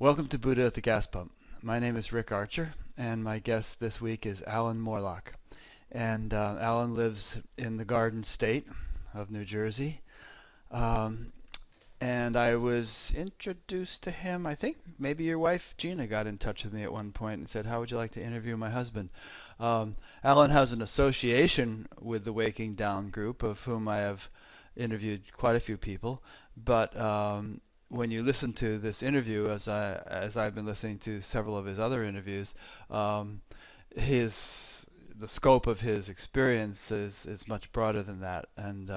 Welcome to Buddha at the Gas Pump. My name is Rick Archer, and my guest this week is Allan Morelock. And Allan lives in the Garden State of New Jersey. And I was introduced to him, I think maybe your wife Gina got in touch with me at one point and said, how would you like to interview my husband? Allan has an association with the Waking Down group, of whom I have interviewed quite a few people, but when you listen to this interview, as I've been listening to several of his other interviews, the scope of his experience is much broader than that, and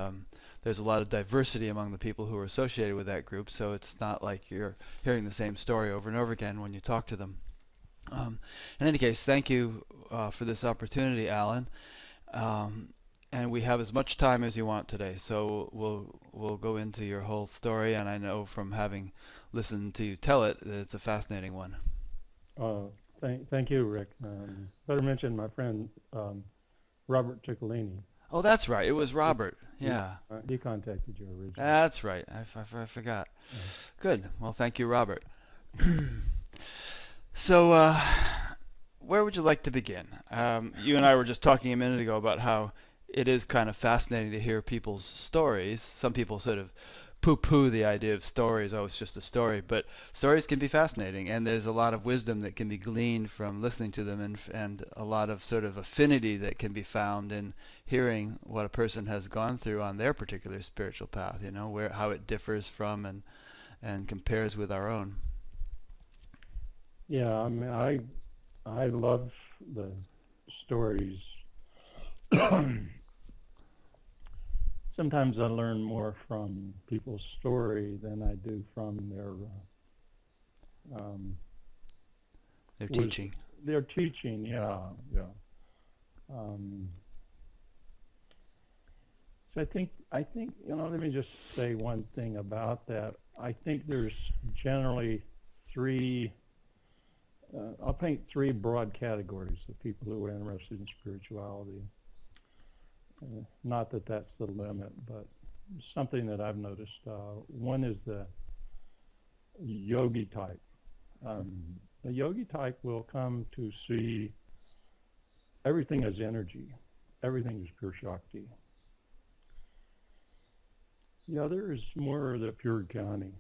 there's a lot of diversity among the people who are associated with that group. So it's not like you're hearing the same story over and over again when you talk to them. In any case, thank you for this opportunity, Allan. And we have as much time as you want today, so we'll go into your whole story. And I know from having listened to you tell it that it's a fascinating one. Thank you, Rick. Better mention my friend Robert Ciccolini. Oh, that's right. It was Robert. Yeah. He contacted you originally. That's right. I forgot. Yeah. Good. Well, thank you, Robert. So, where would you like to begin? You and I were just talking a minute ago about how it is kind of fascinating to hear people's stories. Some people sort of poo-poo the idea of stories. Oh, it's just a story. But stories can be fascinating, and there's a lot of wisdom that can be gleaned from listening to them, and a lot of sort of affinity that can be found in hearing what a person has gone through on their particular spiritual path, you know, how it differs from and compares with our own. Yeah, I mean, I love the stories. Sometimes I learn more from people's story than I do from their teaching. Their teaching, yeah. So I think let me just say one thing about that. I think there's generally three. I'll paint three broad categories of people who are interested in spirituality. Not that that's the limit, but something that I've noticed. One is the yogi type. The yogi type will come to see everything as energy. Everything is pure Shakti. The other is more the pure Jnani,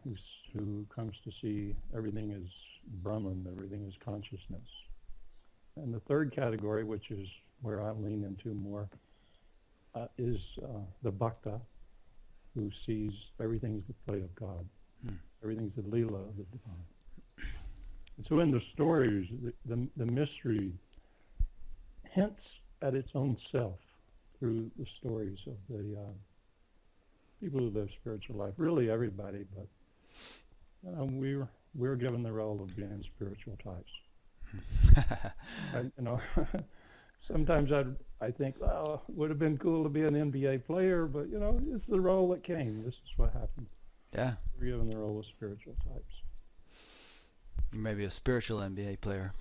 who comes to see everything as Brahman, everything is consciousness. And the third category, which is where I lean into more, is the bhakta, who sees everything's the play of God. Everything's the lila of the divine. And so in the stories, the mystery hints at its own self through the stories of the people who live spiritual life. Really everybody, but we're given the role of being spiritual types. Sometimes I think, well, it would have been cool to be an NBA player, but it's the role that came. This is what happened. Yeah. We're given the role of spiritual types. Maybe a spiritual NBA player.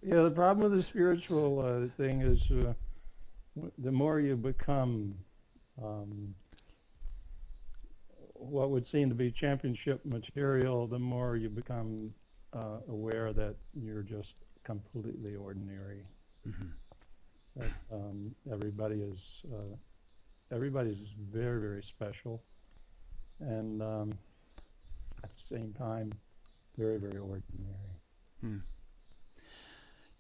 Yeah, the problem with the spiritual thing is the more you become what would seem to be championship material, the more you become aware that you're just completely ordinary. Mm-hmm. That everybody's very, very special, and at the same time, very, very ordinary.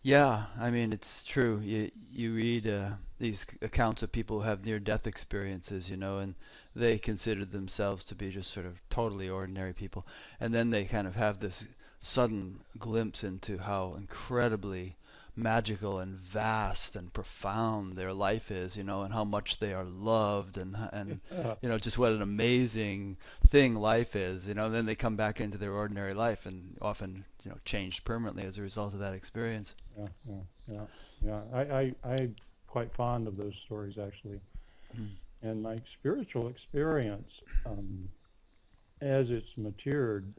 Yeah, I mean, it's true. You read these accounts of people who have near-death experiences, and they consider themselves to be just sort of totally ordinary people, and then they kind of have this sudden glimpse into how incredibly magical and vast and profound their life is, and how much they are loved, and just what an amazing thing life is, and then they come back into their ordinary life and often changed permanently as a result of that experience. Yeah. I'm quite fond of those stories, actually. And my spiritual experience, as it's matured,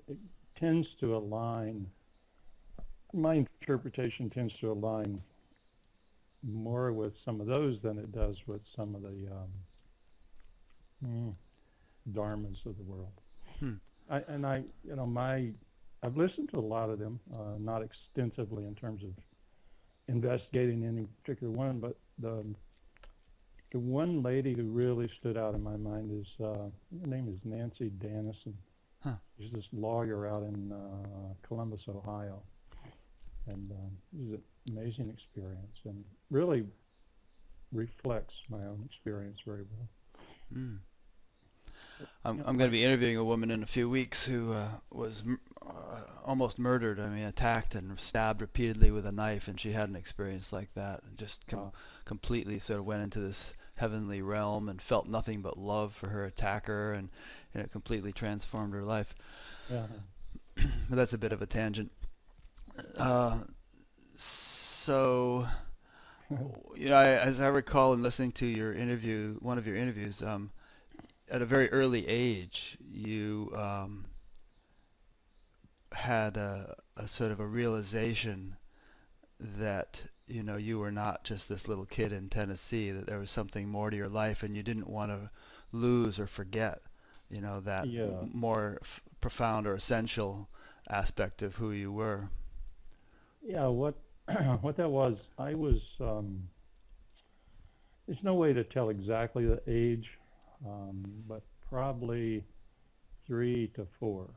it tends to align. My interpretation tends to align more with some of those than it does with some of the dharmas of the world. I've listened to a lot of them, not extensively in terms of investigating any particular one, but the one lady who really stood out in my mind is, her name is Nancy Dannison. Huh. She's this lawyer out in Columbus, Ohio. And it was an amazing experience and really reflects my own experience very well. Mm. I'm going to be interviewing a woman in a few weeks who was almost murdered. I mean, attacked and stabbed repeatedly with a knife, and she had an experience like that, and just completely sort of went into this heavenly realm and felt nothing but love for her attacker, and it completely transformed her life. Yeah. But that's a bit of a tangent. So, as I recall in listening to your interview, one of your interviews, at a very early age, you had a sort of a realization that, you were not just this little kid in Tennessee, that there was something more to your life, and you didn't want to lose or forget, that more profound or essential aspect of who you were. Yeah, what that was, I was, there's no way to tell exactly the age, but probably 3 to 4.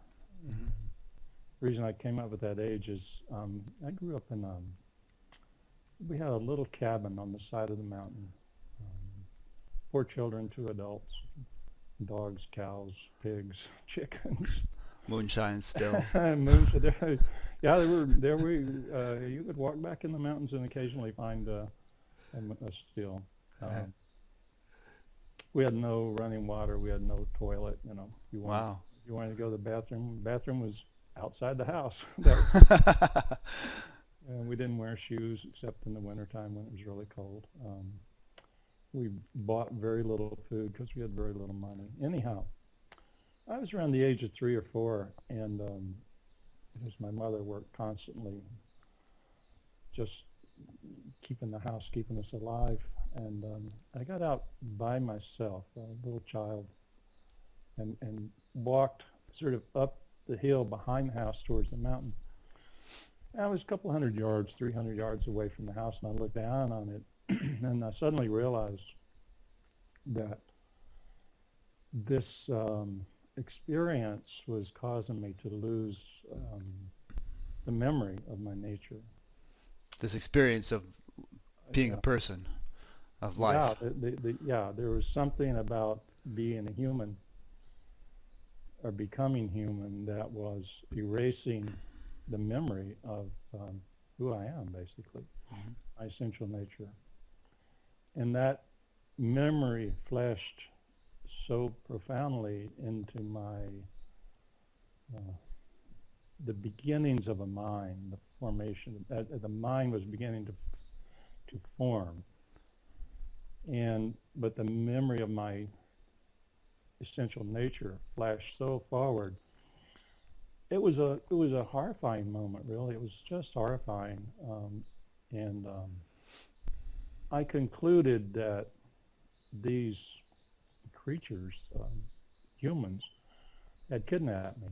Mm-hmm. The reason I came up with that age is I grew up in we had a little cabin on the side of the mountain. 4 children, 2 adults, dogs, cows, pigs, chickens. Moonshine still. Moonshine. Yeah, you could walk back in the mountains and occasionally find a still. We had no running water. We had no toilet. You wanted to go to the bathroom. Bathroom was outside the house. And we didn't wear shoes except in the wintertime when it was really cold. We bought very little food because we had very little money. Anyhow, I was around the age of 3 or 4, and because my mother worked constantly, just keeping the house, keeping us alive. And I got out by myself, a little child, and walked sort of up the hill behind the house towards the mountain. I was a couple 100 yards, 300 yards away from the house, and I looked down on it, and I suddenly realized that this experience was causing me to lose the memory of my nature. This experience of being a person, of life. Yeah, there was something about being a human or becoming human that was erasing the memory of who I am, basically, my essential nature. And that memory flashed so profoundly into my the beginnings of a mind, the formation. The mind was beginning to form, but the memory of my essential nature flashed so forward. It was a horrifying moment, really. It was just horrifying, and I concluded that these creatures, humans, had kidnapped me.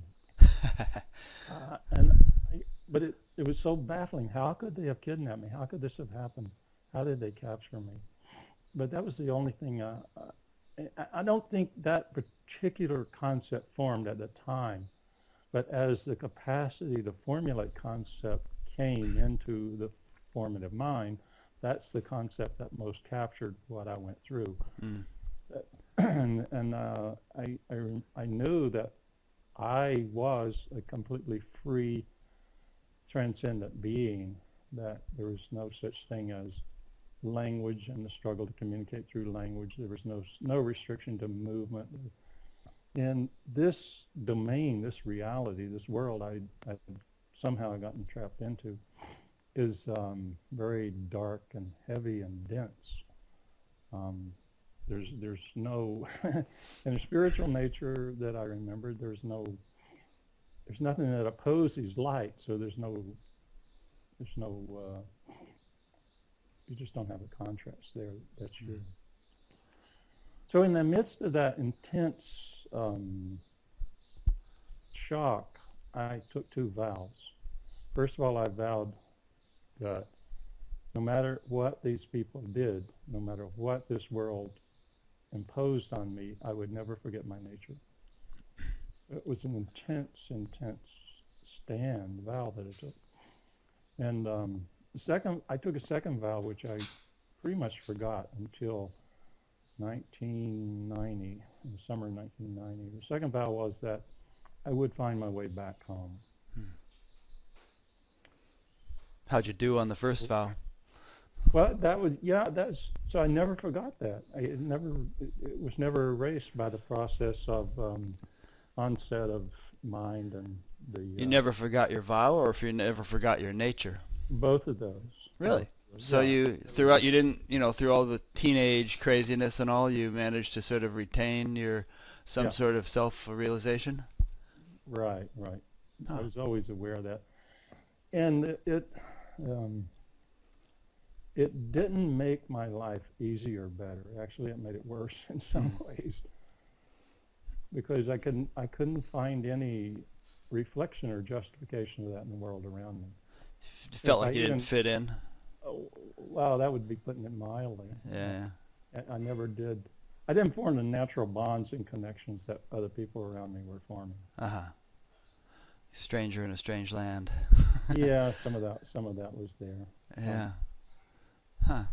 But it was so baffling. How could they have kidnapped me? How could this have happened? How did they capture me? But that was the only thing. I don't think that particular concept formed at the time. But as the capacity to formulate concept came into the formative mind, that's the concept that most captured what I went through. And I knew that I was a completely free, transcendent being, that there was no such thing as language and the struggle to communicate through language. There was no restriction to movement. And this domain, this reality, this world I somehow gotten trapped into is very dark and heavy and dense. There's no, in a spiritual nature that I remembered, there's nothing that opposes light, so there's no, you just don't have a contrast there. That's your. So in the midst of that intense shock, I took two vows. First of all, I vowed that no matter what these people did, no matter what this world imposed on me, I would never forget my nature. It was an intense vow that I took. And I took a second vow, which I pretty much forgot until 1990, in the summer of 1990. The second vow was that I would find my way back home. How'd you do on the first vow? Well, so I never forgot that. It was never erased by the process of onset of mind and the... You never forgot your vow, or if you never forgot your nature? Both of those. Really? So you didn't, through all the teenage craziness and all, you managed to sort of retain some sort of self-realization? Right. Huh. I was always aware of that. And it didn't make my life easier or better. Actually, it made it worse in some ways, because I couldn't find any reflection or justification of that in the world around me. You felt like you didn't fit in? Oh, well, that would be putting it mildly. Yeah. I never did. I didn't form the natural bonds and connections that other people around me were forming. Stranger in a strange land. Yeah, some of that was there. Yeah. Huh.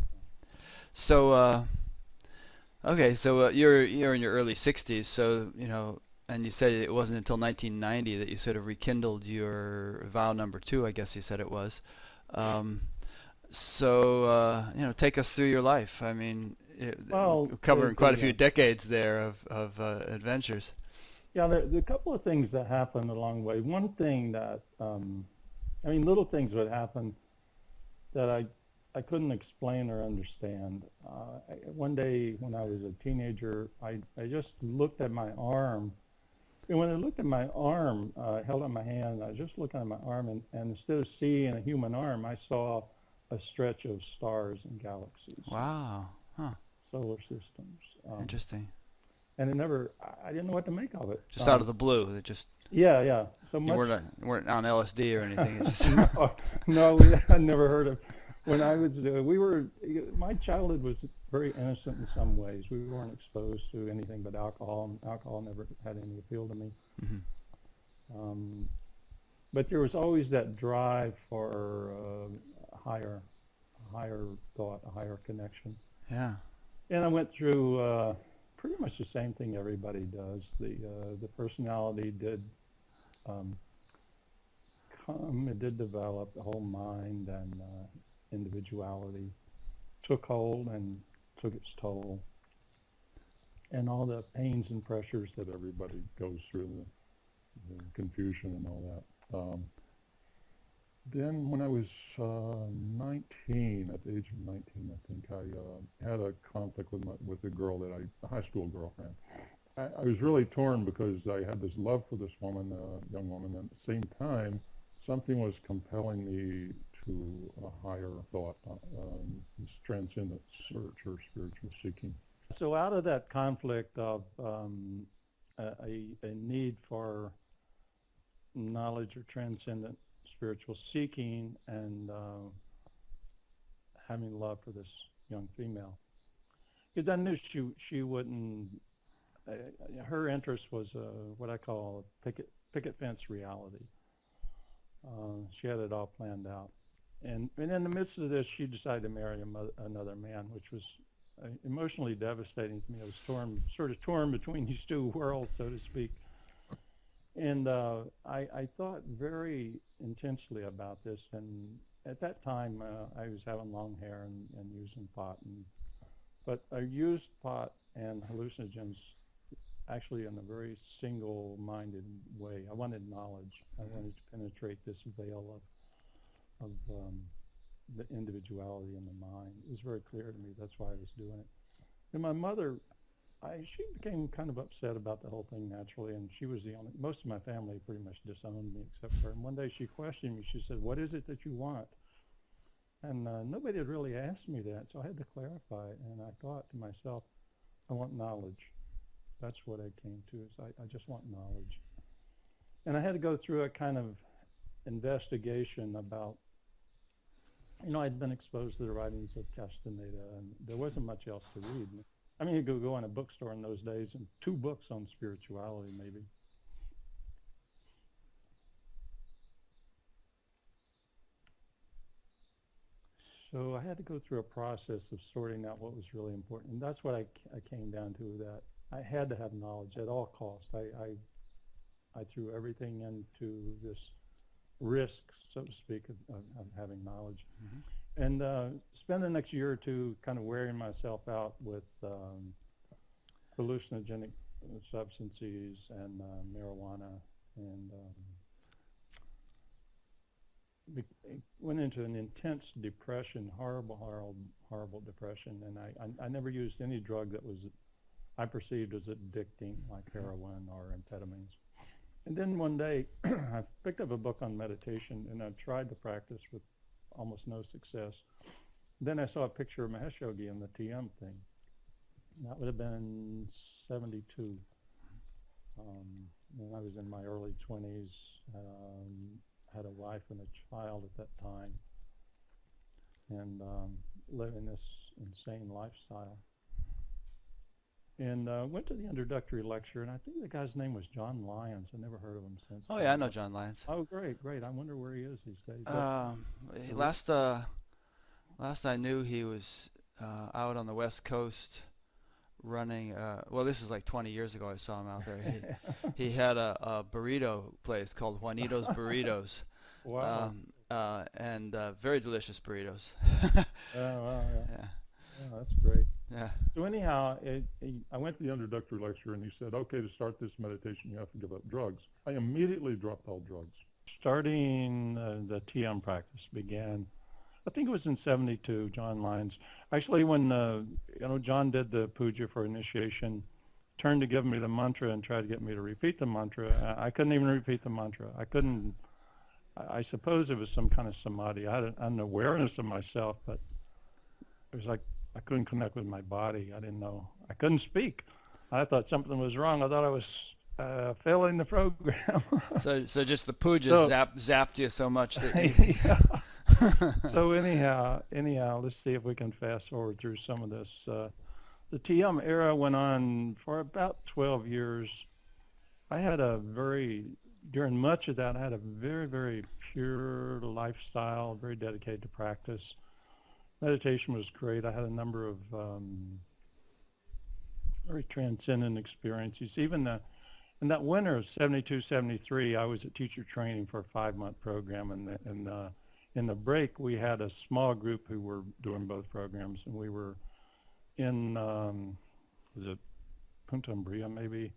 So, okay, so you're in your early 60s, so, and you said it wasn't until 1990 that you sort of rekindled your vow number 2, I guess you said it was. Take us through your life. I mean, covering quite a few decades there of adventures. Yeah, there are a couple of things that happened along the way. One thing that, little things would happen that I couldn't explain or understand. One day when I was a teenager, I just looked at my arm. And when I looked at my arm, held up my hand, I was just looking at my arm, and instead of seeing a human arm, I saw a stretch of stars and galaxies. Wow. Huh. Solar systems. Interesting. And I didn't know what to make of it. Just out of the blue. It just... Yeah. So you weren't on LSD or anything. It just no, I never heard of. When I was, my childhood was very innocent in some ways. We weren't exposed to anything but alcohol, and alcohol never had any appeal to me. Mm-hmm. But there was always that drive for a higher thought, a higher connection. Yeah. And I went through pretty much the same thing everybody does. The personality did come, it did develop, the whole mind and individuality took hold and took its toll, and all the pains and pressures that everybody goes through, the confusion and all that. Then when I was 19, at the age of 19, I think, I had a conflict with a girl a high school girlfriend. I was really torn because I had this love for this woman, young woman, and at the same time, something was compelling me to a higher thought, this transcendent search or spiritual seeking. So out of that conflict of a need for knowledge or transcendent spiritual seeking and having love for this young female, because I knew she wouldn't. Her interest was what I call picket fence reality. She had it all planned out. And in the midst of this, she decided to marry another man, which was emotionally devastating to me. I was sort of torn between these two worlds, so to speak. And I thought very intensely about this. And at that time, I was having long hair and using pot. But I used pot and hallucinogens actually in a very single-minded way. I wanted knowledge. I wanted to penetrate this veil of the individuality in the mind. It was very clear to me. That's why I was doing it. And my mother, she became kind of upset about the whole thing naturally, and she was the only, most of my family pretty much disowned me except for her. And one day she questioned me. She said, "What is it that you want?" And nobody had really asked me that, so I had to clarify. And I thought to myself, I want knowledge. That's what I came to, is I just want knowledge. And I had to go through a kind of investigation about, I'd been exposed to the writings of Castaneda, and there wasn't much else to read. I mean, you could go in a bookstore in those days and 2 books on spirituality, maybe. So I had to go through a process of sorting out what was really important. And that's what I came down to, that I had to have knowledge at all costs. I threw everything into this risk, so to speak, of having knowledge. Mm-hmm. And spend the next year or two kind of wearing myself out with hallucinogenic substances and marijuana, and went into an intense depression, horrible depression. And I never used any drug that I perceived as addicting, like heroin or amphetamines. And then one day, I picked up a book on meditation, and I tried to practice with almost no success. Then I saw a picture of Mahesh Yogi in the TM thing. That would have been 72. And I was in my early 20s, had a wife and a child at that time, and living this insane lifestyle. And went to the introductory lecture, and I think the guy's name was John Lyons. I never heard of him since. Oh yeah, I know John Lyons. Oh great. I wonder where he is these days. Last I knew, he was out on the West Coast running. Well, this is like 20 years ago. I saw him out there. He had a burrito place called Juanito's Burritos. Wow. And very delicious burritos. Oh, wow, yeah. Oh, that's great. Yeah. So anyhow, I went to the introductory lecture, and he said, okay, to start this meditation, you have to give up drugs. I immediately dropped all drugs. Starting the TM practice began, I think it was in 72, John Lyons. Actually, when John did the puja for initiation, turned to give me the mantra and tried to get me to repeat the mantra. I couldn't even repeat the mantra. I suppose it was some kind of samadhi. I had an awareness of myself, but it was like I couldn't connect with my body. I didn't know. I couldn't speak. I thought something was wrong. I thought I was failing the program. so just the puja zapped you so much that you... Yeah. So anyhow, let's see if we can fast forward through some of this. The TM era went on for about 12 years. During much of that, I had a very, very pure lifestyle, very dedicated to practice. Meditation was great. I had a number of very transcendent experiences. Even in that winter of 72, 73, I was at teacher training for a 5-month program, and in the break, we had a small group who were doing both programs, and we were in, was it Punta Umbria maybe?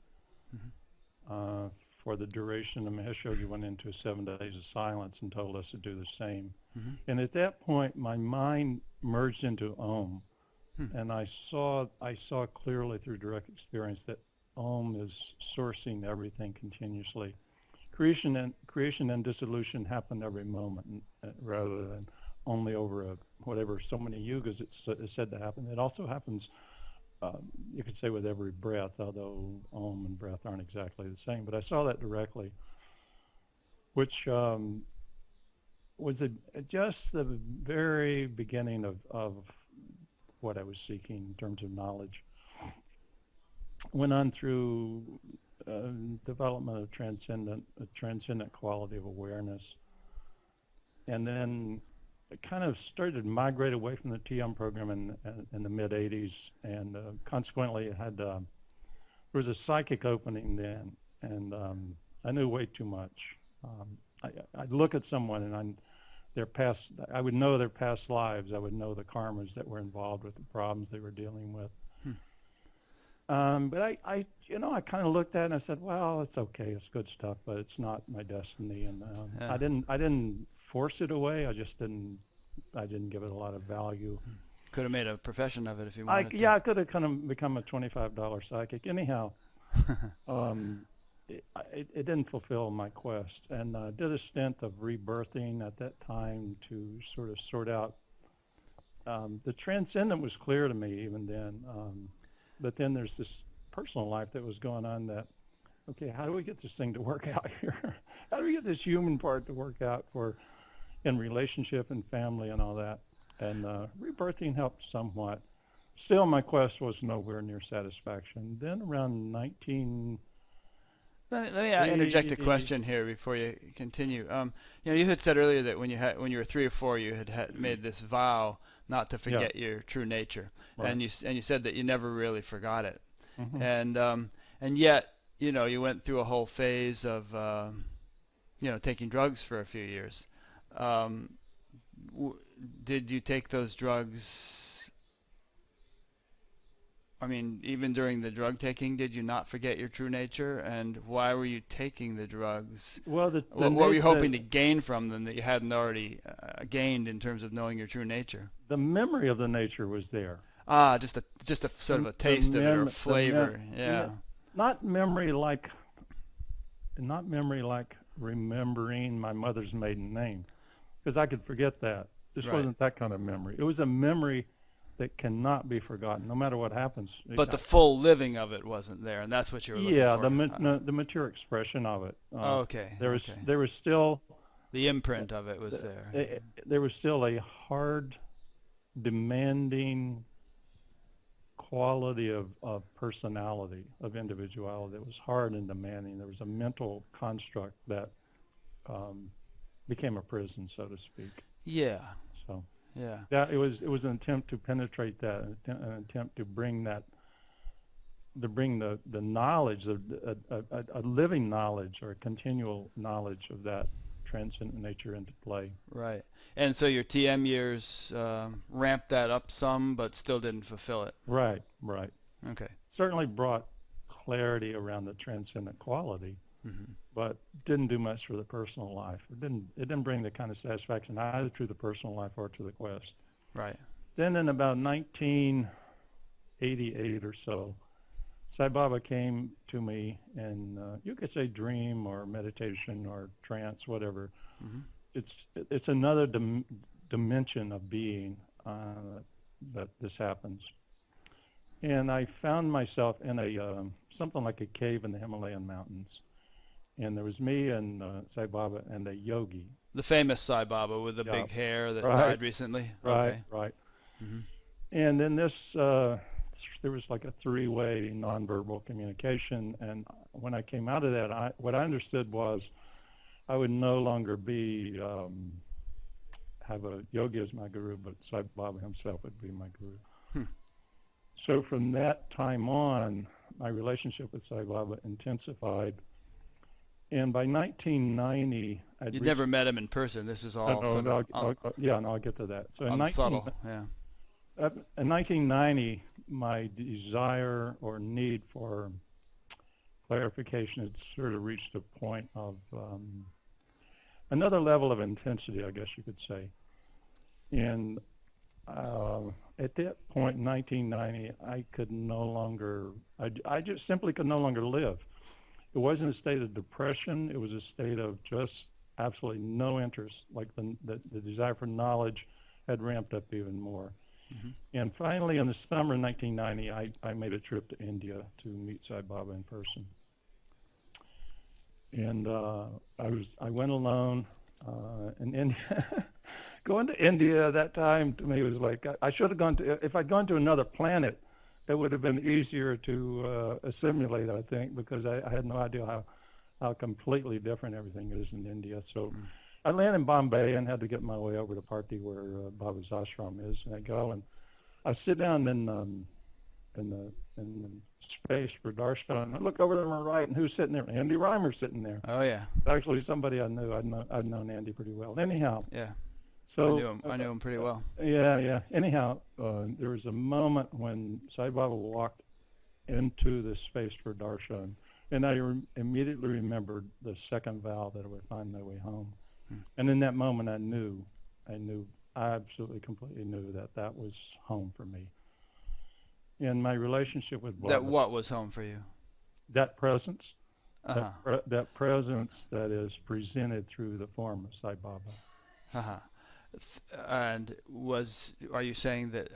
Mm-hmm. For the duration, the Mahesh Yogi went into 7 days of silence and told us to do the same. Mm-hmm. And at that point, my mind merged into Om, and I saw clearly through direct experience that Om is sourcing everything continuously. Creation and dissolution happen every moment, rather than only over so many yugas it's said to happen. It also happens, you could say, with every breath, although Om and breath aren't exactly the same. But I saw that directly, which was just the very beginning of what I was seeking in terms of knowledge. Went on through development of transcendent quality of awareness, and then it kind of started to migrate away from the TM program in the mid-'80s, and consequently it had there was a psychic opening then, and I knew way too much. I'd look at someone and I would know their past lives. I would know the karmas that were involved with the problems they were dealing with. But I kind of looked at it and I said, well, it's okay, it's good stuff, but it's not my destiny. And I didn't force it away. I didn't give it a lot of value. Could have made a profession of it if you wanted to. Yeah, I could have kind of become a $25 psychic. Anyhow, it didn't fulfill my quest, and did a stint of rebirthing at that time to sort out. The transcendent was clear to me even then. But then there's this personal life that was going on that, okay, how do we get this thing to work out here? how do we get this human part to work out for in relationship and family and all that? And rebirthing helped somewhat. Still, my quest was nowhere near satisfaction. Then around 19... Let me interject a question here before you continue. You had said earlier that when you were 3 or 4, you had made this vow not to forget your true nature, Right. and you said that you never really forgot it, Mm-hmm. and yet you went through a whole phase of taking drugs for a few years. Did you take those drugs? I mean, even during the drug taking, did you not forget your true nature? And why were you taking the drugs? Well, What were you hoping to gain from them that you hadn't already gained in terms of knowing your true nature? the memory of the nature was there. Ah, just a sort of a taste of it or a flavor. Yeah. Not memory like remembering my mother's maiden name, because I could forget that. This Right. wasn't that kind of memory. It was a memory that cannot be forgotten, no matter what happens. But the full living of it wasn't there, and that's what you were looking for. The mature expression of it. Okay. There was still The imprint of it was there. there was still a hard, demanding quality of personality, of individuality that was hard and demanding. There was a mental construct that became a prison, so to speak. Yeah. So Yeah. that it was an attempt to penetrate that, an attempt to bring that, the knowledge, a living knowledge or a continual knowledge of that transcendent nature into play. Right. And so your TM years ramped that up some, but still didn't fulfill it. Right. Okay. Certainly brought clarity around the transcendent quality, but didn't do much for the personal life. It didn't bring the kind of satisfaction either to the personal life or to the quest. Right. Then in about 1988 or so, Sai Baba came to me and you could say dream or meditation or trance, whatever. It's another dimension of being that this happens. And I found myself in a something like a cave in the Himalayan mountains. And there was me and Sai Baba and a yogi. The famous Sai Baba with the big hair that died recently. Right. Mm-hmm. And then there was like a 3-way nonverbal communication. And when I came out of that, what I understood was I would no longer have a yogi as my guru, but Sai Baba himself would be my guru. So from that time on, my relationship with Sai Baba intensified. And by 1990, You'd never met him in person. This is all I'll get to that. So in 1990, my desire or need for clarification had sort of reached a point of another level of intensity, I guess you could say. And at that point in 1990, I could no longer, I just simply could no longer live. It wasn't a state of depression. It was a state of just absolutely no interest. Like the desire for knowledge had ramped up even more. And finally, in the summer of 1990, I made a trip to India to meet Sai Baba in person. And I went alone in India. Going to India at that time to me was like, I should have gone to, if I'd gone to another planet, it would have been easier to assimilate, I think, because I had no idea how completely different everything is in India. So I landed in Bombay and had to get my way over to Parthi where Baba's ashram is. And I go and I sit down in the space for darshan, and I look over to my right, and who's sitting there? Andy Reimer's sitting there. Oh, yeah. Actually, somebody I knew. I'd known Andy pretty well. Anyhow. Yeah. So I knew him pretty well. Yeah. Anyhow, there was a moment when Sai Baba walked into this space for darshan, and I immediately remembered the second vow that I would find my way home. And in that moment, I absolutely, completely knew that was home for me. And my relationship with Baba. That what was home for you? That presence. That presence that is presented through the form of Sai Baba. And are you saying that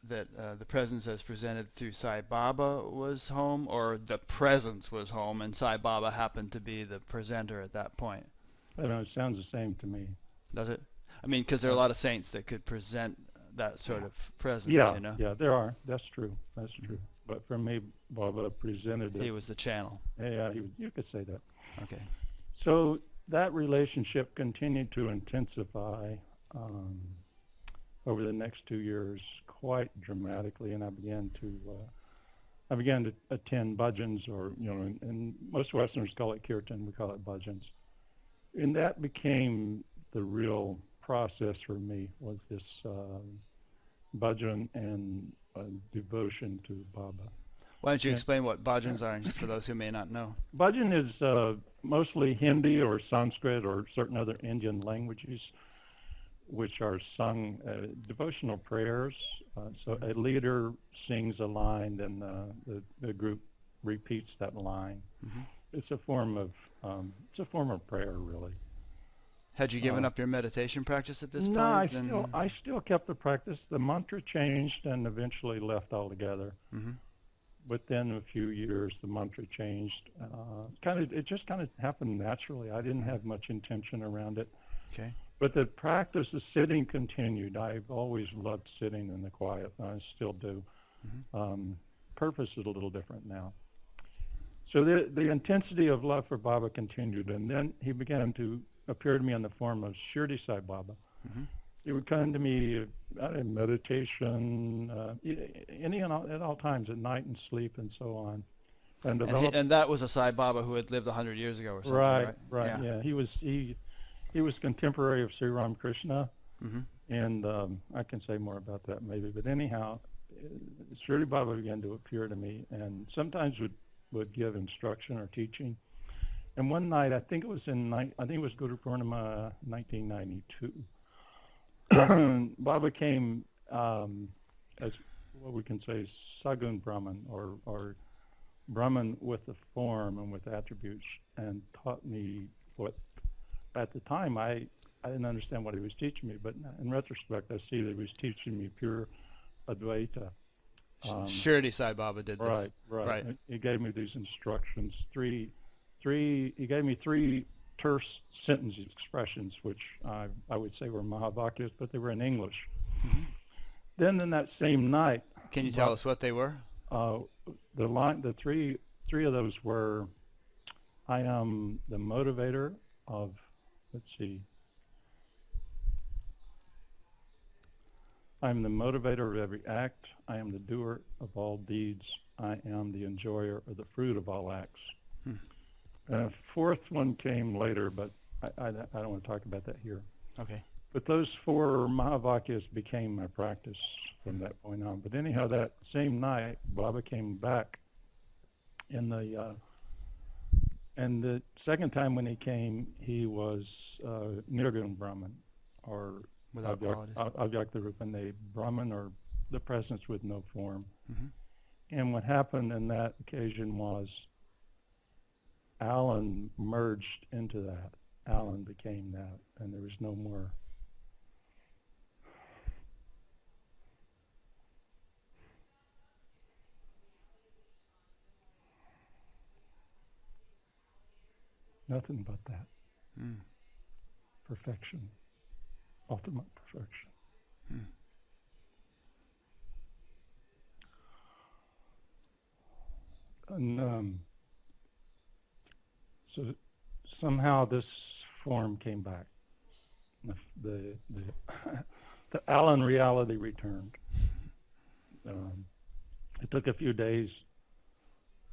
the presence as presented through Sai Baba was home, or the presence was home and Sai Baba happened to be the presenter at that point? I don't know, it sounds the same to me. Does it? I mean, because there are a lot of saints that could present that sort of presence, Yeah, you know? yeah, there are. That's true. That's true. But for me, Baba presented it. He was the channel. Yeah, you could say that. Okay. So that relationship continued to intensify over the next 2 years quite dramatically, and I began to attend bhajans, or and most Westerners call it kirtan, we call it bhajans, and that became the real process for me, was this bhajan and devotion to Baba. Why don't you explain what bhajans are for those who may not know? Bhajan is mostly Hindi or Sanskrit or certain other Indian languages, which are sung devotional prayers. So a leader sings a line, and the group repeats that line. Mm-hmm. It's a form of prayer, really. Had you given up your meditation practice at this point? No, I still kept the practice. The mantra changed and eventually left altogether. Mm-hmm. Within a few years, the mantra changed. It just kind of happened naturally. I didn't have much intention around it. Okay. But the practice of sitting continued. I've always loved sitting in the quiet, and I still do. Mm-hmm. Purpose is a little different now. So the intensity of love for Baba continued, and then he began to appear to me in the form of Shirdi Sai Baba. Mm-hmm. He would come to me in meditation, at all times, at night and sleep and so on. And that was a Sai Baba who had lived 100 years ago or something, right? Yeah. He was contemporary of Sri Ramakrishna, mm-hmm. and I can say more about that maybe. But anyhow, Shirdi Baba began to appear to me, and sometimes would give instruction or teaching. And one night, I think it was Guru Purnima 1992. Baba came as what we can say Sagun Brahman, or Brahman with the form and with attributes, and taught me what, at the time, I didn't understand what he was teaching me, but in retrospect, I see that he was teaching me pure Advaita. Shirdi Sai Baba did this. Right. He gave me these instructions, he gave me three terse sentence expressions, which I would say were Mahavakyas, but they were in English. Mm-hmm. Then in that same night... Can you tell us what they were? The three of those were, I am the motivator of, I am the motivator of every act. I am the doer of all deeds. I am the enjoyer of the fruit of all acts. A fourth one came later, but I don't want to talk about that here. Okay. But those four Mahavakyas became my practice from that point on. But anyhow, that same night, Baba came back and the second time when he came, he was Nirgun Brahman, or Avyakta Rupane Brahman, or the presence with no form. Mm-hmm. And what happened in that occasion was Allan merged into that. Allan became that, and there was no more. Nothing but that. Perfection. Ultimate perfection. And so somehow this form came back. The Allan reality returned. It took a few days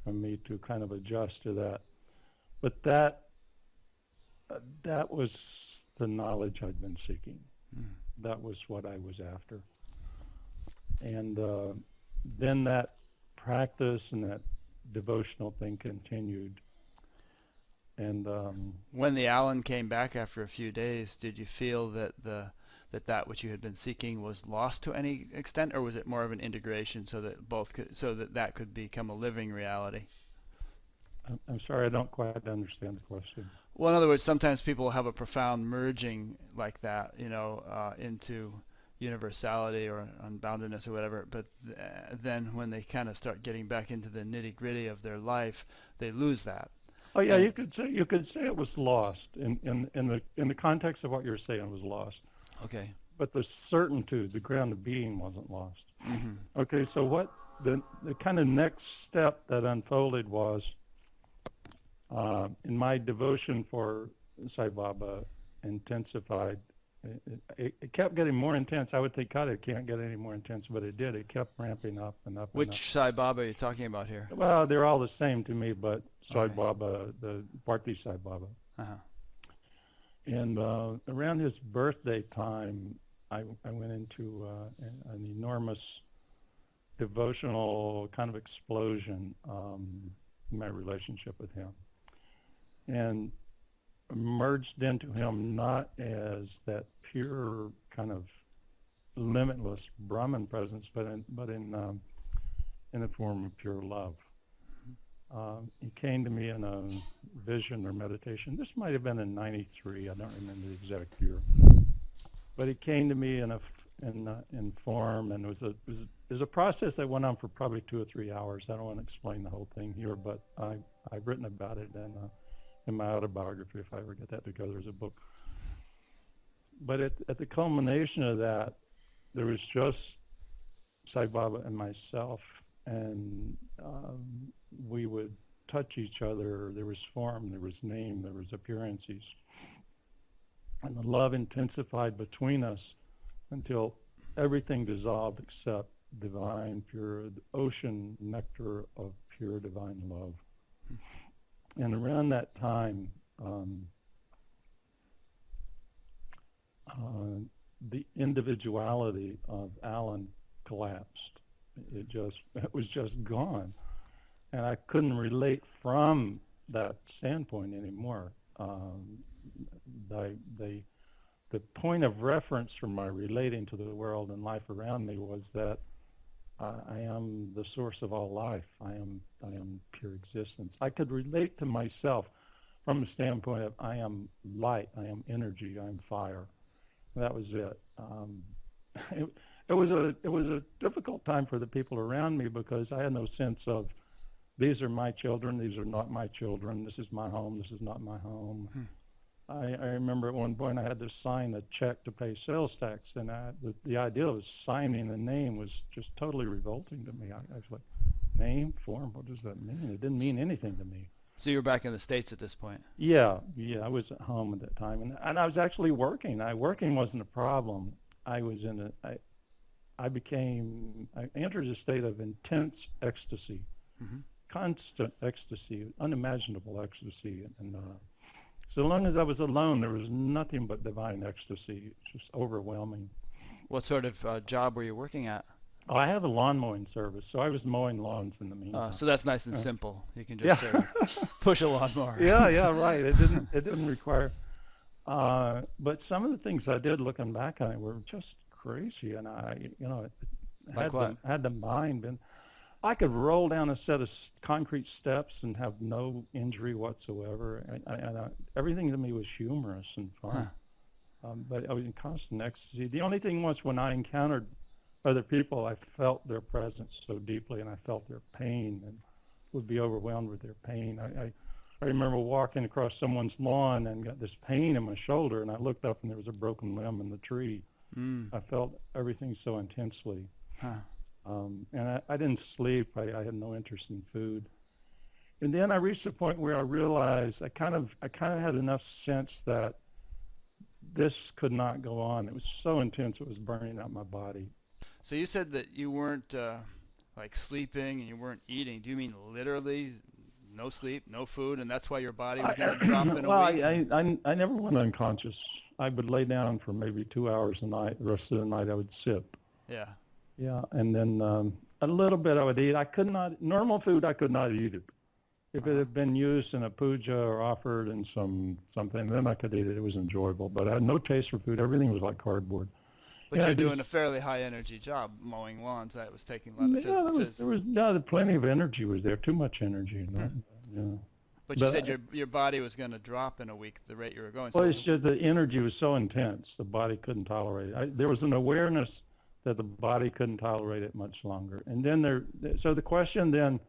for me to kind of adjust to that. But that was the knowledge I'd been seeking. That was what I was after. And then that practice and that devotional thing continued. And when the Allan came back after a few days, did you feel that that which you had been seeking was lost to any extent, or was it more of an integration so that that could become a living reality? I'm sorry, I don't quite understand the question. Well, in other words, sometimes people have a profound merging like that, into universality or unboundedness or whatever, but then when they kind of start getting back into the nitty-gritty of their life, they lose that. Oh yeah, And you could say it was lost in the context of what you're saying, it was lost. okay. But the certitude, the ground of being, wasn't lost. Mm-hmm. Okay, so what the kind of next step that unfolded was, in my devotion for Sai Baba intensified. It kept getting more intense. I would think, God, it can't get any more intense, but it did. It kept ramping up and up. Which Sai Baba are you talking about here? Well, they're all the same to me, but Sai Okay. Baba, the Bharti Sai Baba. Uh-huh. And around his birthday time, I went into an enormous devotional kind of explosion in my relationship with him. And merged into him not as that pure kind of limitless Brahman presence, but in the form of pure love. He came to me in a vision or meditation. This might have been in '93. I don't remember the exact year. But he came to me in form, and it was a process that went on for probably 2 or 3 hours. I don't want to explain the whole thing here, but I've written about it in my autobiography, if I ever get that together as a book. But at the culmination of that, there was just Sai Baba and myself, and we would touch each other. There was form, there was name, there was appearances. And the love intensified between us until everything dissolved except divine, pure, the ocean nectar of pure divine love. And around that time, the individuality of Allan collapsed. It was just gone. And I couldn't relate from that standpoint anymore. The point of reference for my relating to the world and life around me was that I am the source of all life. I am pure existence. I could relate to myself from the standpoint of I am light, I am energy, I am fire. That was it. It was a difficult time for the people around me because I had no sense of these are my children, these are not my children, this is my home, this is not my home. I remember at one point I had to sign a check to pay sales tax, and the idea of signing a name was just totally revolting to me. I was like, name, form, what does that mean? It didn't mean anything to me. So you were back in the States at this point? Yeah, I was at home at that time, and I was actually working. Working wasn't a problem. I entered a state of intense ecstasy, constant ecstasy, unimaginable ecstasy, and so long as I was alone, there was nothing but divine ecstasy. It's just overwhelming. What sort of job were you working at? Oh, I have a lawn mowing service, so I was mowing lawns in the meantime. So that's nice and simple. You can just sort of push a lawnmower. Yeah, right. It didn't require. But some of the things I did, looking back on it, were just crazy, and had the mind. And I could roll down a set of concrete steps and have no injury whatsoever. And everything to me was humorous and fun. But I was in constant ecstasy. The only thing was when I encountered other people, I felt their presence so deeply, and I felt their pain and would be overwhelmed with their pain. I remember walking across someone's lawn and got this pain in my shoulder, and I looked up and there was a broken limb in the tree. I felt everything so intensely. And I didn't sleep. I had no interest in food. And then I reached a point where I realized I kind of had enough sense that this could not go on. It was so intense, it was burning out my body. So you said that you weren't like sleeping and you weren't eating. Do you mean literally no sleep, no food, and that's why your body was going to drop in a week? Well, I never went unconscious. I would lay down for maybe 2 hours a night. The rest of the night I would sit. Yeah. Yeah, and then a little bit I would eat. I could not, normal food, I could not eat it. If it had been used in a puja or offered in something, then I could eat it. It was enjoyable, but I had no taste for food. Everything was like cardboard. But you're doing a fairly high energy job mowing lawns. That was taking a lot of there was plenty of energy was there. Too much energy. Yeah. But you said your body was going to drop in a week at the rate you were going. Well, So it's just the energy was so intense, the body couldn't tolerate it. There was an awareness that the body couldn't tolerate it much longer. And then so the question then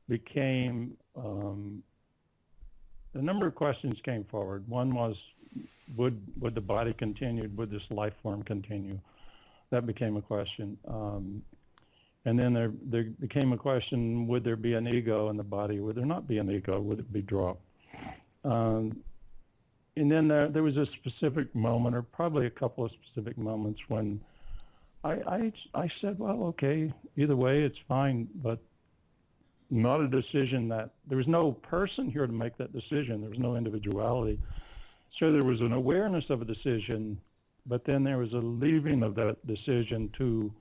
became, a number of questions came forward. One was, would the body continue? Would this life form continue? That became a question. And then there became a question, would there be an ego in the body? Would there not be an ego? Would it be dropped? And then there was a specific moment, or probably a couple of specific moments, when I said, well, okay, either way, it's fine, but not a decision that, there was no person here to make that decision. There was no individuality. So there was an awareness of a decision, but then there was a leaving of that decision to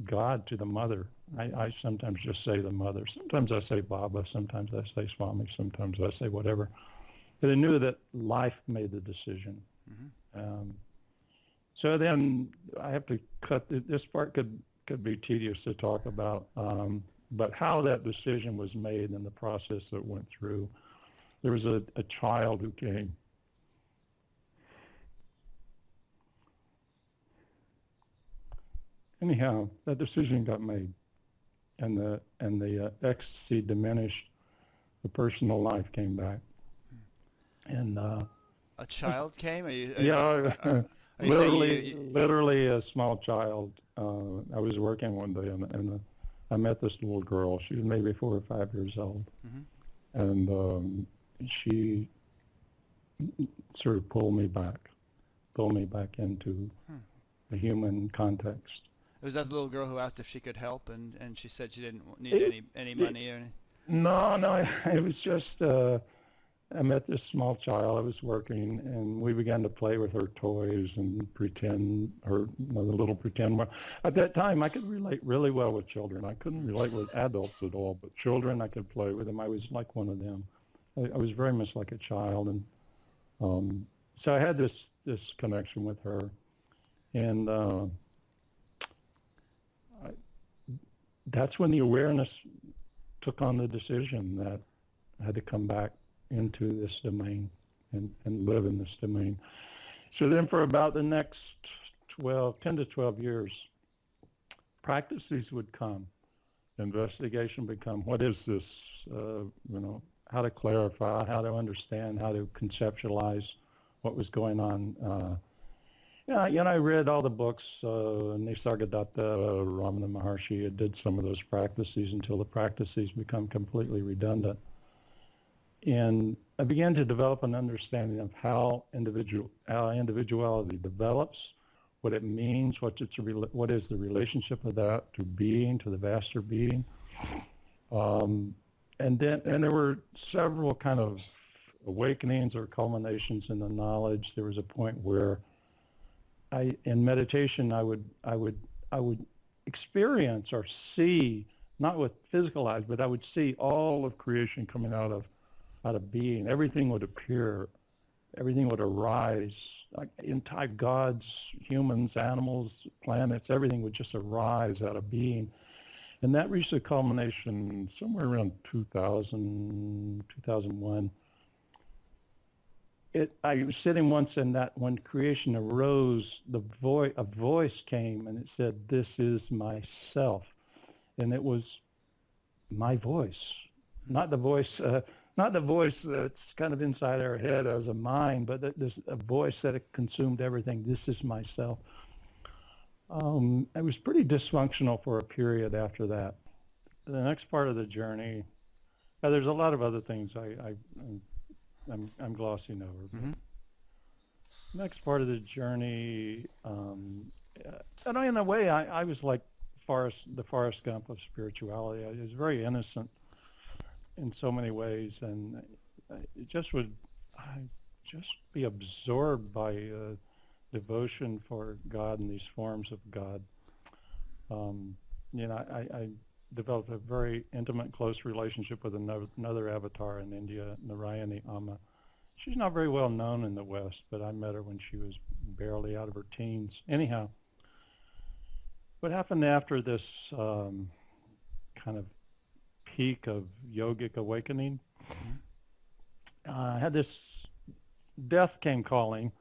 God, to the mother. I sometimes just say the mother. Sometimes I say Baba. Sometimes I say Swami. Sometimes I say whatever. But I knew that life made the decision. Mm-hmm. So then I have to cut. This part could be tedious to talk about. But how that decision was made and the process that went through. There was a child who came. Anyhow, that decision got made, and the ecstasy diminished. The personal life came back, and a child came. Literally a small child. I was working one day, and I met this little girl. She was maybe 4 or 5 years old, mm-hmm. and she sort of pulled me back into the human context. Was that the little girl who asked if she could help, and she said she didn't need any money or anything? No, it was just, I met this small child. I was working, and we began to play with her toys and pretend, the little pretend. At that time, I could relate really well with children. I couldn't relate with adults at all, but children, I could play with them. I was like one of them. I was very much like a child, and so I had this connection with her, and that's when the awareness took on the decision that I had to come back into this domain and live in this domain. So then for about the next 10 to 12 years, practices would come. Investigation would come. What is this? How to clarify, how to understand, how to conceptualize what was going on. I read all the books. Nisargadatta, Ramana Maharshi did some of those practices until the practices become completely redundant. And I began to develop an understanding of how individuality develops, what it means, what is the relationship of that to being, to the vaster being. And there were several kind of awakenings or culminations in the knowledge. There was a point where in meditation, I would experience or see, not with physical eyes, but I would see all of creation coming out of being. Everything would appear, everything would arise. Entire gods, humans, animals, planets, everything would just arise out of being. And that reached a culmination somewhere around 2000, 2001. I was sitting once, and that when creation arose, a voice came and it said, "This is myself," and it was my voice, not the voice that's kind of inside our head as a mind, but there's a voice that consumed everything. This is myself. I was pretty dysfunctional for a period after that. The next part of the journey, there's a lot of other things I'm glossing over. Mm-hmm. Next part of the journey, and in a way, I was like the Forrest Gump of spirituality. I was very innocent in so many ways, and it just would be absorbed by devotion for God and these forms of God. I developed a very intimate, close relationship with another avatar in India, Narayani Amma. She's not very well known in the West, but I met her when she was barely out of her teens. Anyhow, what happened after this kind of peak of yogic awakening, I had this death came calling.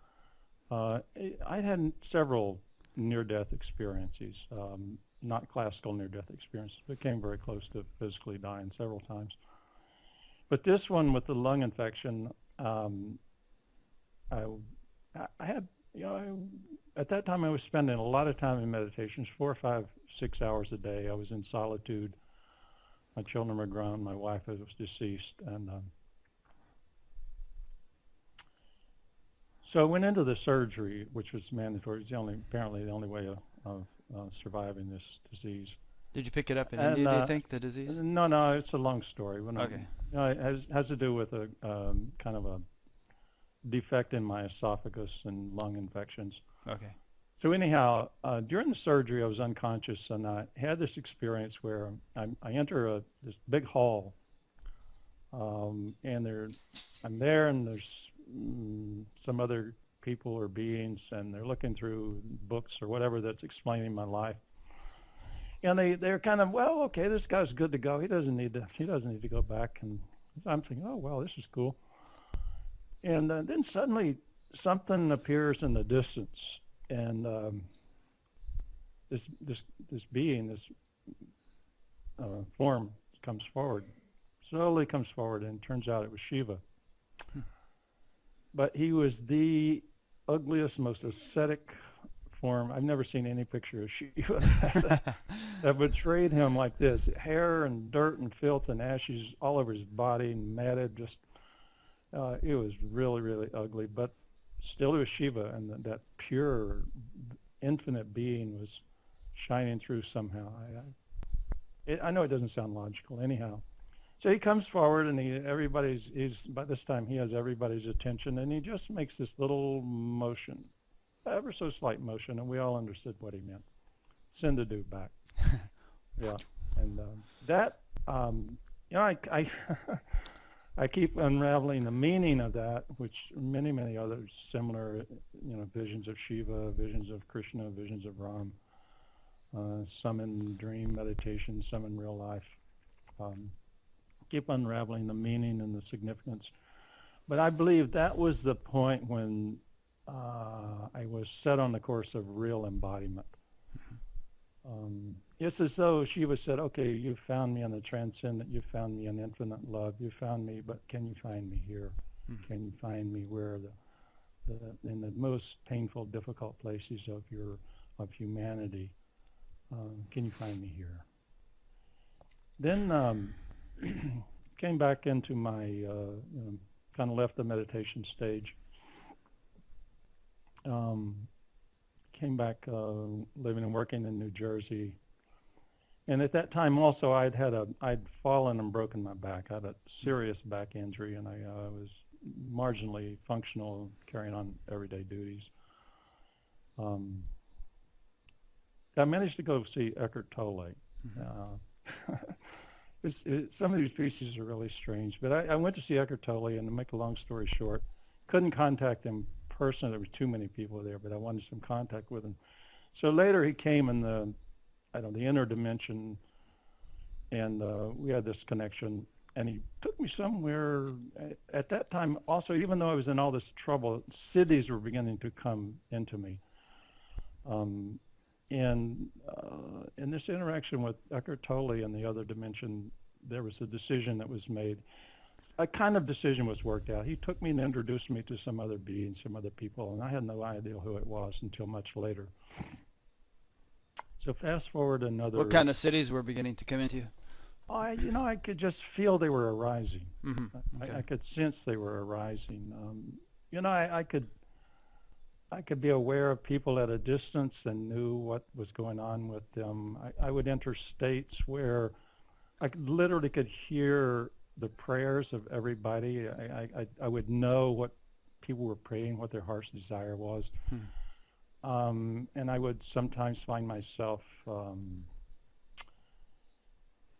I had several near-death experiences, not classical near-death experiences, but came very close to physically dying several times. But this one with the lung infection, I had, at that time I was spending a lot of time in meditations, 4, 5, 6 hours a day. I was in solitude. My children were grown. My wife was deceased, and so I went into the surgery, which was mandatory. It's apparently the only way of surviving this disease. Did you pick it up in India, do you think, the disease? No, it's a long story. Okay. It has to do with a kind of a defect in my esophagus and lung infections. Okay. So anyhow, during the surgery, I was unconscious, and I had this experience where I enter this big hall, and I'm there, and there's some other people or beings, and they're looking through books or whatever that's explaining my life. And they're kind of, well, okay, this guy's good to go. He doesn't need to go back. And I'm thinking, oh well, this is cool. And then suddenly something appears in the distance, and this being, this form slowly comes forward, and it turns out it was Shiva. But he was the ugliest, most ascetic form. I've never seen any picture of Shiva that betrayed him like this. Hair and dirt and filth and ashes all over his body, and matted. Just it was really, really ugly. But still, it was Shiva, and that pure, infinite being was shining through somehow. I know it doesn't sound logical. Anyhow, so he comes forward, and by this time he has everybody's attention, and he just makes this little motion, ever so slight motion, and we all understood what he meant. Send the dude back. Yeah, and that, I keep unraveling the meaning of that, which many, many others similar, visions of Shiva, visions of Krishna, visions of Ram, some in dream meditation, some in real life. Keep unraveling the meaning and the significance. But I believe that was the point when I was set on the course of real embodiment. It's as though Shiva said, okay, you found me in the transcendent, you found me in infinite love, you found me, but can you find me here? Can you find me where in the most painful, difficult places of humanity, can you find me here? Then came back into my, kind of left the meditation stage. Came back living and working in New Jersey. And at that time also I'd fallen and broken my back. I had a serious back injury, and I was marginally functional, carrying on everyday duties. I managed to go see Eckhart Tolle. Some of these pieces are really strange, but I went to see Eckhart Tolle, and to make a long story short, couldn't contact him personally. There was too many people there, but I wanted some contact with him. So later he came in the inner dimension, and we had this connection, and he took me somewhere. At that time also, even though I was in all this trouble, cities were beginning to come into me. And in this interaction with Eckhart Tolle in the other dimension, there was a decision that was made. A kind of decision was worked out. He took me and introduced me to some other beings, some other people, and I had no idea who it was until much later. So fast forward another... What kind of cities were beginning to come into you? I could just feel they were arising. Okay. I could sense they were arising. I could be aware of people at a distance and knew what was going on with them. I would enter states where I literally could hear the prayers of everybody. I would know what people were praying, what their heart's desire was. And I would sometimes find myself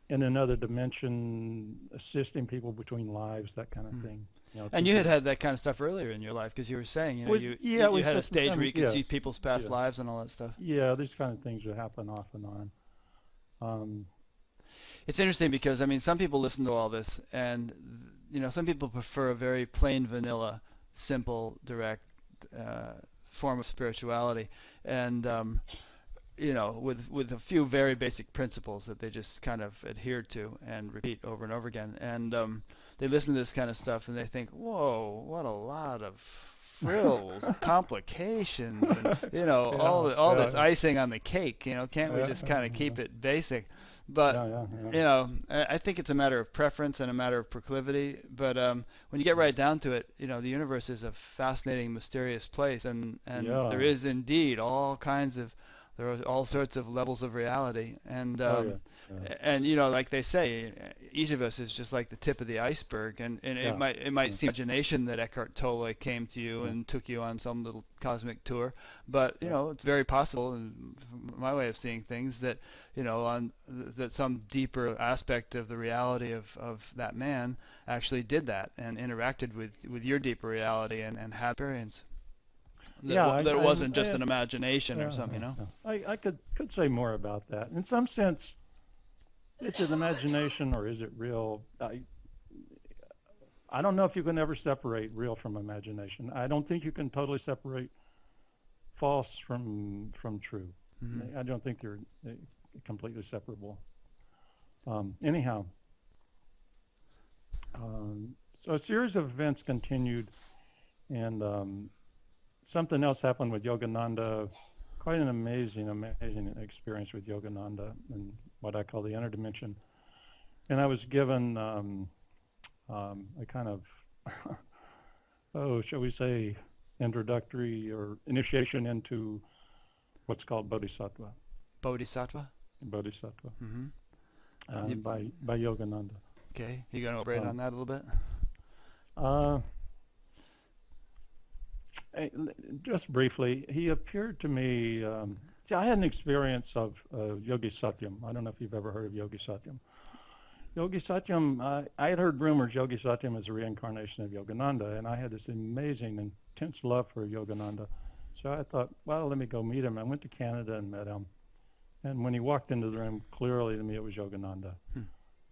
in another dimension, assisting people between lives, that kind of thing. And you had that kind of stuff earlier in your life, because you were saying, you had a stage where you could see people's past lives and all that stuff. Yeah, these kind of things would happen off and on. It's interesting because, some people listen to all this, and some people prefer a very plain vanilla, simple, direct form of spirituality, and with a few very basic principles that they just kind of adhere to and repeat over and over again. And they listen to this kind of stuff and they think, whoa, what a lot of frills, complications, and all this icing on the cake. Can't we just kind of keep it basic? But I think it's a matter of preference and a matter of proclivity. But when you get right down to it, the universe is a fascinating, mysterious place, and there is indeed there are all sorts of levels of reality, and like they say, each of us is just like the tip of the iceberg, and it might seem imagination that Eckhart Tolle came to you and took you on some little cosmic tour, but it's very possible, in my way of seeing things, that that some deeper aspect of the reality of that man actually did that and interacted with your deeper reality and had experience. That it wasn't just an imagination or something, I could say more about that. In some sense, is it imagination or is it real? I don't know if you can ever separate real from imagination. I don't think you can totally separate false from true. Mm-hmm. I don't think they're completely separable. Anyhow, so a series of events continued, and something else happened with Yogananda. Quite an amazing experience with Yogananda and what I call the inner dimension. And I was given a kind of, shall we say, introductory or initiation into what's called Bodhisattva. Bodhisattva? Bodhisattva. Mm-hmm. By Yogananda. Okay. You going to elaborate on that a little bit? Just briefly, he appeared to me, I had an experience of Yogi Satyam. I don't know if you've ever heard of Yogi Satyam. Yogi Satyam, I had heard rumors Yogi Satyam is a reincarnation of Yogananda, and I had this amazing, intense love for Yogananda. So I thought, well, let me go meet him. I went to Canada and met him. And when he walked into the room, clearly to me it was Yogananda.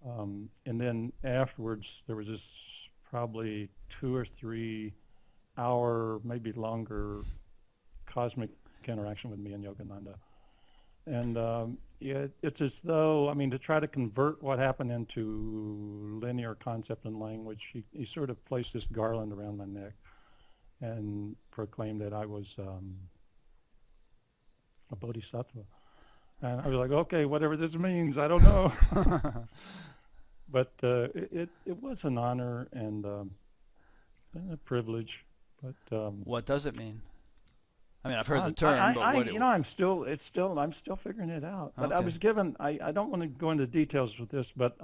And then afterwards, there was this probably 2 or 3 hour, maybe longer, cosmic interaction with me and Yogananda. And it's as though, to try to convert what happened into linear concept and language, he sort of placed this garland around my neck and proclaimed that I was a bodhisattva. And I was like, okay, whatever this means, I don't know. But it was an honor and a privilege. But what does it mean? I've heard the term, but what I'm still figuring it out. But okay. I was given. I don't want to go into details with this, but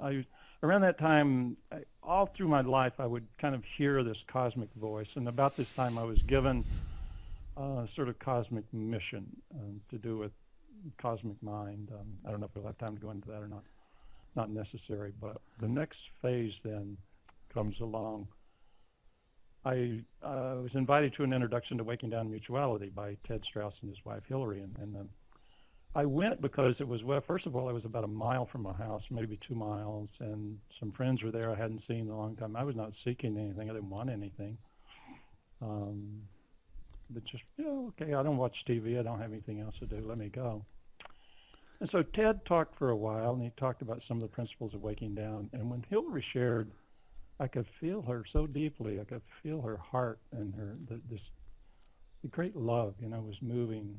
around that time, all through my life, I would kind of hear this cosmic voice, and about this time, I was given a sort of cosmic mission to do with cosmic mind. I don't know if we'll have time to go into that or not. Not necessary, but the next phase then comes along. I was invited to an introduction to Waking Down Mutuality by Ted Strauss and his wife Hillary, and I went because it was, well, first of all, I was about 1 mile from my house, maybe 2 miles, and some friends were there I hadn't seen in a long time. I was not seeking anything. I didn't want anything. But just, okay, I don't watch TV. I don't have anything else to do. Let me go. And so Ted talked for a while, and he talked about some of the principles of waking down. And when Hillary shared, I could feel her so deeply. I could feel her heart and the great love, was moving.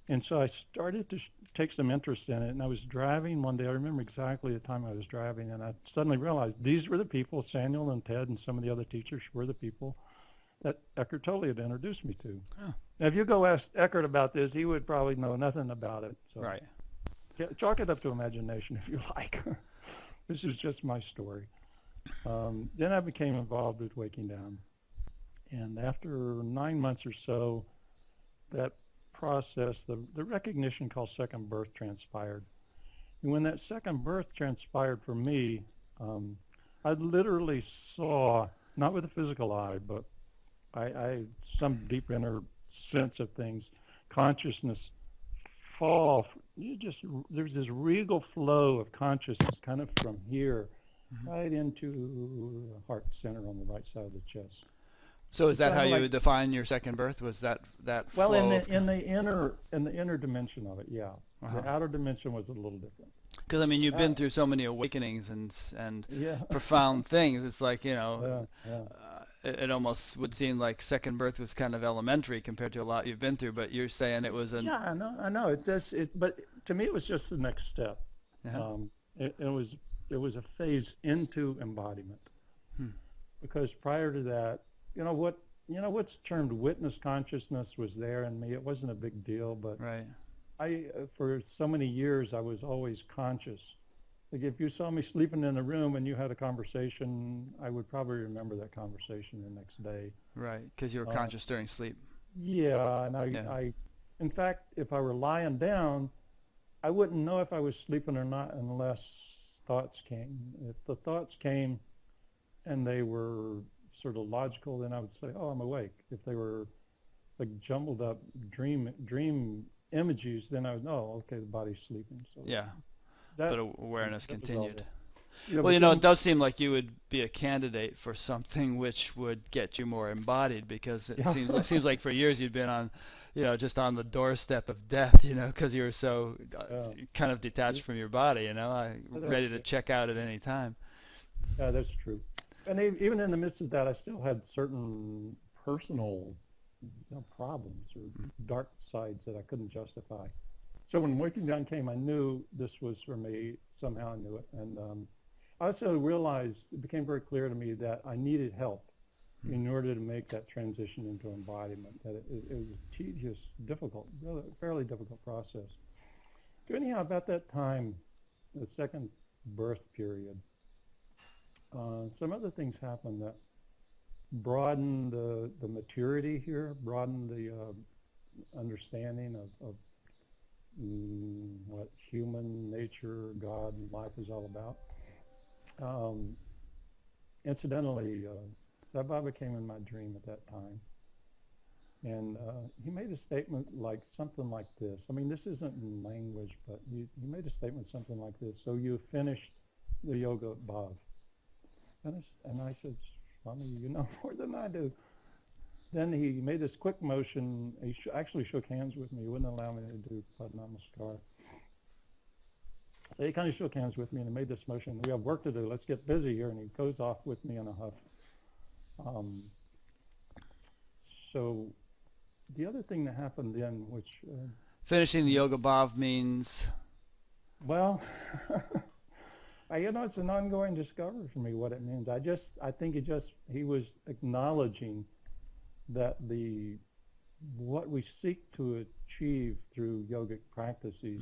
And so I started to take some interest in it. And I was driving one day. I remember exactly the time I was driving, and I suddenly realized these were the people, Samuel and Ted and some of the other teachers were the people that Eckhart Tolle had introduced me to. Oh. Now, if you go ask Eckhart about this, he would probably know nothing about it. So right. Yeah, chalk it up to imagination if you like. This is just my story. Then I became involved with Waking Down. And after 9 months or so, that process, the recognition called second birth transpired. And when that second birth transpired for me, I literally saw, not with the physical eye, but I some deep inner sense of things, consciousness fall. There's this regal flow of consciousness kind of from here right into the heart center on the right side of the chest. So is It's that how kind of you like, would define your second birth? Was that well, flow of? in the inner dimension of it, yeah. Uh-huh. The outer dimension was a little different. Because I mean, you've been through so many awakenings and Yeah. profound things. It's like, you know, Yeah. it almost would seem like second birth was kind of elementary compared to a lot you've been through. But you're saying it was an. Yeah, I know. But to me, it was just the next step. Uh-huh. It was a phase into embodiment. Hmm. Because prior to that, what's termed witness consciousness was there in me. It wasn't a big deal, but Right. for so many years, I was always conscious. Like if you saw me sleeping in a room and you had a conversation, I would probably remember that conversation the next day. Right. Because you were conscious during sleep. Yeah, and in fact, if I were lying down, I wouldn't know if I was sleeping or not unless thoughts came. If the thoughts came and they were sort of logical, then I would say, oh, I'm awake. If they were like jumbled up dream images, then I would know, okay, the body's sleeping. So Yeah. But awareness continued. Well, it does seem like you would be a candidate for something which would get you more embodied, because it seems like for years you'd been on, just on the doorstep of death, because you were so kind of detached from your body, ready to check out at any time. Yeah, that's true. And even in the midst of that, I still had certain personal problems or dark sides that I couldn't justify. So when Waking Down came, I knew this was for me. Somehow I knew it. And I also realized, it became very clear to me that I needed help in order to make that transition into embodiment, that it was a tedious, difficult, fairly difficult process. So anyhow, about that time, the second birth period, some other things happened that broadened the maturity here, broadened the understanding of what human nature, God, and life is all about. Incidentally, Sai Baba came in my dream at that time, and he made a statement like something like this. I mean, this isn't in language, but he made a statement something like this. So you finished the yoga above. And I said, Swami, you know more than I do. Then he made this quick motion. He actually shook hands with me. He wouldn't allow me to do Padnamaskar. So he kind of shook hands with me and he made this motion. We have work to do. Let's get busy here. And he goes off with me in a huff. So the other thing that happened then, which... Finishing the Yoga Bhav means? Well, it's an ongoing discovery for me what it means. I think he was acknowledging that what we seek to achieve through yogic practices,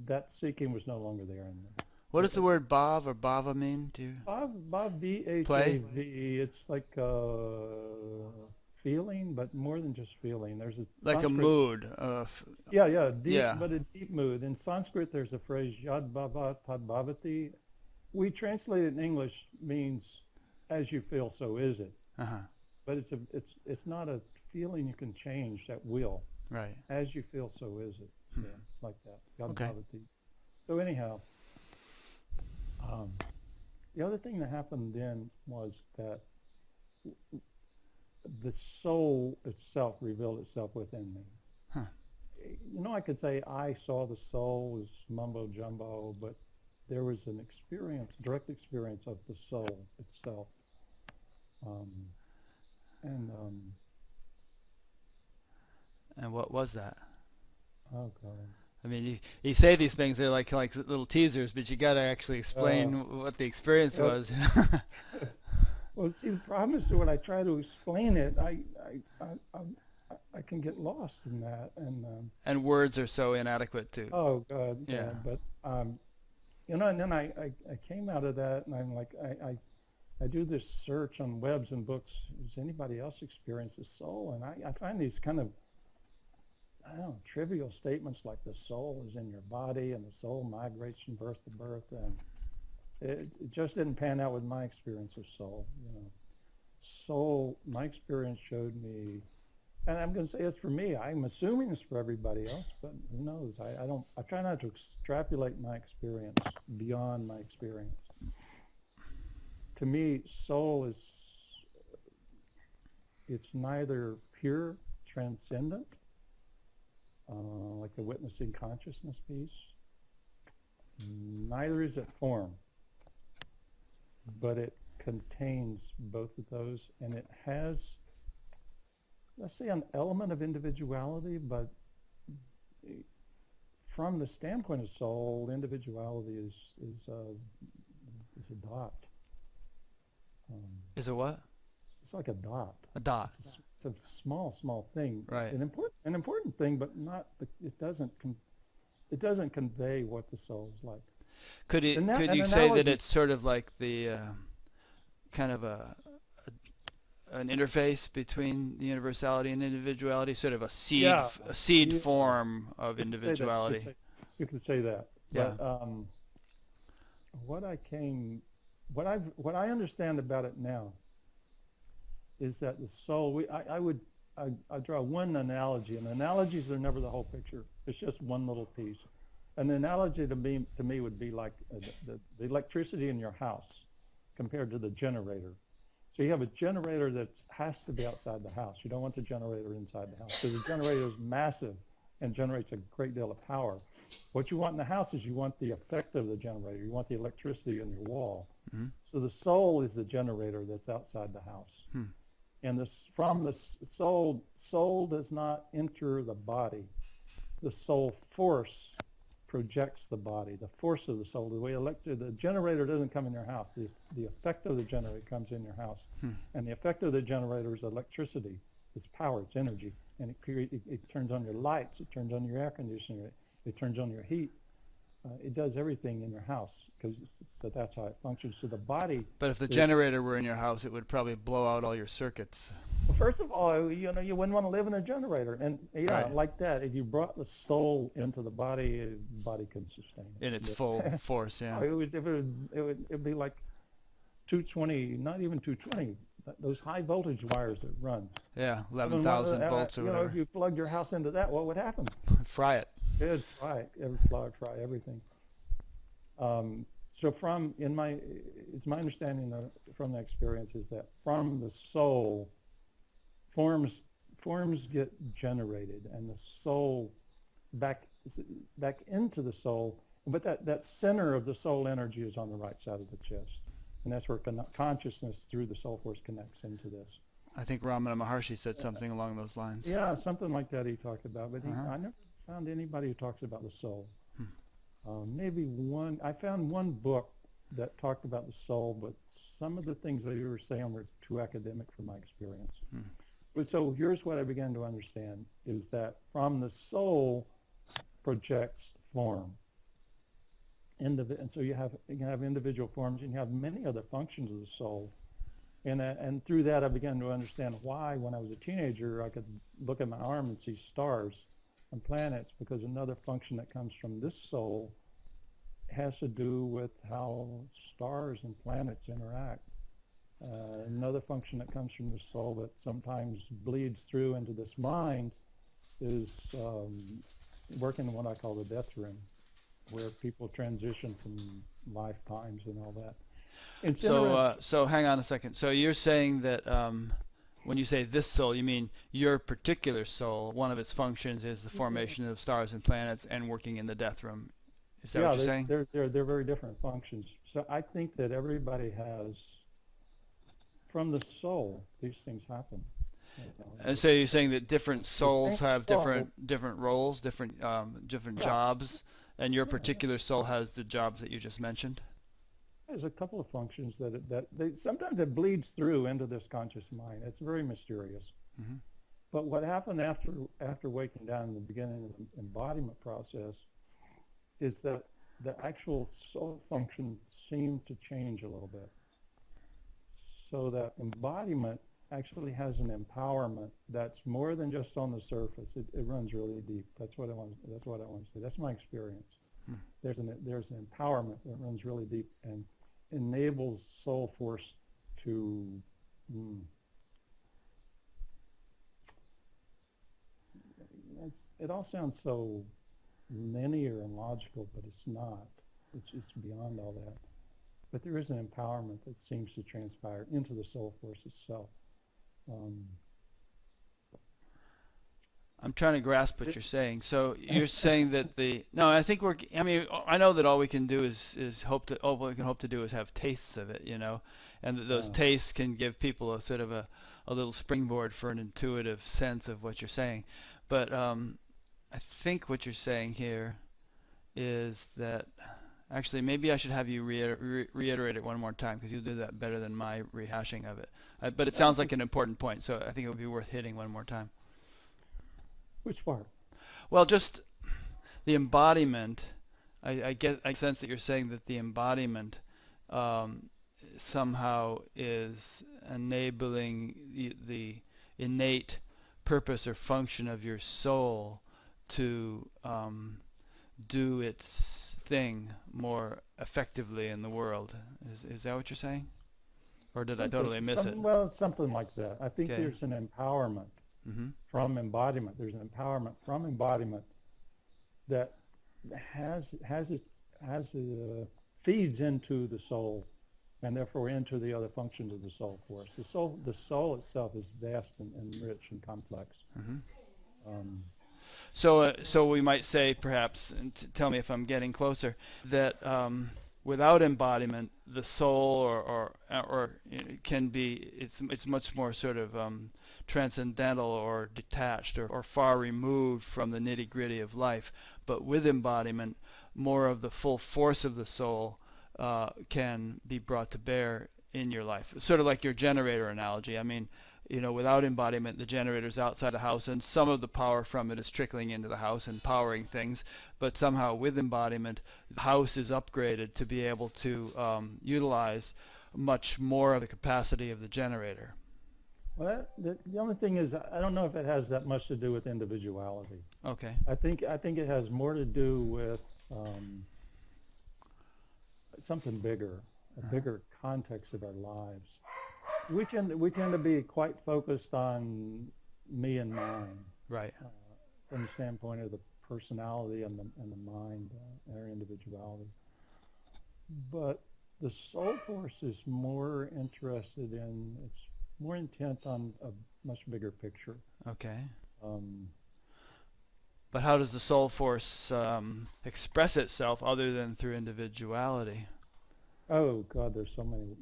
that seeking was no longer there anymore. What does the word bhav or bhava mean to you? Bhav, B-H-A-V, it's like feeling, but more than just feeling. There's a like Sanskrit, a mood. But a deep mood. In Sanskrit, there's a phrase yad bhava tad bhavati. We translate it in English means as you feel, so is it. But it's not a feeling you can change at will. Right. As you feel, so is it. Yeah, like that. Yad okay. Bhavati. So anyhow, the other thing that happened then was that the soul itself revealed itself within me. I could say I saw the soul was mumbo jumbo, but there was an experience, direct experience of the soul itself. And what was that? Oh God. I mean, you say these things, they're like little teasers, but you got to actually explain what the experience was. Well, see, the problem is that when I try to explain it, I can get lost in that, and words are so inadequate too. Oh God, yeah. But and then I came out of that, and I'm like, I do this search on webs and books. Does anybody else experience the soul? And I find these kind of trivial statements like the soul is in your body and the soul migrates from birth to birth, and it just didn't pan out with my experience of soul. Soul, my experience showed me and I'm going to say it's for me. I'm assuming it's for everybody else, but who knows? I try not to extrapolate my experience beyond my experience. To me, soul is, it's neither pure transcendent, like the witnessing consciousness piece, neither is it form, but it contains both of those, and it has, let's say, an element of individuality, but from the standpoint of soul, individuality is a dot. Is it what? It's like a dot. A dot. It's a small thing. Right. An important thing, but not. It doesn't convey what the soul's like. Could you say that it's sort of like the kind of an interface between the universality and individuality, sort of a seed form of individuality? You could say that. Yeah. But what I understand about it now is that the soul. I draw one analogy, and analogies are never the whole picture. It's just one little piece. An analogy to me would be like the electricity in your house compared to the generator. So you have a generator that has to be outside the house. You don't want the generator inside the house because the generator is massive and generates a great deal of power. What you want in the house is you want the effect of the generator. You want the electricity in your wall. Mm-hmm. So the soul is the generator that's outside the house. Hmm. And from the soul does not enter the body. The soul force projects the body, the force of the soul. The way the generator doesn't come in your house. The effect of the generator comes in your house. Hmm. And the effect of the generator is electricity. It's power, it's energy. And it turns on your lights, it turns on your air conditioning, it turns on your heat. It does everything in your house because that's how it functions. So the body. But if the generator were in your house, it would probably blow out all your circuits. Well, first of all, you wouldn't want to live in a generator, and right. Like that. If you brought the soul into the body can sustain it in its full force. Yeah. It would be like 220, not even 220. Those high voltage wires that run. Yeah, 11,000 volts or whatever. If you plugged your house into that, what would happen? Fry it. It'd fry it. Fry everything. So it's my understanding from the experience is that from the soul, forms get generated, and the soul back into the soul. But that center of the soul energy is on the right side of the chest. And that's where consciousness through the soul force connects into this. I think Ramana Maharshi said something along those lines. Yeah, something like that he talked about. But I never found anybody who talks about the soul. I found one book that talked about the soul, but some of the things that you were saying were too academic for my experience. But so here's what I began to understand, is that from the soul projects form. And so you have individual forms, and you have many other functions of the soul. And through that, I began to understand why, when I was a teenager, I could look at my arm and see stars and planets, because another function that comes from this soul has to do with how stars and planets interact. Another function that comes from the soul that sometimes bleeds through into this mind is working in what I call the death room, where people transition from lifetimes and all that. So hang on a second. So you're saying that when you say this soul, you mean your particular soul, one of its functions is the formation of stars and planets and working in the death room. Is that what you're saying? They're very different functions. So I think that everybody has, from the soul, these things happen. And so you're saying that different souls have different roles, different jobs, and your particular soul has the jobs that you just mentioned? There's a couple of functions sometimes it bleeds through into this conscious mind. It's very mysterious. Mm-hmm. But what happened after waking down in the beginning of the embodiment process is that the actual soul function seemed to change a little bit. So that embodiment actually has an empowerment that's more than just on the surface. It runs really deep. That's what I want to say. That's my experience. There's an empowerment that runs really deep and enables soul force to it all sounds so linear and logical, but it's not. It's beyond all that. But there is an empowerment that seems to transpire into the soul force itself. I'm trying to grasp what you're saying. So you're saying that I think I know that all we can do is what we can hope to do is have tastes of it, and that those tastes can give people a sort of a little springboard for an intuitive sense of what you're saying. But I think what you're saying here is that, actually, maybe I should have you reiterate it one more time, because you'll do that better than my rehashing of it. But it sounds like an important point, so I think it would be worth hitting one more time. Which part? Well, just the embodiment. I sense that you're saying that the embodiment somehow is enabling the innate purpose or function of your soul to do its thing more effectively in the world. Is that what you're saying? Or did I totally miss it? Well, something like that. I think there's an empowerment from embodiment. There's an empowerment from embodiment that feeds into the soul, and therefore into the other functions of the soul force. The soul itself is vast and rich and complex. So we might say, perhaps, and tell me if I'm getting closer, that without embodiment, the soul or can be, it's much more sort of transcendental or detached or far removed from the nitty-gritty of life. But with embodiment, more of the full force of the soul can be brought to bear in your life. Sort of like your generator analogy. I mean, without embodiment, the generator's outside the house, and some of the power from it is trickling into the house and powering things. But somehow, with embodiment, the house is upgraded to be able to utilize much more of the capacity of the generator. Well, the only thing is, I don't know if it has that much to do with individuality. Okay. I think it has more to do with something bigger, a bigger context of our lives. We tend to be quite focused on me and mine, right? From the standpoint of the personality and the mind, our individuality. But the soul force is more interested in, it's more intent on a much bigger picture. Okay. But how does the soul force express itself other than through individuality? Oh God, there's so many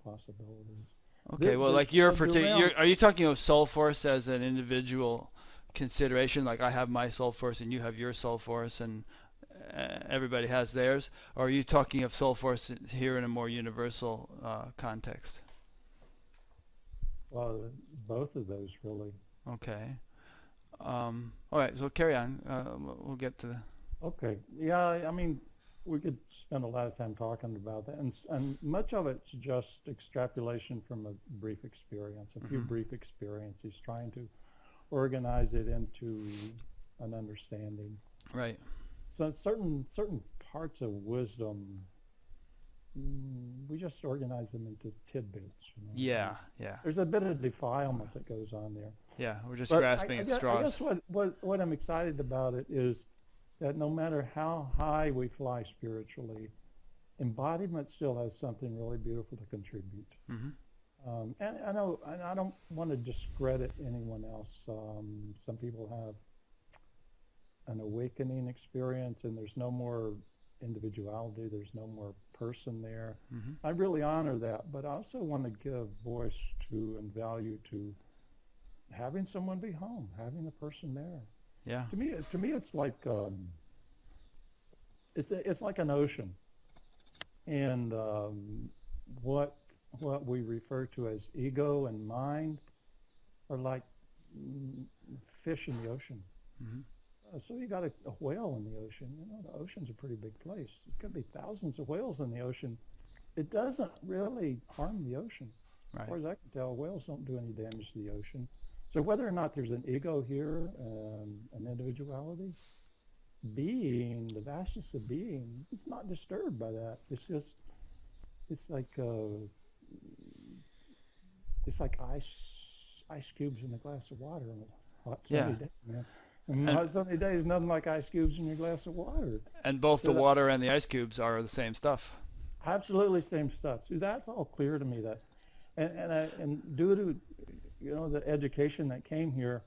possibilities. Okay, well, like are you talking of soul force as an individual consideration, like I have my soul force and you have your soul force and everybody has theirs, or are you talking of soul force here in a more universal context? Well, both of those, really. Okay. All right, so carry on. We'll get to the... Okay. Yeah, I mean, we could spend a lot of time talking about that, and much of it's just extrapolation from a brief experience, a few brief experiences, trying to organize it into an understanding. Right. So certain parts of wisdom, we just organize them into tidbits. Yeah. There's a bit of defilement that goes on there. Yeah, we're just grasping at straws. I guess what I'm excited about it is that no matter how high we fly spiritually, embodiment still has something really beautiful to contribute. And I know, and I don't want to discredit anyone else. Some people have an awakening experience and there's no more individuality, there's no more person there. I really honor that, but I also want to give voice to and value to having someone be home, having a person there. Yeah. To me, it's like it's like an ocean, and what we refer to as ego and mind are like fish in the ocean. So you got a whale in the ocean. The ocean's a pretty big place. There could be thousands of whales in the ocean. It doesn't really harm the ocean. Right. As far as I can tell, whales don't do any damage to the ocean. So whether or not there's an ego here, an individuality, being, the vastness of being, it's not disturbed by that. It's like ice cubes in a glass of water on a hot sunny day, man. And sunny days, nothing like ice cubes in your glass of water. And both the water and the ice cubes are the same stuff. Absolutely same stuff. See, that's all clear to me. That, and due to, the education that came here,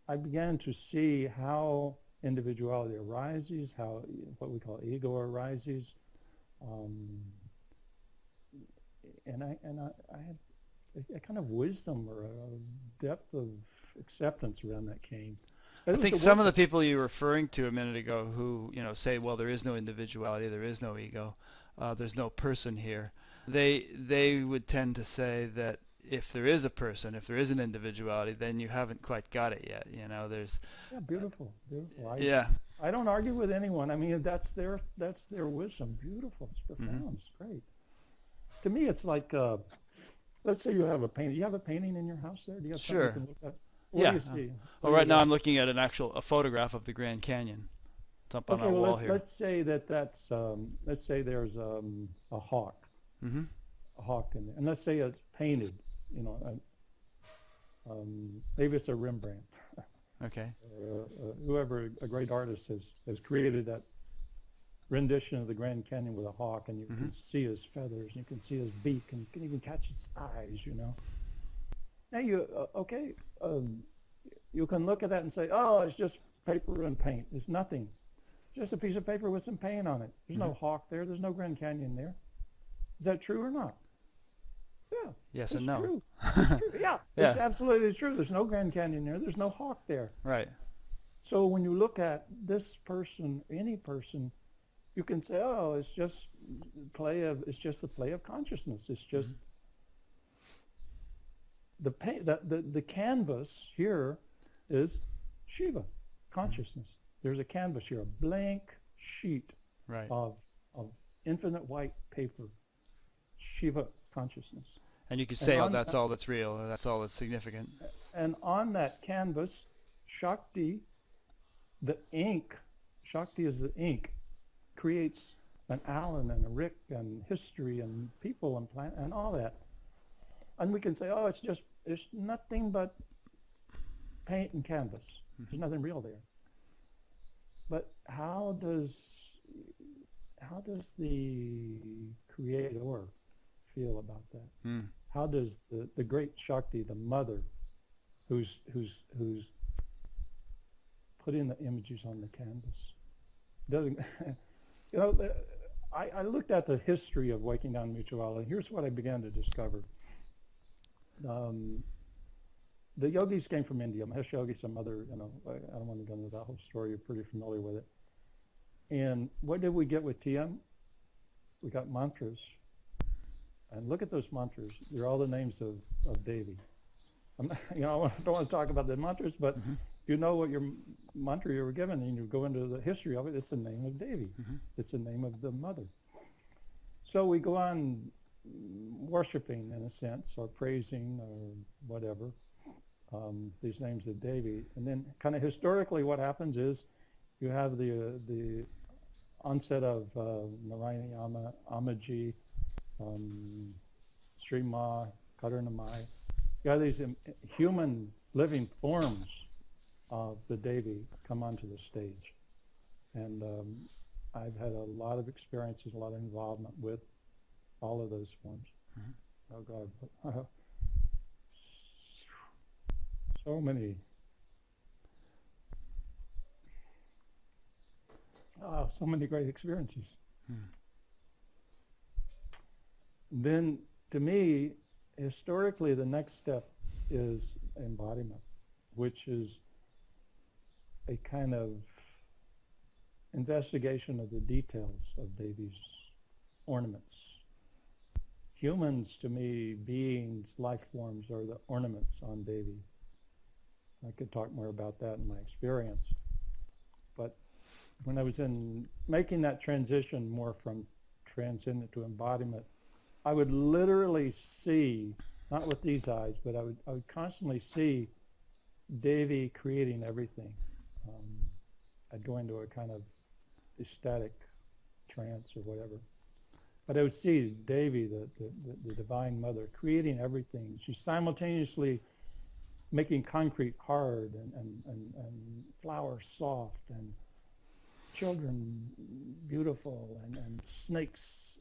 I began to see how individuality arises, how what we call ego arises, and I had a kind of wisdom or a depth of acceptance around that came. I think some of the people you were referring to a minute ago who, say, well, there is no individuality, there is no ego, there's no person here, they would tend to say that if there is a person, if there is an individuality, then you haven't quite got it yet. There's... Yeah, beautiful. Yeah. I don't argue with anyone. I mean, that's their wisdom. Beautiful. It's profound. Mm-hmm. It's great. To me, it's like, let's say you have a painting. Do you have a painting in your house there? Do you have something you can look at? What do you see? Well, right now I'm looking at a photograph of the Grand Canyon. It's up on our wall here. Let's say that's let's say there's a hawk. Mm-hmm. A hawk in there. And let's say it's painted. Maybe it's a Rembrandt. Okay. Whoever, a great artist has created that rendition of the Grand Canyon with a hawk, and you can see his feathers, and you can see his beak, and you can even catch his eyes, Now you can look at that and say, oh, it's just paper and paint. It's nothing. Just a piece of paper with some paint on it. There's no hawk there. There's no Grand Canyon there. Is that true or not? Yeah. Yes and no. True. It's true. Yeah, it's absolutely true. There's no Grand Canyon there. There's no hawk there. Right. So when you look at this person, any person, you can say, oh, it's just the play of consciousness. It's just the canvas here is Shiva, consciousness. There's a canvas here, a blank sheet of infinite white paper, Shiva consciousness. And you could say, that's all that's real, or that's all that's significant. And on that canvas, Shakti, the ink, Shakti is the ink, creates an Allan and a Rick and history and people and planet and all that. And we can say, oh, it's nothing but paint and canvas. There's nothing real there. But how does the creator feel about that? How does the great Shakti, the mother, who's putting the images on the canvas, doesn't I looked at the history of Waking Down Mutuality. Here's what I began to discover. The yogis came from India. Mahesh Yogi, some other, I don't want to go into that whole story. You're pretty familiar with it. And what did we get with TM? We got mantras. And look at those mantras. They're all the names of Devi. I don't want to talk about the mantras, but you know what your mantra you were given, and you go into the history of it. It's the name of Devi. It's the name of the mother. So we go on worshiping, in a sense, or praising, or whatever, these names of Devi. And then kind of historically what happens is you have the onset of Narayana Amaji, Sri Ma, Karunamai. You have these human living forms of the Devi come onto the stage. And I've had a lot of experiences, a lot of involvement with all of those forms. Oh God. So many. So many great experiences. Then, to me, historically, the next step is embodiment, which is a kind of investigation of the details of Devi's ornaments. Humans, to me, beings, life forms, are the ornaments on Devi. I could talk more about that in my experience. But when I was making that transition more from transcendent to embodiment, I would literally see, not with these eyes, but I would constantly see Devi creating everything. I'd go into a kind of ecstatic trance or whatever. But I would see Devi, the Divine Mother, creating everything. She's simultaneously making concrete hard and flowers soft and children beautiful and snakes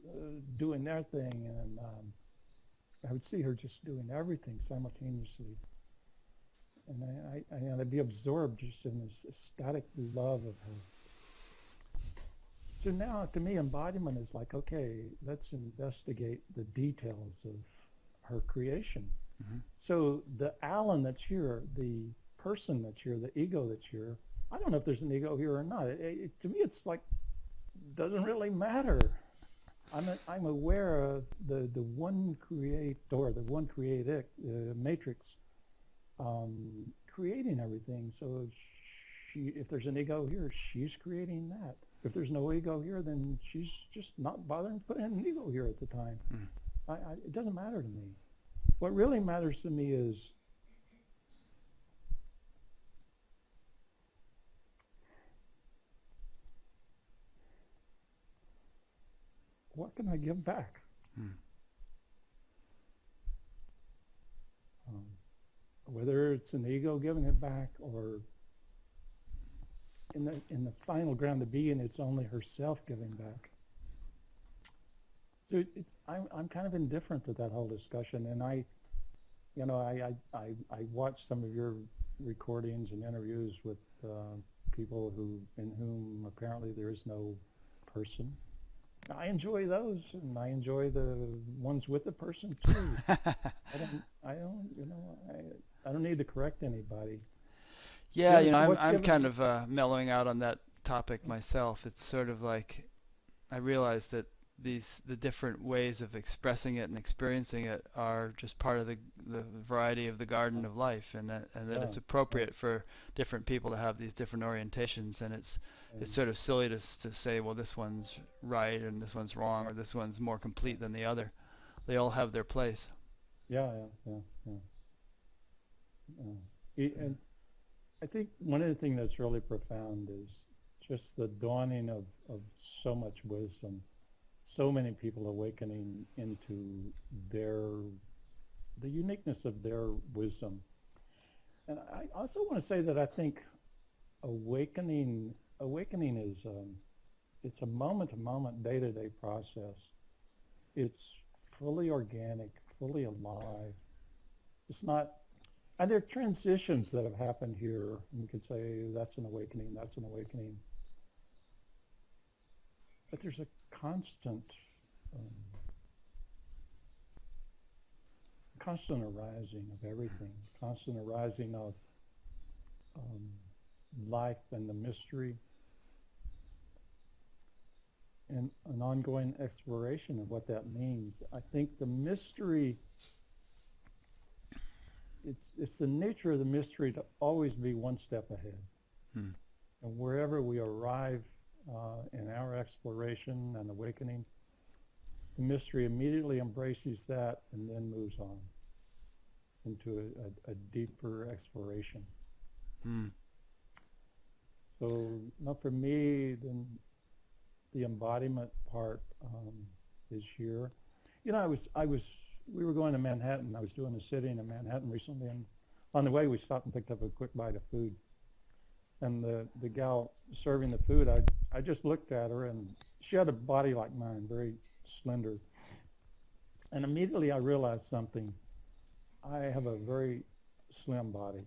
doing their thing. And I would see her just doing everything simultaneously. And I'd be absorbed just in this ecstatic love of her. So now, to me, embodiment is like, okay, let's investigate the details of her creation. Mm-hmm. So the Allan that's here, the person that's here, the ego that's here, I don't know if there's an ego here or not. To me, it's like, doesn't really matter. I'm aware of the one creator, the one creative matrix, creating everything. So if there's an ego here, she's creating that. If there's no ego here, then she's just not bothering to put in an ego here at the time. Mm. It doesn't matter to me. What really matters to me is what can I give back? Mm. Whether it's an ego giving it back, or in the final ground of being, it's only herself giving back. So I'm kind of indifferent to that whole discussion, and I watched some of your recordings and interviews with people in whom apparently there is no person. I enjoy those, and I enjoy the ones with the person too. I don't need to correct anybody. Yeah, I'm kind of mellowing out on that topic myself. It's sort of like I realize that the different ways of expressing it and experiencing it are just part of the variety of the garden of life, and that it's appropriate for different people to have these different orientations, and it's sort of silly to say, well, this one's right and this one's wrong, or this one's more complete than the other. They all have their place. Yeah. And I think one of the things that's really profound is just the dawning of so much wisdom. So many people awakening into the uniqueness of their wisdom. And I also want to say that I think awakening is it's a moment-to-moment, day-to-day process. It's fully organic, fully alive. It's not, and there are transitions that have happened here. We could say that's an awakening, that's an awakening. But there's a constant arising of everything, constant arising of life and the mystery, and an ongoing exploration of what that means. I think the mystery, it's the nature of the mystery to always be one step ahead. Hmm. And wherever we arrive in our exploration and awakening, the mystery immediately embraces that and then moves on into a deeper exploration. Hmm. So, not for me, then the embodiment part is here. You know, we were going to Manhattan. I was doing a sitting in Manhattan recently, and on the way we stopped and picked up a quick bite of food. And the gal serving the food, I just looked at her, and she had a body like mine, very slender. And immediately I realized something. I have a very slim body.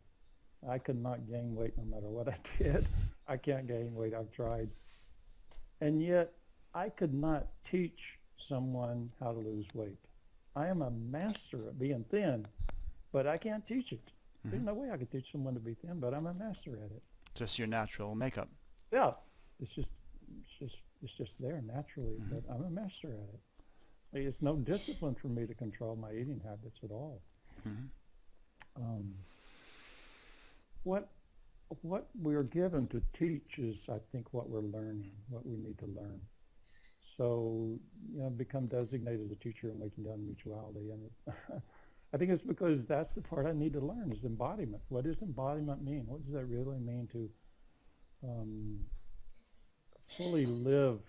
I could not gain weight no matter what I did. I can't gain weight, I've tried. And yet I could not teach someone how to lose weight. I am a master at being thin, but I can't teach it. Mm-hmm. There's no way I could teach someone to be thin, but I'm a master at it. Just your natural makeup. Yeah, it's just there naturally, mm-hmm. But I'm a master at it. It's no discipline for me to control my eating habits at all. Mm-hmm. What we're given to teach is, I think, what we're learning, what we need to learn. So, become designated a teacher in Waking Down Mutuality, and I think it's because that's the part I need to learn is embodiment. What does embodiment mean? What does that really mean to fully live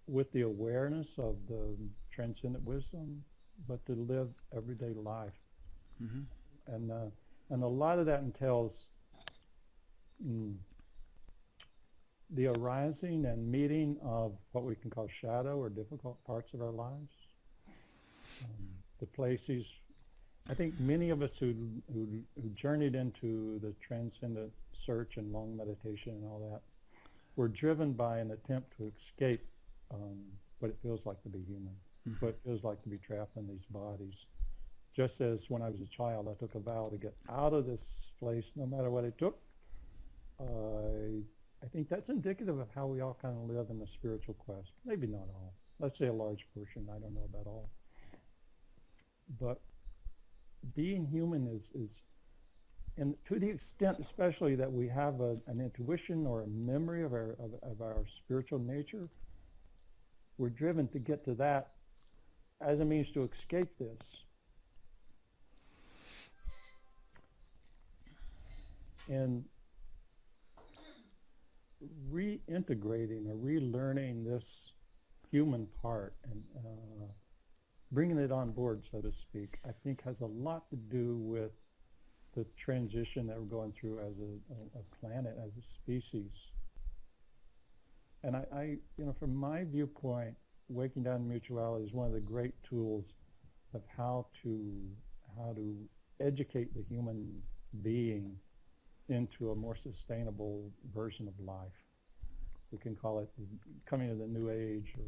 with the awareness of the transcendent wisdom, but to live everyday life? Mm-hmm. And a lot of that entails the arising and meeting of what we can call shadow or difficult parts of our lives. The places, I think many of us who journeyed into the transcendent search and long meditation and all that were driven by an attempt to escape what it feels like to be human, what it feels like to be trapped in these bodies. Just as when I was a child, I took a vow to get out of this place no matter what it took. I think that's indicative of how we all kind of live in the spiritual quest. Maybe not all. Let's say a large portion. I don't know about all. But being human is and to the extent especially that we have an intuition or a memory of our spiritual nature, we're driven to get to that as a means to escape this. And reintegrating or relearning this human part and bringing it on board, so to speak, I think has a lot to do with the transition that we're going through as a planet, as a species. And I from my viewpoint, Waking Down to Mutuality is one of the great tools of how to educate the human being into a more sustainable version of life. We can call it coming to the new age, or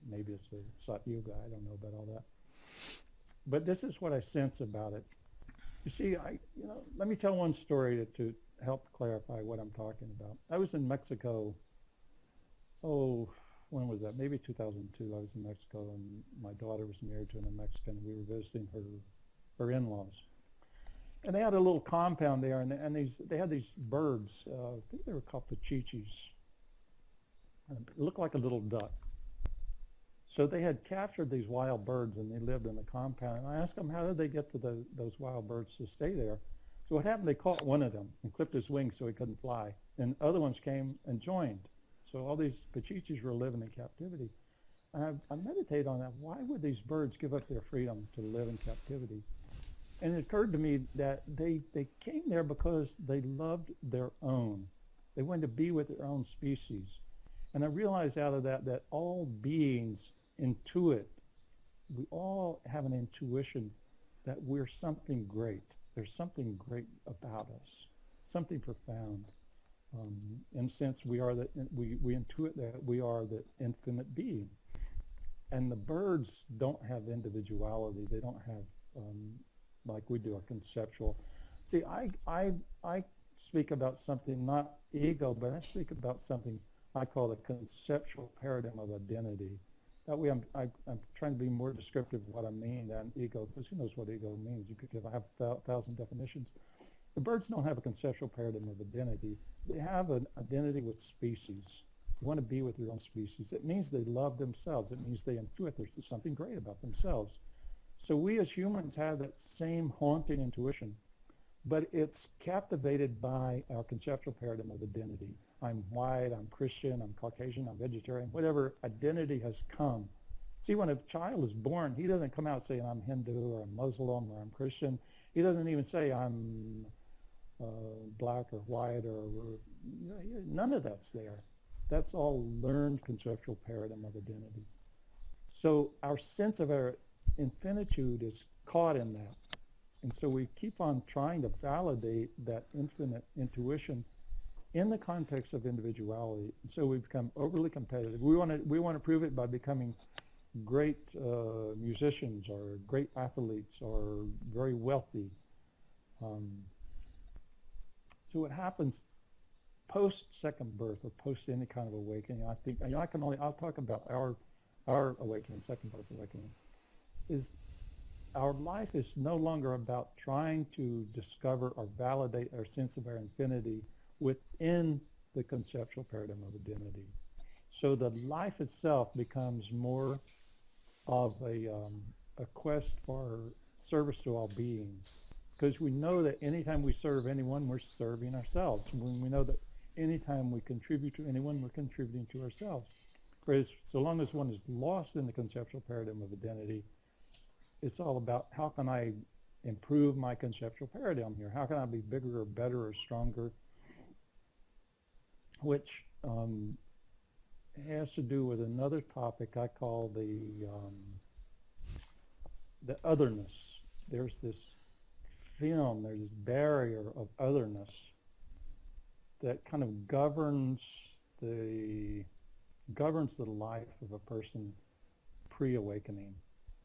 maybe it's a Sathya, I don't know about all that. But this is what I sense about it. You see, let me tell one story to help clarify what I'm talking about. I was in Mexico, when was that? Maybe 2002. I was in Mexico, and my daughter was married to a Mexican. We were visiting her in-laws. And they had a little compound there, and they had these birds. I think they were called pachichis. It looked like a little duck. So they had captured these wild birds, and they lived in the compound. And I asked them, how did they get to those wild birds to stay there? So what happened, they caught one of them and clipped his wings so he couldn't fly. And other ones came and joined. So all these pachichis were living in captivity. And I meditated on that. Why would these birds give up their freedom to live in captivity? And it occurred to me that they came there because they loved their own. They wanted to be with their own species. And I realized out of that all beings intuit. We all have an intuition that we're something great. There's something great about us, something profound. In a sense, we intuit that we are the infinite being. And the birds don't have individuality. They don't have like we do, a conceptual. See, I speak about something, not ego, but I speak about something I call the conceptual paradigm of identity. That way I'm trying to be more descriptive of what I mean than ego, because who knows what ego means? You could have 1,000 definitions. The birds don't have a conceptual paradigm of identity. They have an identity with species. They want to be with their own species. It means they love themselves. It means they intuit there's something great about themselves. So we as humans have that same haunting intuition, but it's captivated by our conceptual paradigm of identity. I'm white, I'm Christian, I'm Caucasian, I'm vegetarian, whatever identity has come. See, when a child is born, he doesn't come out saying I'm Hindu or I'm Muslim or I'm Christian. He doesn't even say I'm black or white or none of that's there. That's all learned conceptual paradigm of identity. So our sense of our infinitude is caught in that. And so we keep on trying to validate that infinite intuition in the context of individuality. So we become overly competitive. We want to prove it by becoming great musicians or great athletes or very wealthy. So what happens post second birth or post any kind of awakening, I think, I'll talk about our awakening, second birth awakening, is our life is no longer about trying to discover or validate our sense of our infinity within the conceptual paradigm of identity. So the life itself becomes more of a quest for service to all beings, because we know that anytime we serve anyone, we're serving ourselves. When we know that anytime we contribute to anyone, we're contributing to ourselves. Whereas so long as one is lost in the conceptual paradigm of identity, it's all about how can I improve my conceptual paradigm here? How can I be bigger or better or stronger? Which has to do with another topic I call the otherness. There's this film, there's this barrier of otherness that kind of governs the life of a person pre-awakening.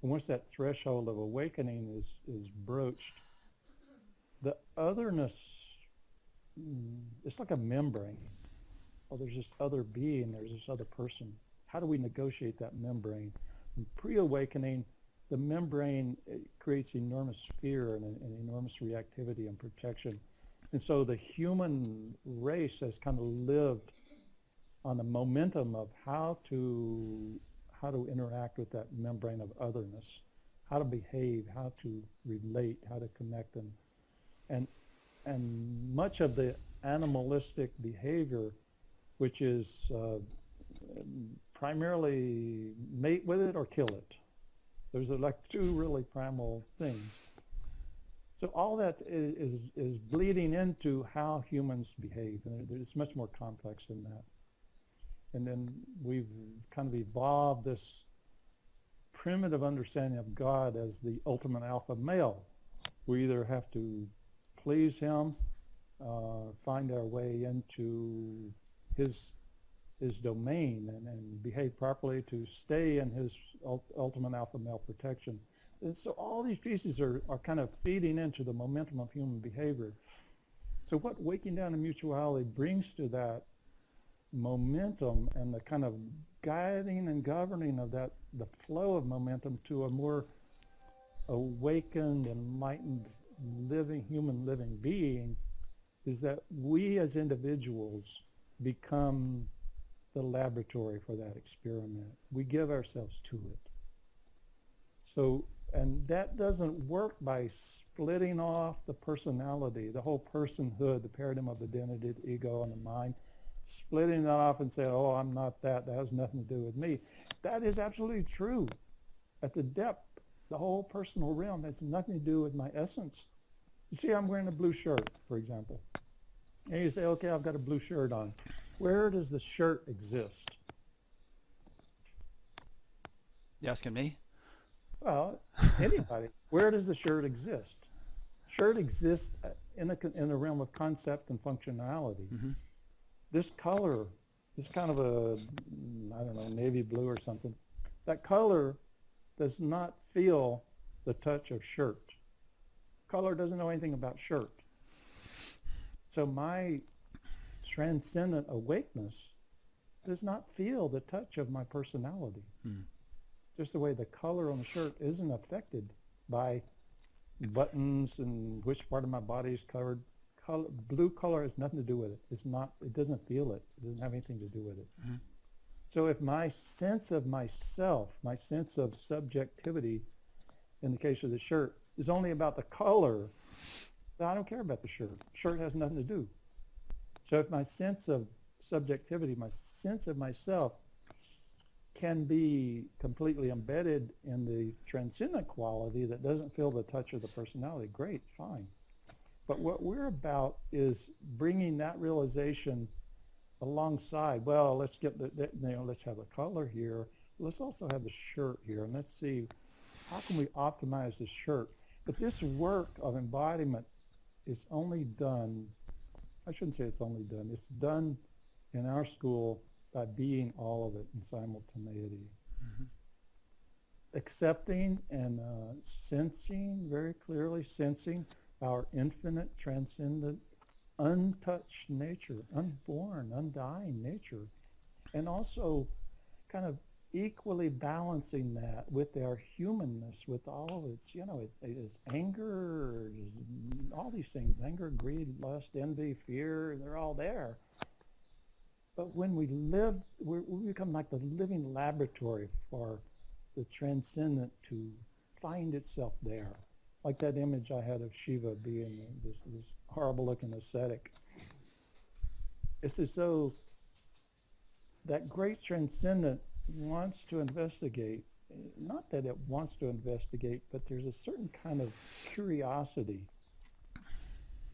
And once that threshold of awakening is broached, the otherness, it's like a membrane. Oh, there's this other being, there's this other person. How do we negotiate that membrane? In pre-awakening, the membrane creates enormous fear and enormous reactivity and protection. And so the human race has kind of lived on the momentum of how to interact with that membrane of otherness, how to behave, how to relate, how to connect, and much of the animalistic behavior, which is primarily mate with it or kill it. There's like two really primal things. So all that is bleeding into how humans behave, and it's much more complex than that. And then we've kind of evolved this primitive understanding of God as the ultimate alpha male. We either have to please him, find our way into his domain and behave properly to stay in his ultimate alpha male protection. And so all these pieces are kind of feeding into the momentum of human behavior. So what Waking Down to Mutuality brings to that momentum and the kind of guiding and governing of that, the flow of momentum to a more awakened, enlightened, human living being, is that we as individuals become the laboratory for that experiment. We give ourselves to it. So, and that doesn't work by splitting off the personality, the whole personhood, the paradigm of identity, the ego, and the mind, splitting that off and saying, oh, I'm not that, that has nothing to do with me. That is absolutely true. At the depth, the whole personal realm has nothing to do with my essence. You see, I'm wearing a blue shirt, for example. And you say, okay, I've got a blue shirt on. Where does the shirt exist? You asking me? Well, anybody. Where does the shirt exist? Shirt exists in the realm of concept and functionality. Mm-hmm. This color is kind of a, I don't know, navy blue or something. That color does not feel the touch of shirt. Color doesn't know anything about shirt. So my transcendent awakeness does not feel the touch of my personality. Mm. Just the way the color on the shirt isn't affected by buttons and which part of my body is covered. Blue color has nothing to do with it. It's not. It doesn't feel it. It doesn't have anything to do with it. Mm-hmm. So if my sense of myself, my sense of subjectivity, in the case of the shirt, is only about the color, then I don't care about the shirt. Shirt has nothing to do. So if my sense of subjectivity, my sense of myself, can be completely embedded in the transcendent quality that doesn't feel the touch of the personality, great, fine. But what we're about is bringing that realization alongside. Well, let's get let's have a color here. Let's also have the shirt here, and let's see how can we optimize the shirt. But this work of embodiment is only done. I shouldn't say it's only done. It's done in our school by being all of it in simultaneity. Mm-hmm. Accepting and sensing, very clearly sensing our infinite, transcendent, untouched nature, unborn, undying nature, and also kind of equally balancing that with our humanness, with all of its, it's anger, all these things, anger, greed, lust, envy, fear, they're all there. But when we live, we become like the living laboratory for the transcendent to find itself there. Like that image I had of Shiva being this horrible-looking ascetic. It's as though that great transcendent wants to investigate not that it wants to investigate, but there's a certain kind of curiosity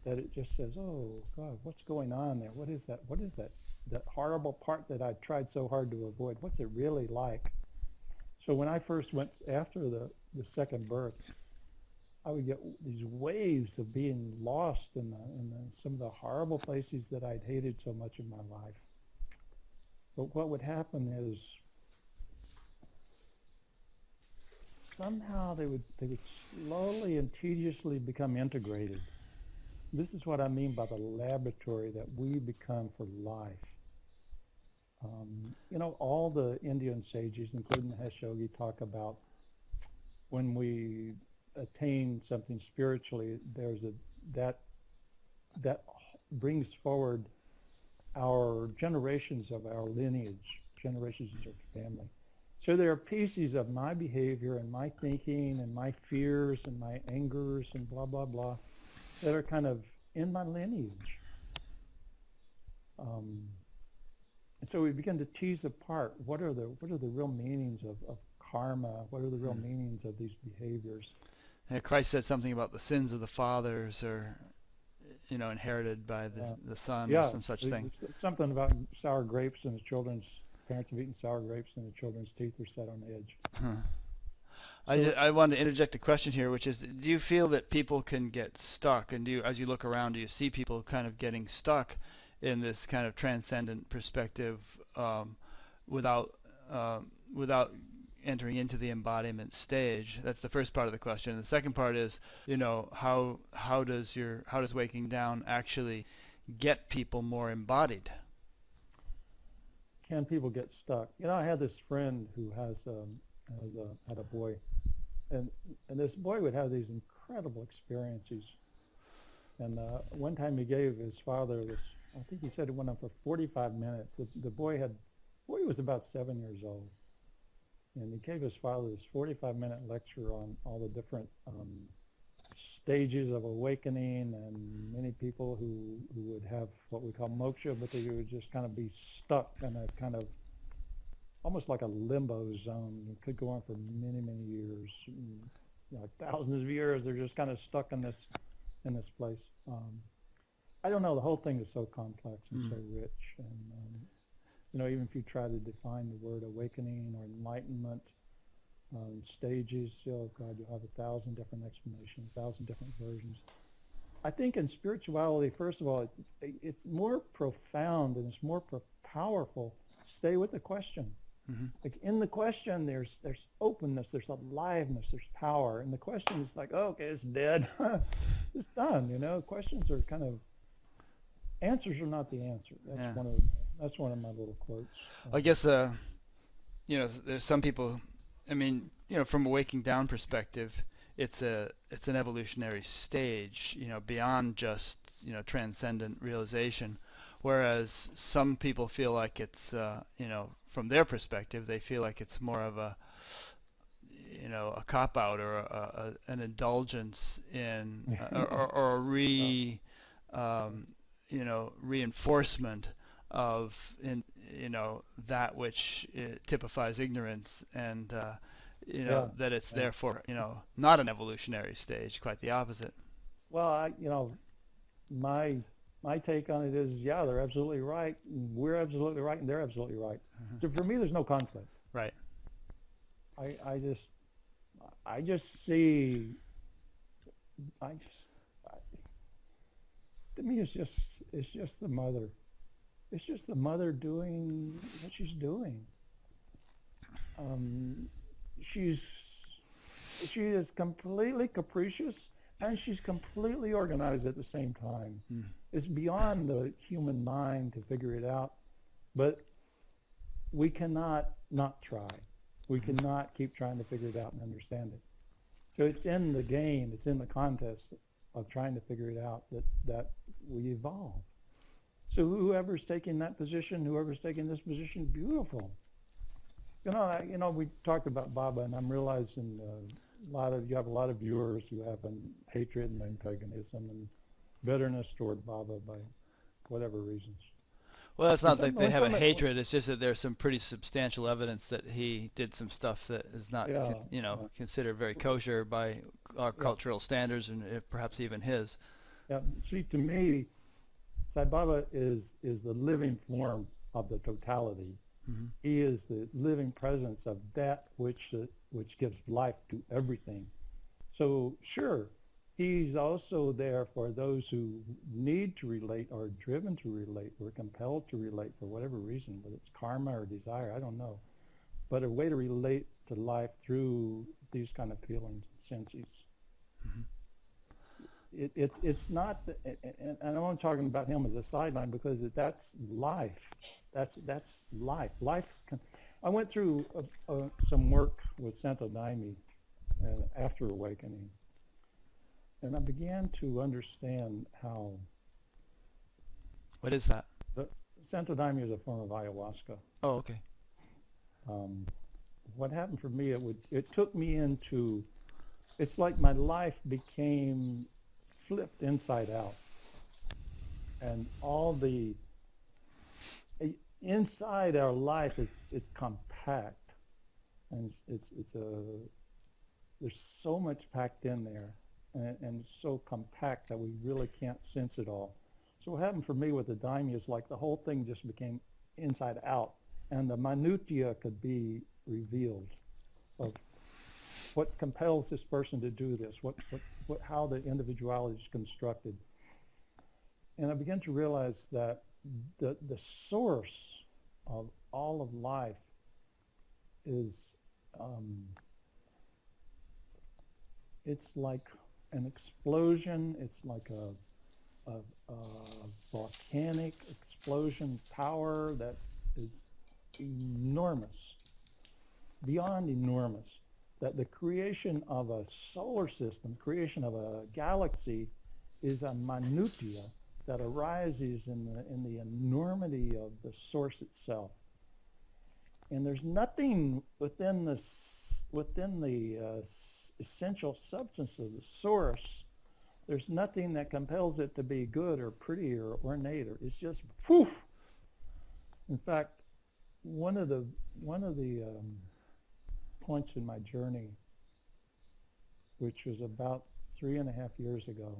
that it just says, oh God, what's going on there? What is that? What is that? That horrible part that I tried so hard to avoid? What's it really like? So when I first went after the second birth, I would get these waves of being lost in some of the horrible places that I'd hated so much in my life. But what would happen is somehow they would slowly and tediously become integrated. This is what I mean by the laboratory that we become for life. All the Indian sages, including the Hesh Yogi, talk about when we attain something spiritually, there's that brings forward our generations of our lineage, generations of family. So there are pieces of my behavior and my thinking and my fears and my angers and blah, blah, blah that are kind of in my lineage. And so we begin to tease apart what are the real meanings of karma, what are the real meanings of these behaviors. Yeah, Christ said something about the sins of the fathers are, inherited by the son, or some such thing. Something about sour grapes and the children's parents have eaten sour grapes and the children's teeth are set on edge. I want to interject a question here, which is, do you feel that people can get stuck, and as you look around, do you see people kind of getting stuck in this kind of transcendent perspective without entering into the embodiment stage? That's the first part of the question. And the second part is, how does waking down actually get people more embodied? Can people get stuck? I had this friend who had a boy, and this boy would have these incredible experiences. And one time he gave his father this, I think he said it went on for 45 minutes. The boy was about 7 years old. And he gave his father this 45-minute lecture on all the different stages of awakening, and many people who would have what we call moksha, but they would just kind of be stuck in a kind of almost like a limbo zone. It could go on for many, many years, thousands of years. They're just kind of stuck in this place. I don't know. The whole thing is so complex and so rich, and even if you try to define the word awakening or enlightenment, stages, oh God, you'll have 1,000 different explanations, 1,000 different versions. I think in spirituality, first of all, it's more profound and it's more powerful. Stay with the question. Like in the question, there's openness, there's aliveness, there's power. And the question is like, oh, okay, it's dead. It's done, Questions are kind of, answers are not the answer. That's one of my little quotes. I guess, there's some people, from a waking down perspective, it's an evolutionary stage, beyond just, transcendent realization. Whereas some people feel like it's, from their perspective, they feel like it's more of a cop-out or an indulgence in, or a reinforcement of, that which typifies ignorance, and, that it's therefore, not an evolutionary stage, quite the opposite. Well, my take on it is, they're absolutely right. We're absolutely right, and they're absolutely right. So for me, there's no conflict. Right. I just see. To me, it's just the mother. It's just the mother doing what she's doing. She is completely capricious, and she's completely organized at the same time. It's beyond the human mind to figure it out, but we cannot not try. We cannot keep trying to figure it out and understand it. So it's in the game, it's in the contest of trying to figure it out that we evolve. So whoever's taking that position, whoever's taking this position, beautiful. We talked about Baba, and I'm realizing you have a lot of viewers who have hatred and antagonism and bitterness toward Baba by whatever reasons. Well, it's And not like they when have a somebody, hatred. It's just that there's some pretty substantial evidence that he did some stuff that is not, yeah, considered very kosher by our yeah, cultural standards and perhaps even his. yeah. See, to me, Sai Baba is the living form of the totality. Mm-hmm. He is the living presence of that which gives life to everything. So sure, he's also there for those who need to relate, or are driven to relate, or compelled to relate for whatever reason, whether it's karma or desire, I don't know. But a way to relate to life through these kind of feelings and senses. Mm-hmm. It's not, and I'm only talking about him as a sideline because that's life. That's life. I went through some work with Santo Daime after awakening, and I began to understand how. What is that? Santo Daime is a form of ayahuasca. Oh, okay. What happened for me? It took me into. It's like my life became flipped inside out, and all the inside our life it's compact, and there's so much packed in there, and it's so compact that we really can't sense it all. So what happened for me with the daime is like the whole thing just became inside out, and the minutiae could be revealed of what compels this person to do this, how the individuality is constructed. And I began to realize that the source of all of life is, it's like an explosion, it's like a volcanic explosion power that is enormous, beyond enormous. That the creation of a solar system, creation of a galaxy, is a minutia that arises in the enormity of the source itself. And there's nothing within the essential substance of the source. There's nothing that compels it to be good or pretty or ornate. It's just poof. In fact, one of the points in my journey, which was about 3.5 years ago,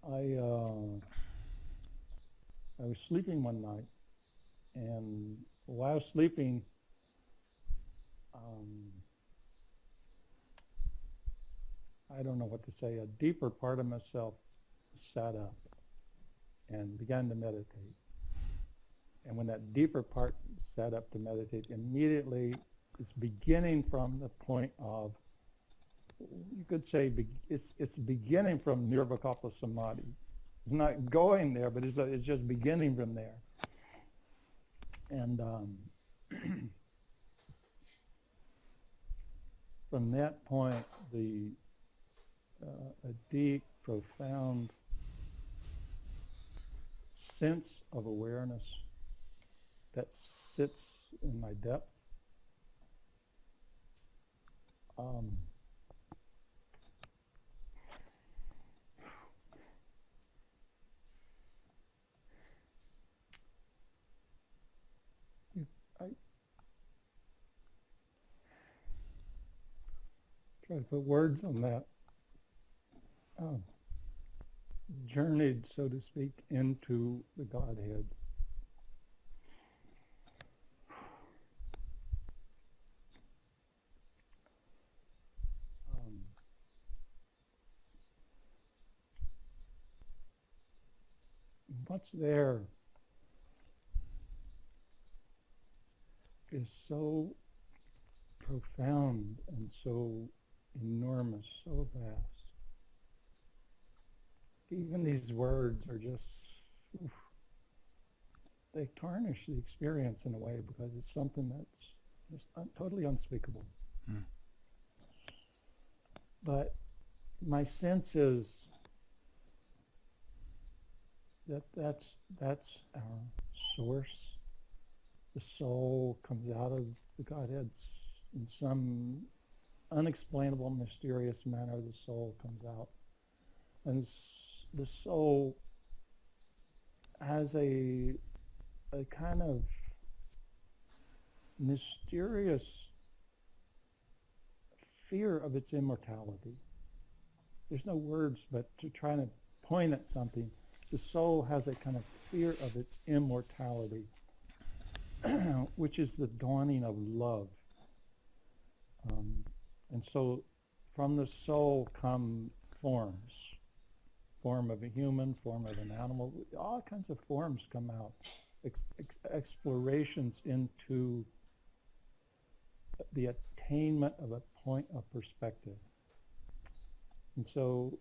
I was sleeping one night, and while I was sleeping, I don't know what to say, a deeper part of myself sat up and began to meditate. And when that deeper part sat up to meditate, immediately it's beginning from the point of, you could say it's beginning from nirvikalpa samadhi. It's not going there, but it's just beginning from there. And from that point, a deep, profound sense of awareness that sits in my depth. I try to put words on that. Journeyed, so to speak, into the Godhead. What's there is so profound and so enormous, so vast. Even these words are just, they tarnish the experience in a way because it's something that's just totally unspeakable. Mm. But my sense is that's our source. The soul comes out of the Godhead in some unexplainable, mysterious manner. The soul comes out, and the soul has a kind of mysterious fear of its immortality. There's no words, but to try to point at something, the soul has a kind of fear of its immortality, which is the dawning of love. And so from the soul come forms, form of a human, form of an animal, all kinds of forms come out, explorations into the attainment of a point of perspective. And so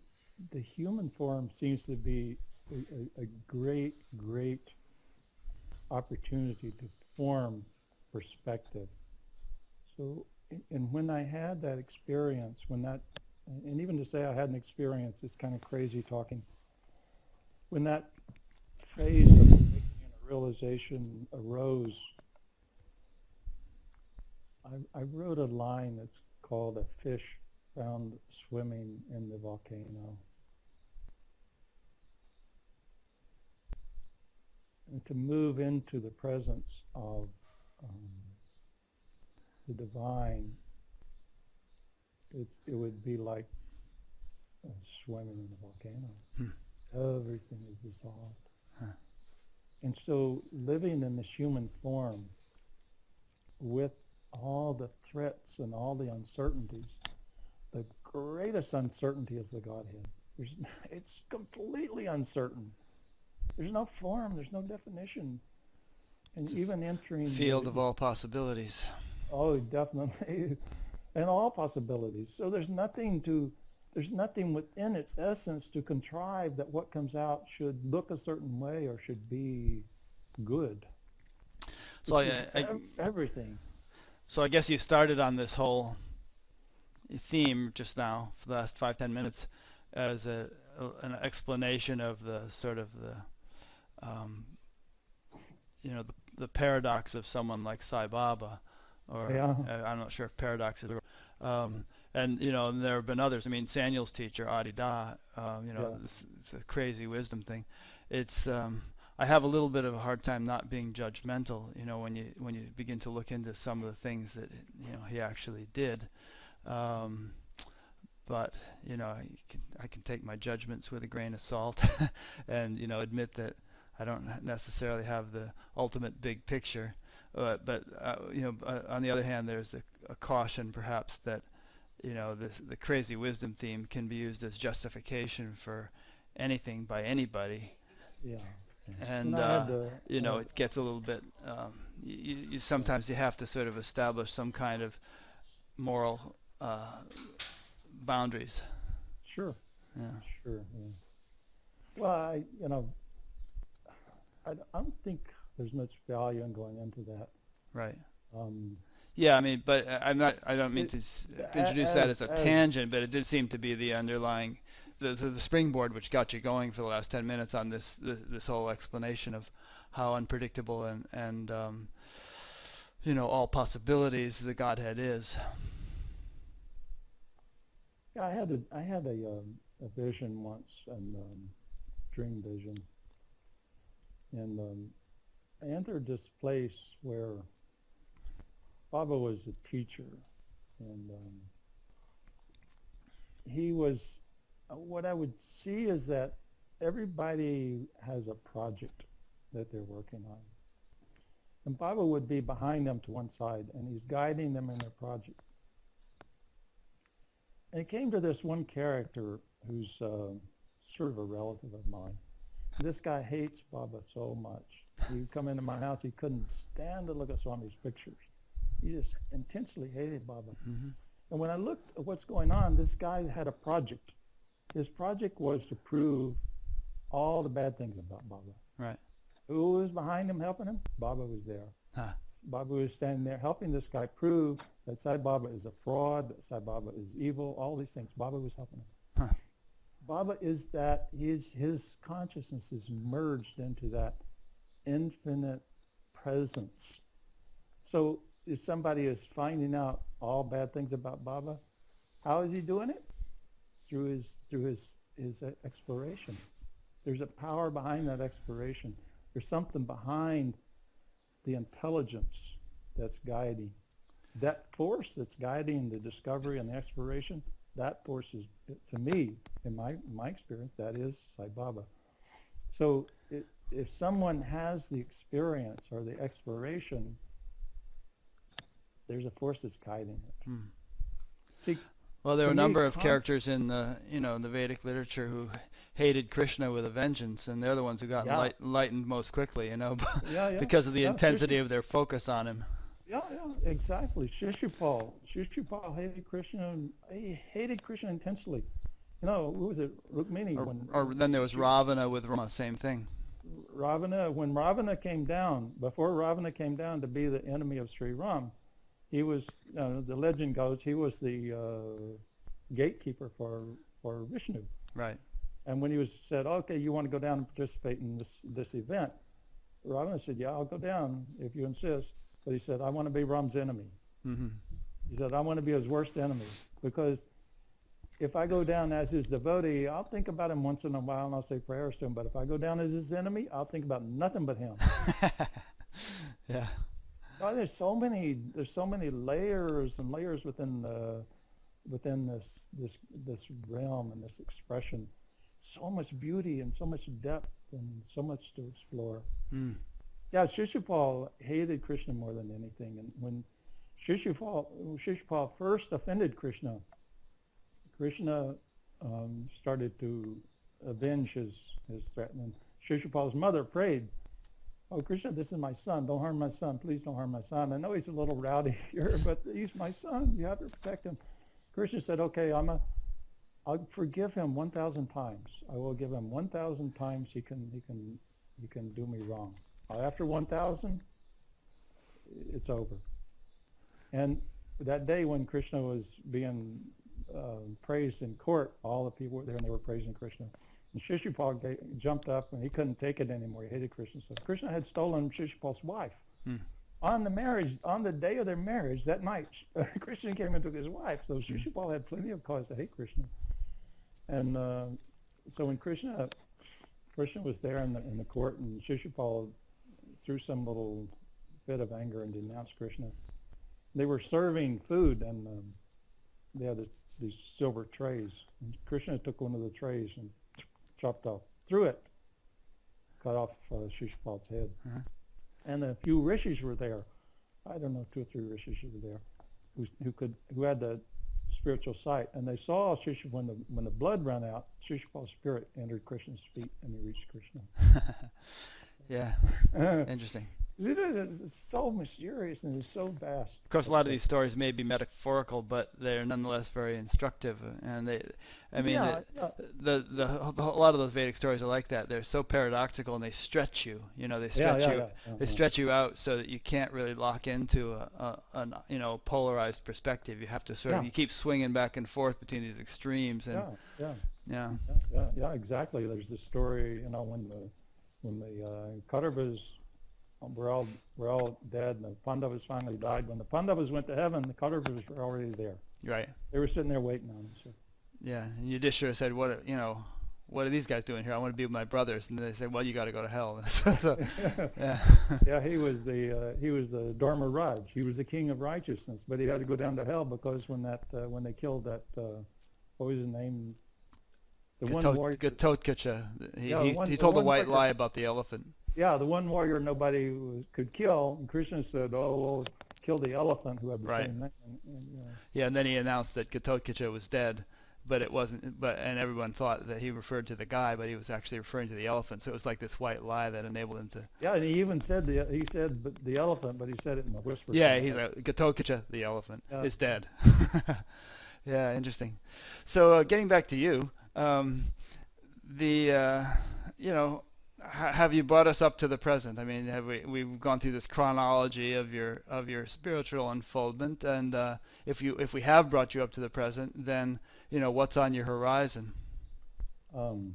the human form seems to be a great, great opportunity to form perspective. So, and when I had that experience, and even to say I had an experience is kind of crazy talking. When that phase of making a realization arose, I wrote a line that's called "A fish found swimming in the volcano." And to move into the presence of the divine, it would be like swimming in the volcano. Everything is dissolved. And so living in this human form with all the threats and all the uncertainties, the greatest uncertainty is the Godhead. It's completely uncertain. There's no form, there's no definition. And it's even entering field of all possibilities. Oh, definitely. And all possibilities. So there's nothing within its essence to contrive that what comes out should look a certain way or should be good. So everything. So I guess you started on this whole theme just now for the last 5-10 minutes as an explanation of the sort of the paradox of someone like Sai Baba, or I'm not sure if paradox is and there have been others. I mean, Sanyal's teacher Adi Da, it's a crazy wisdom thing. It's I have a little bit of a hard time not being judgmental, when you begin to look into some of the things that he actually did. But I can take my judgments with a grain of salt, and admit that I don't necessarily have the ultimate big picture. But on the other hand, there's a caution, perhaps, that the crazy wisdom theme can be used as justification for anything by anybody. Yeah. And it gets a little bit. You sometimes you have to sort of establish some kind of moral boundaries. Sure. Yeah. Sure. Yeah. Well, I don't think there's much value in going into that. Right. Yeah, I mean, but I don't mean to introduce that as a tangent, but it did seem to be the underlying, the springboard which got you going for the last 10 minutes on this whole explanation of how unpredictable and all possibilities the Godhead is. Yeah, I had a vision once, and dream vision, and I entered this place where Baba was a teacher, and he was, what I would see is that everybody has a project that they're working on. And Baba would be behind them to one side, and he's guiding them in their project. And it came to this one character who's sort of a relative of mine. This guy hates Baba so much. He would come into my house, he couldn't stand to look at Swami's pictures. He just intensely hated Baba. Mm-hmm. And when I looked at what's going on, this guy had a project. His project was to prove all the bad things about Baba. Right. Who was behind him helping him? Baba was there. Huh. Baba was standing there helping this guy prove that Sai Baba is a fraud, that Sai Baba is evil, all these things. Baba was helping him. Huh. Baba is that his consciousness is merged into that infinite presence. So if somebody is finding out all bad things about Baba, how is he doing it? Through his exploration. There's a power behind that exploration. There's something behind the intelligence that's guiding. That force that's guiding the discovery and the exploration, that force is, to me, in my experience, that is Sai Baba. So if someone has the experience or the exploration, there's a force that's guiding it. Hmm. See, Well, there to are a me, number of characters in the the Vedic literature who hated Krishna with a vengeance, and they're the ones who got enlightened most quickly, because of the intensity of their focus on him. Yeah, exactly. Shishupal hated Krishna. He hated Krishna intensely. What was it? Rukmini. Or then there was Ravana with Rama, same thing. When Ravana came down, before Ravana came down to be the enemy of Sri Ram, he was, the legend goes, he was the gatekeeper for Vishnu. Right. And when he was said, okay, you want to go down and participate in this event, Ravana said, yeah, I'll go down if you insist. But he said, I want to be Ram's enemy. Mm-hmm. He said, I want to be his worst enemy, because if I go down as his devotee, I'll think about him once in a while and I'll say prayers to him. But if I go down as his enemy, I'll think about nothing but him. Yeah. Oh, there's so many layers and layers within this realm and this expression. So much beauty and so much depth and so much to explore. Mm. Yeah, Shishupal hated Krishna more than anything. And when Shishupal first offended Krishna started to avenge his threat. And Shishupal's mother prayed, oh, Krishna, this is my son. Don't harm my son. Please don't harm my son. I know he's a little rowdy here, but he's my son. You have to protect him. Krishna said, okay, I'll forgive him 1,000 times. I will give him 1,000 times he can do me wrong. After 1,000, it's over. And that day when Krishna was being praised in court, all the people were there and they were praising Krishna. And Shishupal jumped up and he couldn't take it anymore. He hated Krishna. So Krishna had stolen Shishupal's wife. Hmm. On the day of their marriage, that night, Krishna came and took his wife. So Shishupal had plenty of cause to hate Krishna. And so when Krishna was there in the court, and Shishupal threw some little fit of anger and denounced Krishna. They were serving food, and they had these silver trays. And Krishna took one of the trays and chopped off, threw it, cut off Shishupal's head. Uh-huh. And a few rishis were there. I don't know, 2 or 3 rishis were there who had the spiritual sight, and they saw when the blood ran out, Shishupal's spirit entered Krishna's feet, and he reached Krishna. Yeah, interesting. It's so mysterious and it's so vast. Of course, a lot of these stories may be metaphorical, but they're nonetheless very instructive. And a lot of those Vedic stories are like that. They're so paradoxical, and they stretch you. They stretch you out so that you can't really lock into a polarized perspective. You have to you keep swinging back and forth between these extremes. And yeah, exactly. There's this story, when the Kauravas were all dead, and the Pandavas finally died. When the Pandavas went to heaven, the Kauravas were already there. Right. They were sitting there waiting on them. So. Yeah, and Yudhishthira said, "What are these guys doing here? I want to be with my brothers." And they said, "Well, you got to go to hell." Yeah. Yeah, he was the Dharma Raj. He was the king of righteousness, but he had to go down to hell because when they killed that what was his name? The one warrior. Gatotkacha. He told a white lie about the elephant. Yeah, the one warrior nobody could kill. And Krishna said, "Oh, well, kill the elephant who had the same name." Yeah, and then he announced that Gatotkacha was dead, but it wasn't. And everyone thought that he referred to the guy, but he was actually referring to the elephant. So it was like this white lie that enabled him to. Yeah, and he even said the elephant, but he said it in a whisper. Yeah, he's like, Gatotkacha, the elephant, is dead. Yeah, interesting. So getting back to you. Have you brought us up to the present? I mean, we've gone through this chronology of your spiritual unfoldment, and if we have brought you up to the present, then what's on your horizon? Well,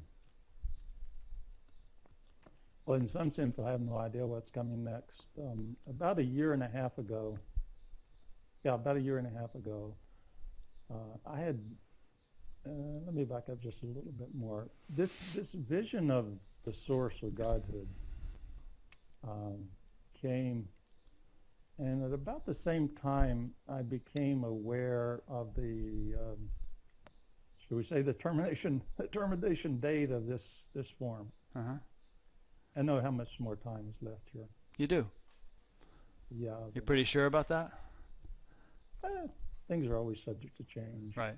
in some sense, I have no idea what's coming next. About a year and a half ago, I had. Let me back up just a little bit more. This vision of the source or Godhood came, and at about the same time, I became aware of the, shall we say, the termination date of this form. Uh-huh. I know how much more time is left here. You do? Yeah. You're pretty sure about that? Things are always subject to change. Right.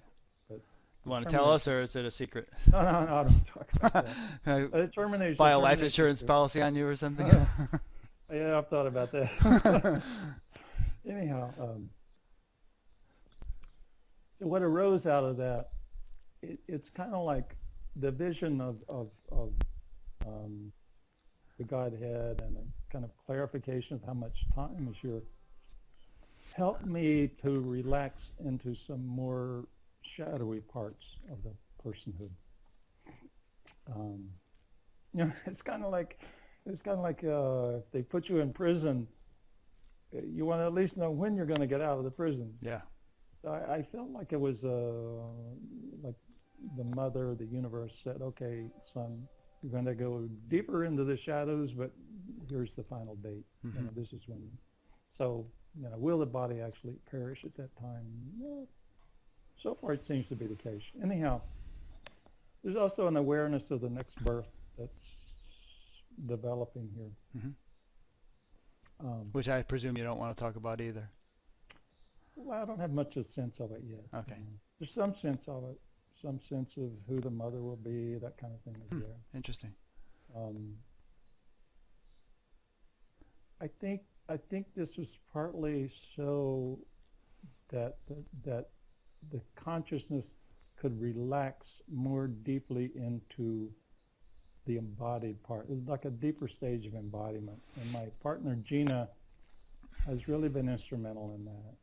But you want to tell us, or is it a secret? No, I don't talk about that. Termination. Buy a life insurance policy on you or something? Yeah, I've thought about that. Anyhow, so what arose out of that, it's kind of like the vision of the Godhead and a kind of clarification of how much time is here helped me to relax into some more shadowy parts of the personhood. It's kind of like if they put you in prison, you want to at least know when you're going to get out of the prison. Yeah. So I felt like it was like the mother, the universe said, "Okay, son, you're going to go deeper into the shadows, but here's the final date. Mm-hmm. This is when." So, will the body actually perish at that time? Well, so far it seems to be the case. Anyhow, there's also an awareness of the next birth that's developing here. Mm-hmm. Which I presume you don't want to talk about either. Well, I don't have much of a sense of it yet. Okay. There's some sense of it, some sense of who the mother will be, that kind of thing is there. Interesting. I think this was partly so that the consciousness could relax more deeply into the embodied part. It's like a deeper stage of embodiment. And my partner, Gina, has really been instrumental in that.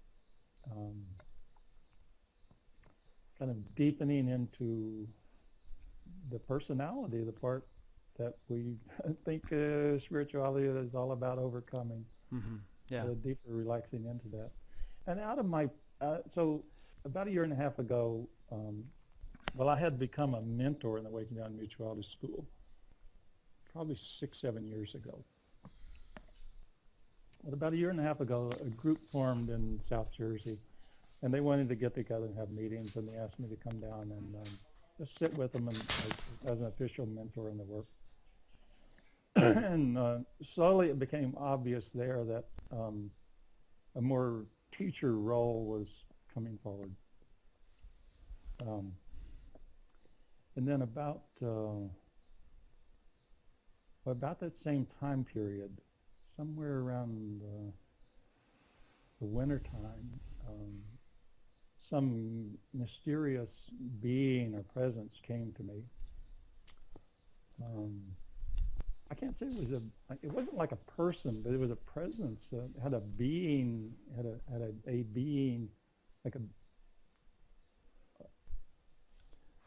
Kind of deepening into the personality, the part that we think spirituality is all about overcoming. Mm-hmm. Yeah. Deeper relaxing into that. And out of my, so about a year and a half ago, I had become a mentor in the Waking Down Mutuality School, probably 6-7 years ago. But about a year and a half ago, a group formed in South Jersey, and they wanted to get together and have meetings, and they asked me to come down and just sit with them and, as an official mentor in the work. And slowly it became obvious there that a more teacher role was coming forward. And then about that same time period, somewhere around the winter time, some mysterious being or presence came to me. I can't say it wasn't like a person, but it was a presence. It had a being, had a being, like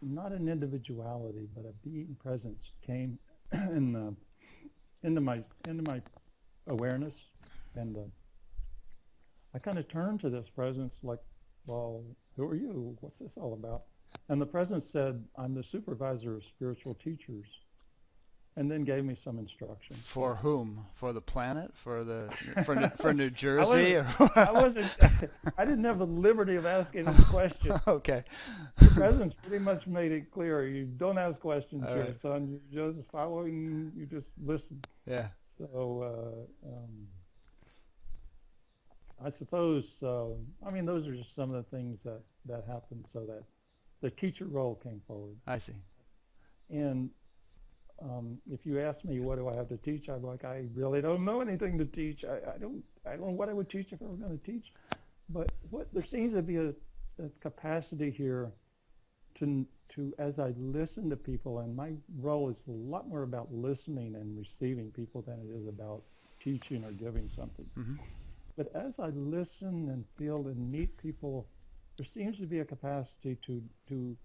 not an individuality, but a being presence came into my awareness, and I kind of turned to this presence like, well, who are you? What's this all about? And the presence said, I'm the supervisor of spiritual teachers, and then gave me some instruction. For whom? For the planet? For New Jersey? I didn't have the liberty of asking him a question. Okay. The presence pretty much made it clear, you don't ask questions all here, right, son. You're just following, you just listen. Yeah. So I suppose, those are just some of the things that happened, so that the teacher role came forward. I see. And if you ask me what do I have to teach, I'm like, I really don't know anything to teach. I don't know what I would teach if I were going to teach. But there seems to be a capacity here to as I listen to people, and my role is a lot more about listening and receiving people than it is about teaching or giving something. Mm-hmm. But as I listen and feel and meet people, there seems to be a capacity to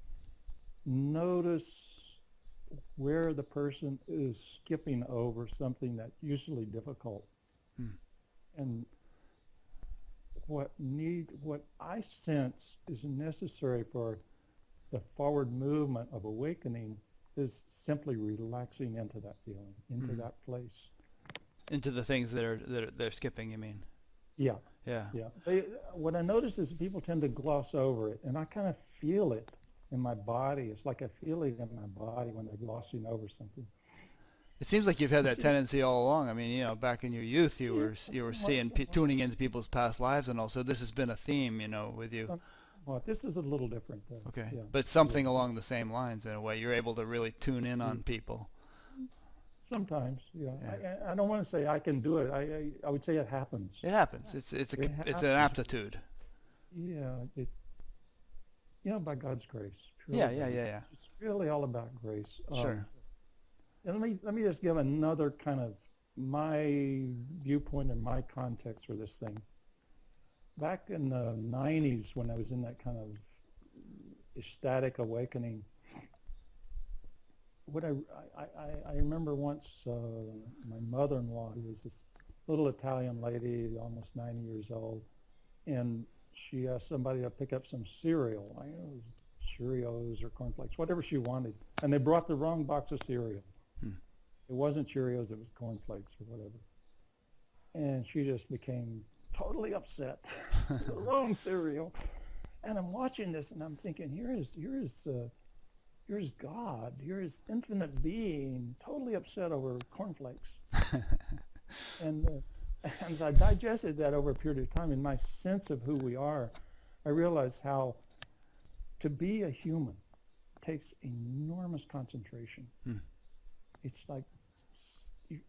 notice where the person is skipping over something that's usually difficult. And what I sense is necessary for the forward movement of awakening is simply relaxing into that feeling, into that place. Into the things they're skipping, you mean? Yeah, Yeah. yeah. What I notice is people tend to gloss over it, and I kind of feel it in my body. It's like a feeling in my body when they're glossing over something. It seems like you've had that tendency all along. I mean, you know, back in your youth, you were tuning into people's past lives, and also this has been a theme, you know, with you. Well, this is a little different, though. Okay, yeah. But something along the same lines in a way. You're able to really tune in on people. Sometimes, yeah. I don't want to say I can do it. I would say it happens. It happens. It's an aptitude. Yeah, by God's grace. Yeah. It's really all about grace. Sure. And let me just give another kind of my viewpoint and my context for this thing. Back in the 90s, when I was in that kind of ecstatic awakening, what I remember once my mother-in-law, who was this little Italian lady, almost 90 years old, and she asked somebody to pick up some cereal, I know, Cheerios or cornflakes, whatever she wanted, and they brought the wrong box of cereal. It wasn't Cheerios, it was cornflakes or whatever. And she just became totally upset. The wrong cereal. And I'm watching this and I'm thinking, here's God, here's infinite being, totally upset over cornflakes. And as I digested that over a period of time, in my sense of who we are, I realized how to be a human takes enormous concentration. It's like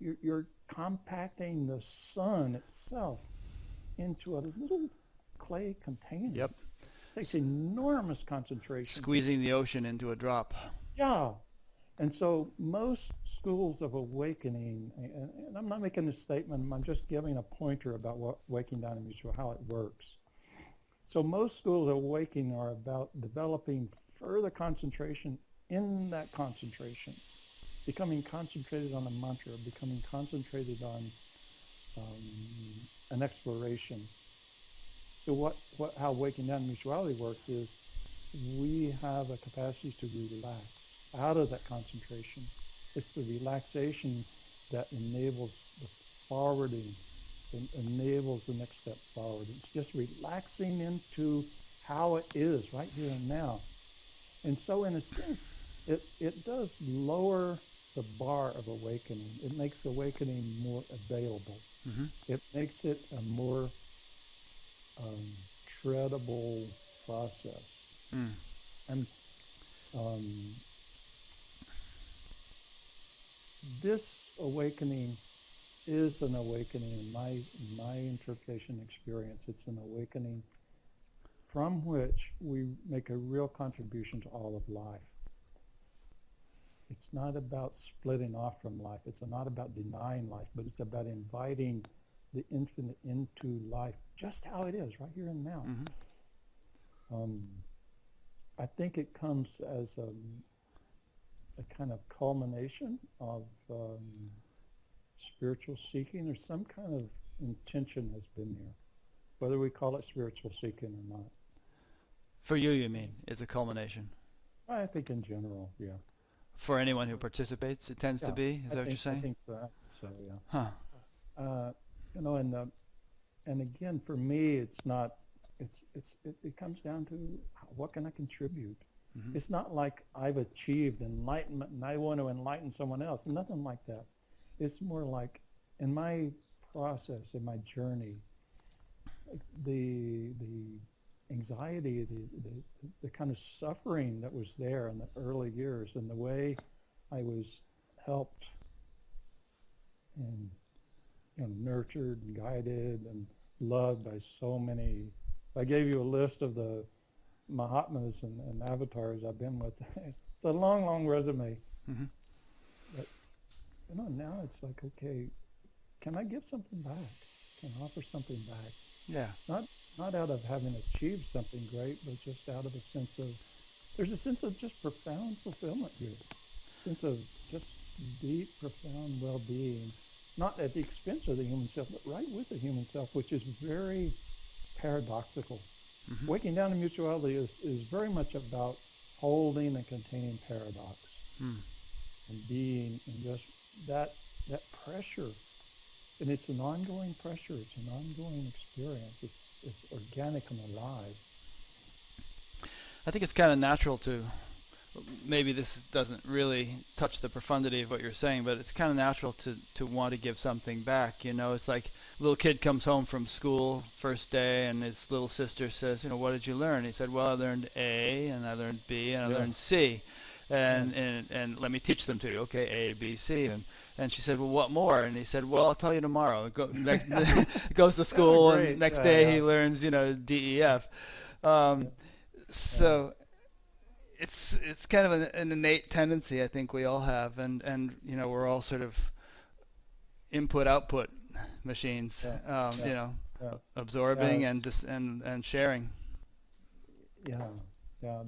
you're compacting the sun itself into a little clay container. Yep. It takes enormous concentration. Squeezing the ocean into a drop. Yeah. And so most schools of awakening, and I'm not making this statement, I'm just giving a pointer about what waking down in mutual, how it works. So most schools of awakening are about developing further concentration in that concentration, becoming concentrated on a mantra, becoming concentrated on an exploration. So how waking down in mutuality works is we have a capacity to relax out of that concentration. It's the relaxation that enables the forwarding, enables the next step forward. It's just relaxing into how it is right here and now. And so in a sense, it does lower the bar of awakening. It makes awakening more available. It makes it a more treadable process. And this awakening is an awakening in my interpretation experience. It's an awakening from which we make a real contribution to all of life. It's not about splitting off from life. It's not about denying life, but it's about inviting the infinite into life, just how it is, right here and now. I think it comes as a kind of culmination of spiritual seeking, or some kind of intention has been there, whether we call it spiritual seeking or not. For you mean, it's a culmination? I think in general, yeah. For anyone who participates, it tends to be? Is that what you're saying? I think so, yeah. You know, and again, for me, it's not, it comes down to what can I contribute? It's not like I've achieved enlightenment and I want to enlighten someone else. Nothing like that. It's more like in my process, in my journey, the anxiety, the kind of suffering that was there in the early years, and the way I was helped and nurtured and guided and loved by so many. I gave you a list of the Mahatmas and avatars I've been with. It's a long, long resume. But now it's like, okay, can I give something back? Can I offer something back? Yeah. Not out of having achieved something great, but just out of a sense of, there's a sense of just profound fulfillment here. A sense of just deep, profound well-being, not at the expense of the human self, but right with the human self, which is very paradoxical. Waking down in mutuality is very much about holding and containing paradox and being, and just that pressure And it's an ongoing pressure. It's an ongoing experience. It's organic and alive. I think it's kind of natural to, maybe this doesn't really touch the profundity of what you're saying, but it's kind of natural to want to give something back. It's like a little kid comes home from school first day, and his little sister says, what did you learn? He said, well, I learned A, and I learned B, and I Yeah. learned C, and, Yeah. and let me teach them to you. Okay, A, B, C, and she said, well, what more? And he said, well, I'll tell you tomorrow. Goes to Oh, school, and great. next Yeah, day yeah. he learns, D, E, F. Yeah. Um, Yeah. so it's kind of an innate tendency I think we all have, and we're all sort of input output machines, Yeah. Yeah. Yeah. Yeah. absorbing and and sharing. Yeah. Yeah.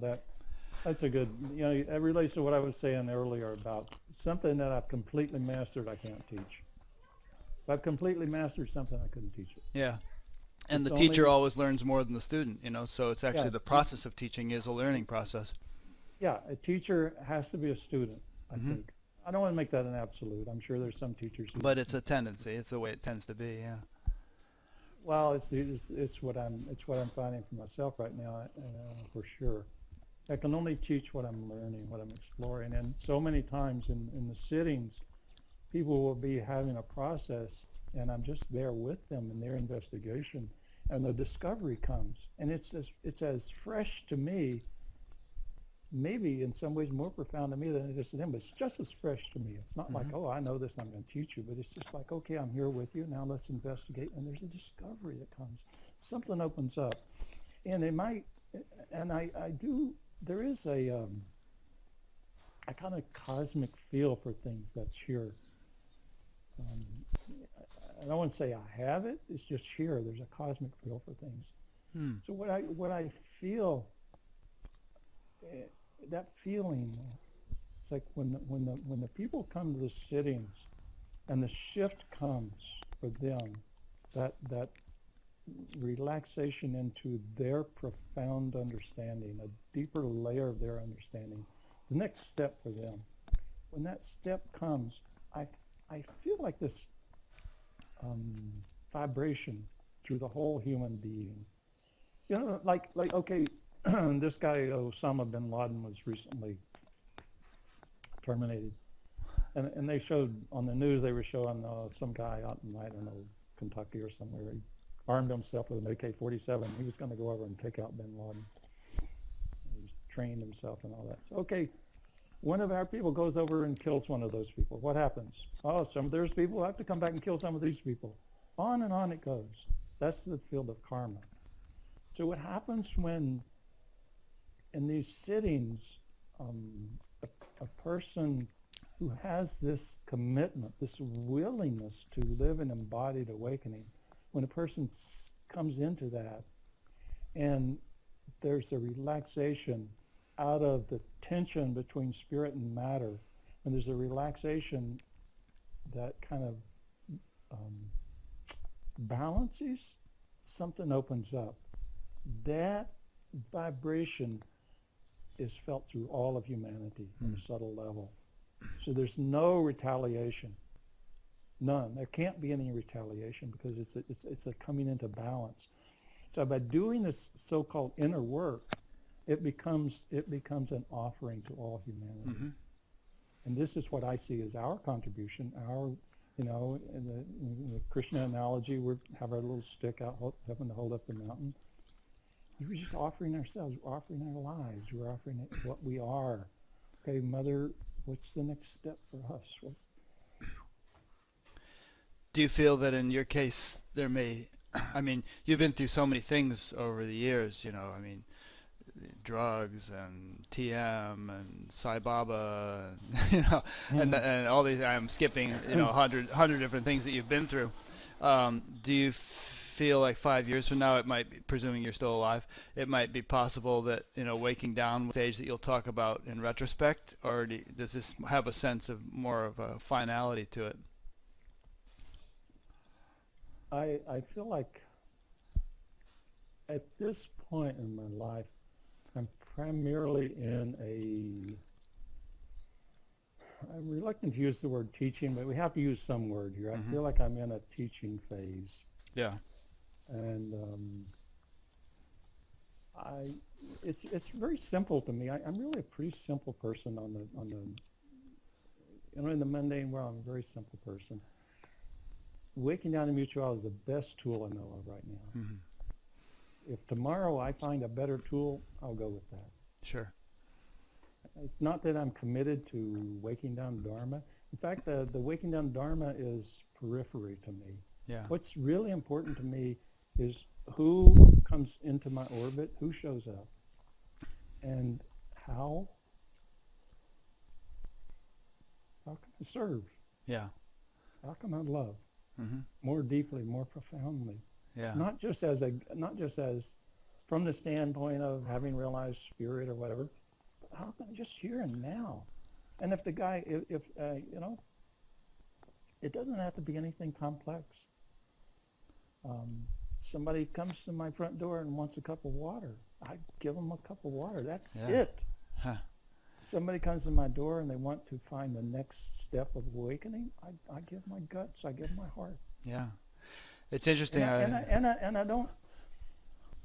That's a good. It relates to what I was saying earlier about something that I've completely mastered. I can't teach. If I've completely mastered something, I couldn't teach it. Yeah, and It's the teacher only. always learns more than the student, so it's actually Yeah. the process of teaching is a learning process. Yeah. A teacher has to be a student, I Hmm. think. I don't want to make that an absolute. I'm sure there's some teachers who. But it's a tendency, it's the way it tends to be. Yeah. Well, it's what I'm finding for myself right now, for sure. I can only teach what I'm learning, what I'm exploring, and so many times in the sittings, people will be having a process, and I'm just there with them in their investigation, and the discovery comes, and it's as fresh to me, maybe in some ways more profound to me than it is to them, but it's just as fresh to me. It's not like, Hmm. oh, I know this, I'm going to teach you, but it's just like, okay, I'm here with you, now let's investigate, and there's a discovery that comes. Something opens up, and it might, and I do, there is a kind of cosmic feel for things that's here. Um, I don't want to say I have it, it's just here. There's a cosmic feel for things. Hmm. So what I feel, eh, that feeling, it's like when the people come to the sittings and the shift comes for them, that relaxation into their profound understanding, a deeper layer of their understanding, the next step for them. When that step comes, I I feel like this um, vibration through the whole human being. Like okay, this guy Osama bin Laden was recently terminated, and they showed on the news, they were showing some guy out in, I don't know, Kentucky or somewhere. He armed himself with an AK-47. He was going to go over and take out bin Laden. He was trained himself and all that. So okay, one of our people goes over and kills one of those people. What happens? Oh, there's people who have to come back and kill some of these people. On and on it goes. That's the field of karma. So what happens when in these sittings, um, a person who has this commitment, this willingness to live an embodied awakening, when a person comes into that and there's a relaxation out of the tension between spirit and matter, and there's a relaxation that kind of balances, something opens up. That vibration is felt through all of humanity on a subtle level. So there's no retaliation, none. There can't be any retaliation because it's a coming into balance. So by doing this so-called inner work, it becomes an offering to all humanity. Hmm. And this is what I see as our contribution, in the Krishna analogy, we have our little stick out, having to hold up the mountain. We're just offering ourselves, we're offering our lives, we're offering what we are. Okay, Mother, what's the next step for us? Do you feel that in your case there may, I mean, you've been through so many things over the years, I mean, drugs and TM and Sai Baba, and, and all these, I'm skipping, 100 different things that you've been through. Do you feel like 5 years from now, it might be, presuming you're still alive, it might be possible that, waking down stage that you'll talk about in retrospect, or does this have a sense of more of a finality to it? I feel like at this point in my life, I'm primarily in I'm reluctant to use the word teaching, but we have to use some word here. I Mm-hmm. feel like I'm in a teaching phase, Yeah. and it's very simple to me. I'm really a pretty simple person on the in the mundane world. I'm a very simple person. Waking down to mutuality is the best tool I know of right now. Mm-hmm. If tomorrow I find a better tool, I'll go with that. Sure. It's not that I'm committed to waking down Dharma. In fact, the waking down Dharma is periphery to me. Yeah. What's really important to me is who comes into my orbit, who shows up, and how can I serve? Yeah. How can I love Mm-hmm. more deeply, more profoundly? Yeah. Not just as from the standpoint of having realized spirit or whatever. But how can I just here and now? And if the guy, if it doesn't have to be anything complex. Somebody comes to my front door and wants a cup of water. I give them a cup of water. That's it. Huh. Somebody comes to my door and they want to find the next step of awakening. I give my guts. I give my heart. Yeah. It's interesting. And I don't,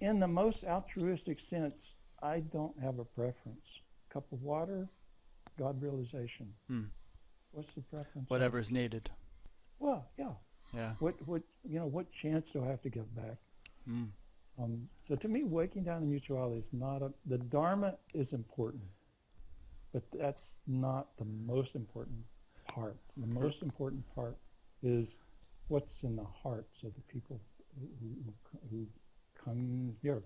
in the most altruistic sense, I don't have a preference. Cup of water, God realization. What's the preference? Whatever's needed. Well, yeah. Yeah. What chance do I have to give back? So to me, waking down to mutuality is not the Dharma is important, but that's not the most important part. The most important part is what's in the hearts of the people who come here.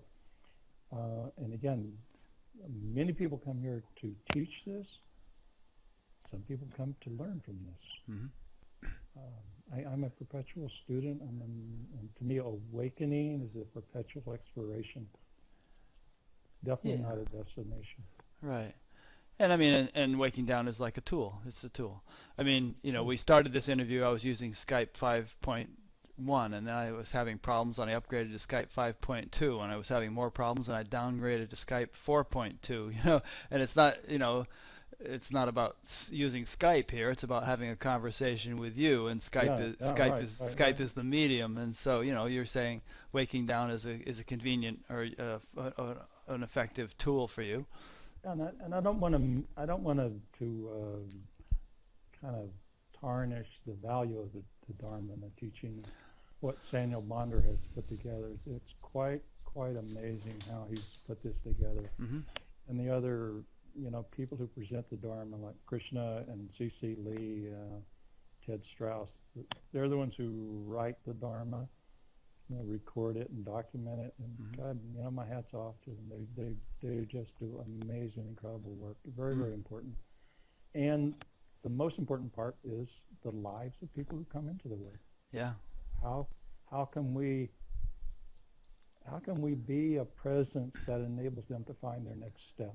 And again, many people come here to teach this. Some people come to learn from this. Mm-hmm. I'm a perpetual student, and to me, awakening is a perpetual exploration. Definitely not a destination. Right. And I mean, and waking down is like a tool. It's a tool. I mean, we started this interview, I was using Skype 5.1, and then I was having problems, and I upgraded to Skype 5.2, and I was having more problems, and I downgraded to Skype 4.2, and it's not, it's not about using Skype here. It's about having a conversation with you, and Skype is the medium. And so, you're saying waking down is a convenient or an effective tool for you. And I don't want to kind of tarnish the value of the Dharma and the teaching. What Samuel Bonder has put together, it's quite amazing how he's put this together. Mm-hmm. And the other people who present the Dharma, like Krishna and C.C. Lee, Ted Strauss, they're the ones who write the Dharma, record it and document it. And God, my hat's off to them. They just do amazing, incredible work. Very, very important. And the most important part is the lives of people who come into the work. Yeah. How can we be a presence that enables them to find their next step?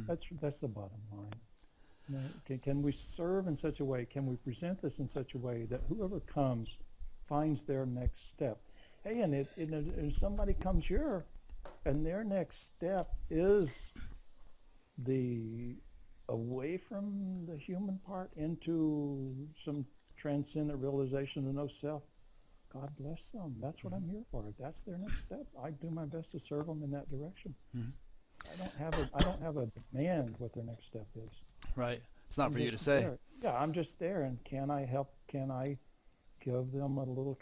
That's the bottom line. Can we serve in such a way? Can we present this in such a way that whoever comes finds their next step? Hey, and if somebody comes here, and their next step is the away from the human part into some transcendent realization of no self, God bless them. That's what I'm here for. If that's their next step, I do my best to serve them in that direction. Mm-hmm. I don't have a demand what their next step is. Right. It's not I'm for you to just say. there. Yeah, I'm just there, and can I help? Can I give them a little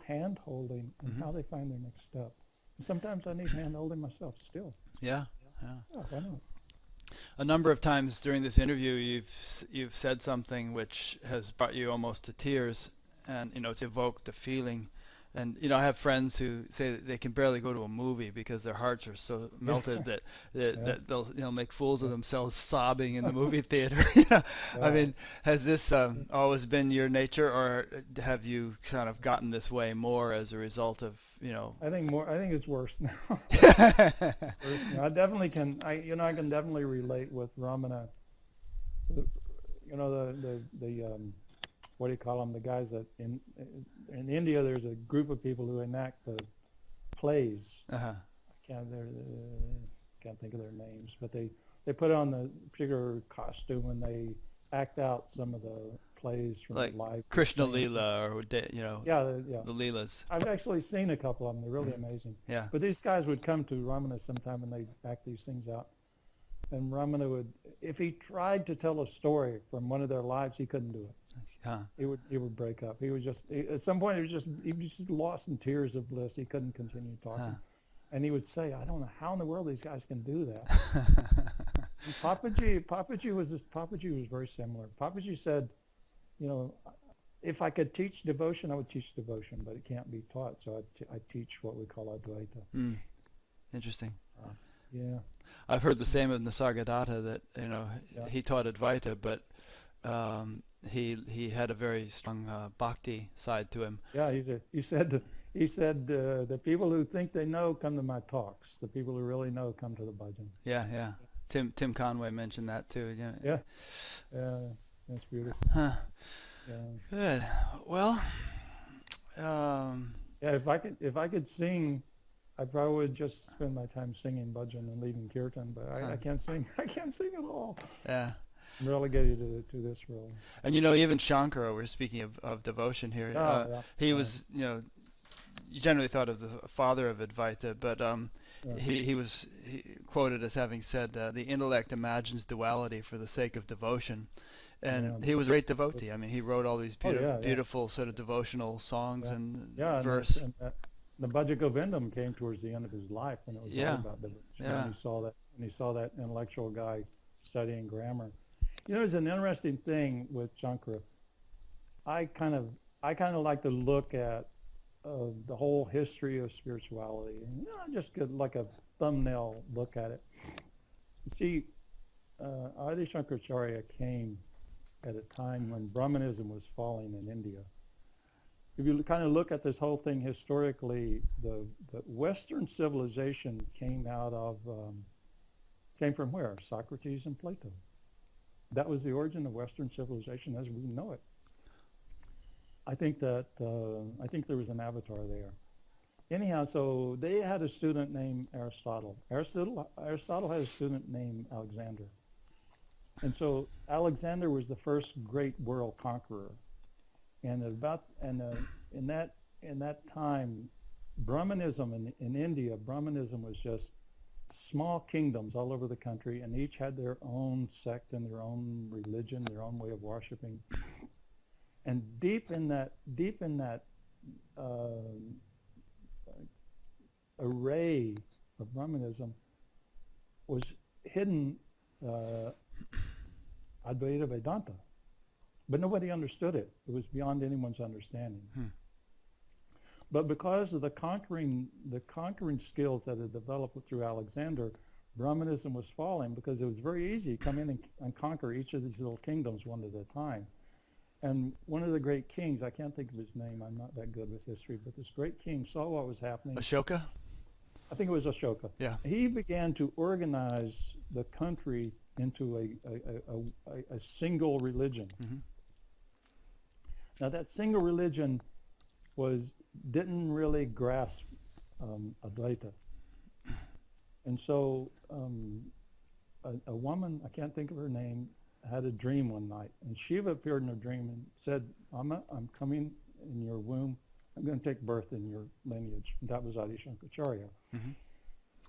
hand holding in how they find their next step? And sometimes I need hand holding myself still. Yeah. Yeah, why not? A number of times during this interview, you've said something which has brought you almost to tears, and it's evoked a feeling. And I have friends who say that they can barely go to a movie because their hearts are so melted that they'll make fools of themselves sobbing in the movie theater. I mean, has this always been your nature, or have you kind of gotten this way more as a result of I think it's worse now. I definitely can. I can definitely relate with Ramana. The what do you call them? The guys that in India, there's a group of people who enact the plays. Uh-huh. I can't think of their names, but they put on the particular costume and they act out some of the plays from Like the life. Krishna Leela or Yeah, yeah. the Leelas. I've actually seen a couple of them. They're really amazing. Yeah. But these guys would come to Ramana sometime and they'd act these things out. And Ramana would, if he tried to tell a story from one of their lives, he couldn't do it. Huh. It would break up. He was just, at some point, he was just lost in tears of bliss. He couldn't continue talking. Huh. And he would say, I don't know how in the world these guys can do that. And Papaji was very similar. Papaji said, if I could teach devotion, I would teach devotion, but it can't be taught. So I teach what we call Advaita. Mm. Interesting. Yeah. I've heard the same of Nisargadatta, that he taught Advaita, but he had a very strong bhakti side to him. Yeah, he said the people who think they know come to my talks. The people who really know come to the bhajan. Yeah, yeah. Tim Conway mentioned that too. Yeah. Yeah, that's beautiful. Huh. Yeah. Good. Well. Yeah, if I could sing, I probably would just spend my time singing bhajan and leaving kirtan, but I can't sing. I can't sing at all. Yeah. I'm relegated to this role. And even Shankara, we're speaking of devotion here. He was, you generally thought of the father of Advaita, but he was quoted as having said, the intellect imagines duality for the sake of devotion. And he was a great devotee. I mean, he wrote all these beautiful sort of devotional songs and verse. And the Bhaja Govindam came towards the end of his life when it was all about devotion. Yeah. And he saw that intellectual guy studying grammar. There's an interesting thing with Shankara. I kind of like to look at the whole history of spirituality, and just get like a thumbnail look at it. See, Adi Shankaracharya came at a time when Brahmanism was falling in India. If you kind of look at this whole thing historically, the Western civilization came from where? Socrates and Plato. That was the origin of Western civilization as we know it. I think there was an avatar there. Anyhow, so they had a student named Aristotle. Aristotle had a student named Alexander. And so Alexander was the first great world conqueror. And in that time, Brahmanism in India, Brahmanism was just small kingdoms all over the country, and each had their own sect and their own religion, their own way of worshiping. And deep in that array of Brahmanism was hidden Advaita Vedanta, but nobody understood it. It was beyond anyone's understanding. But because of the conquering skills that had developed through Alexander, Brahmanism was falling because it was very easy to come in and conquer each of these little kingdoms one at a time. And one of the great kings, I can't think of his name, I'm not that good with history, but this great king saw what was happening. Ashoka? I think it was Ashoka. Yeah. He began to organize the country into a single religion. Mm-hmm. Now that single religion didn't really grasp Advaita. And so a woman, I can't think of her name, had a dream one night. And Shiva appeared in a dream and said, I'm coming in your womb. I'm going to take birth in your lineage. And that was Adi Shankaracharya. Mm-hmm.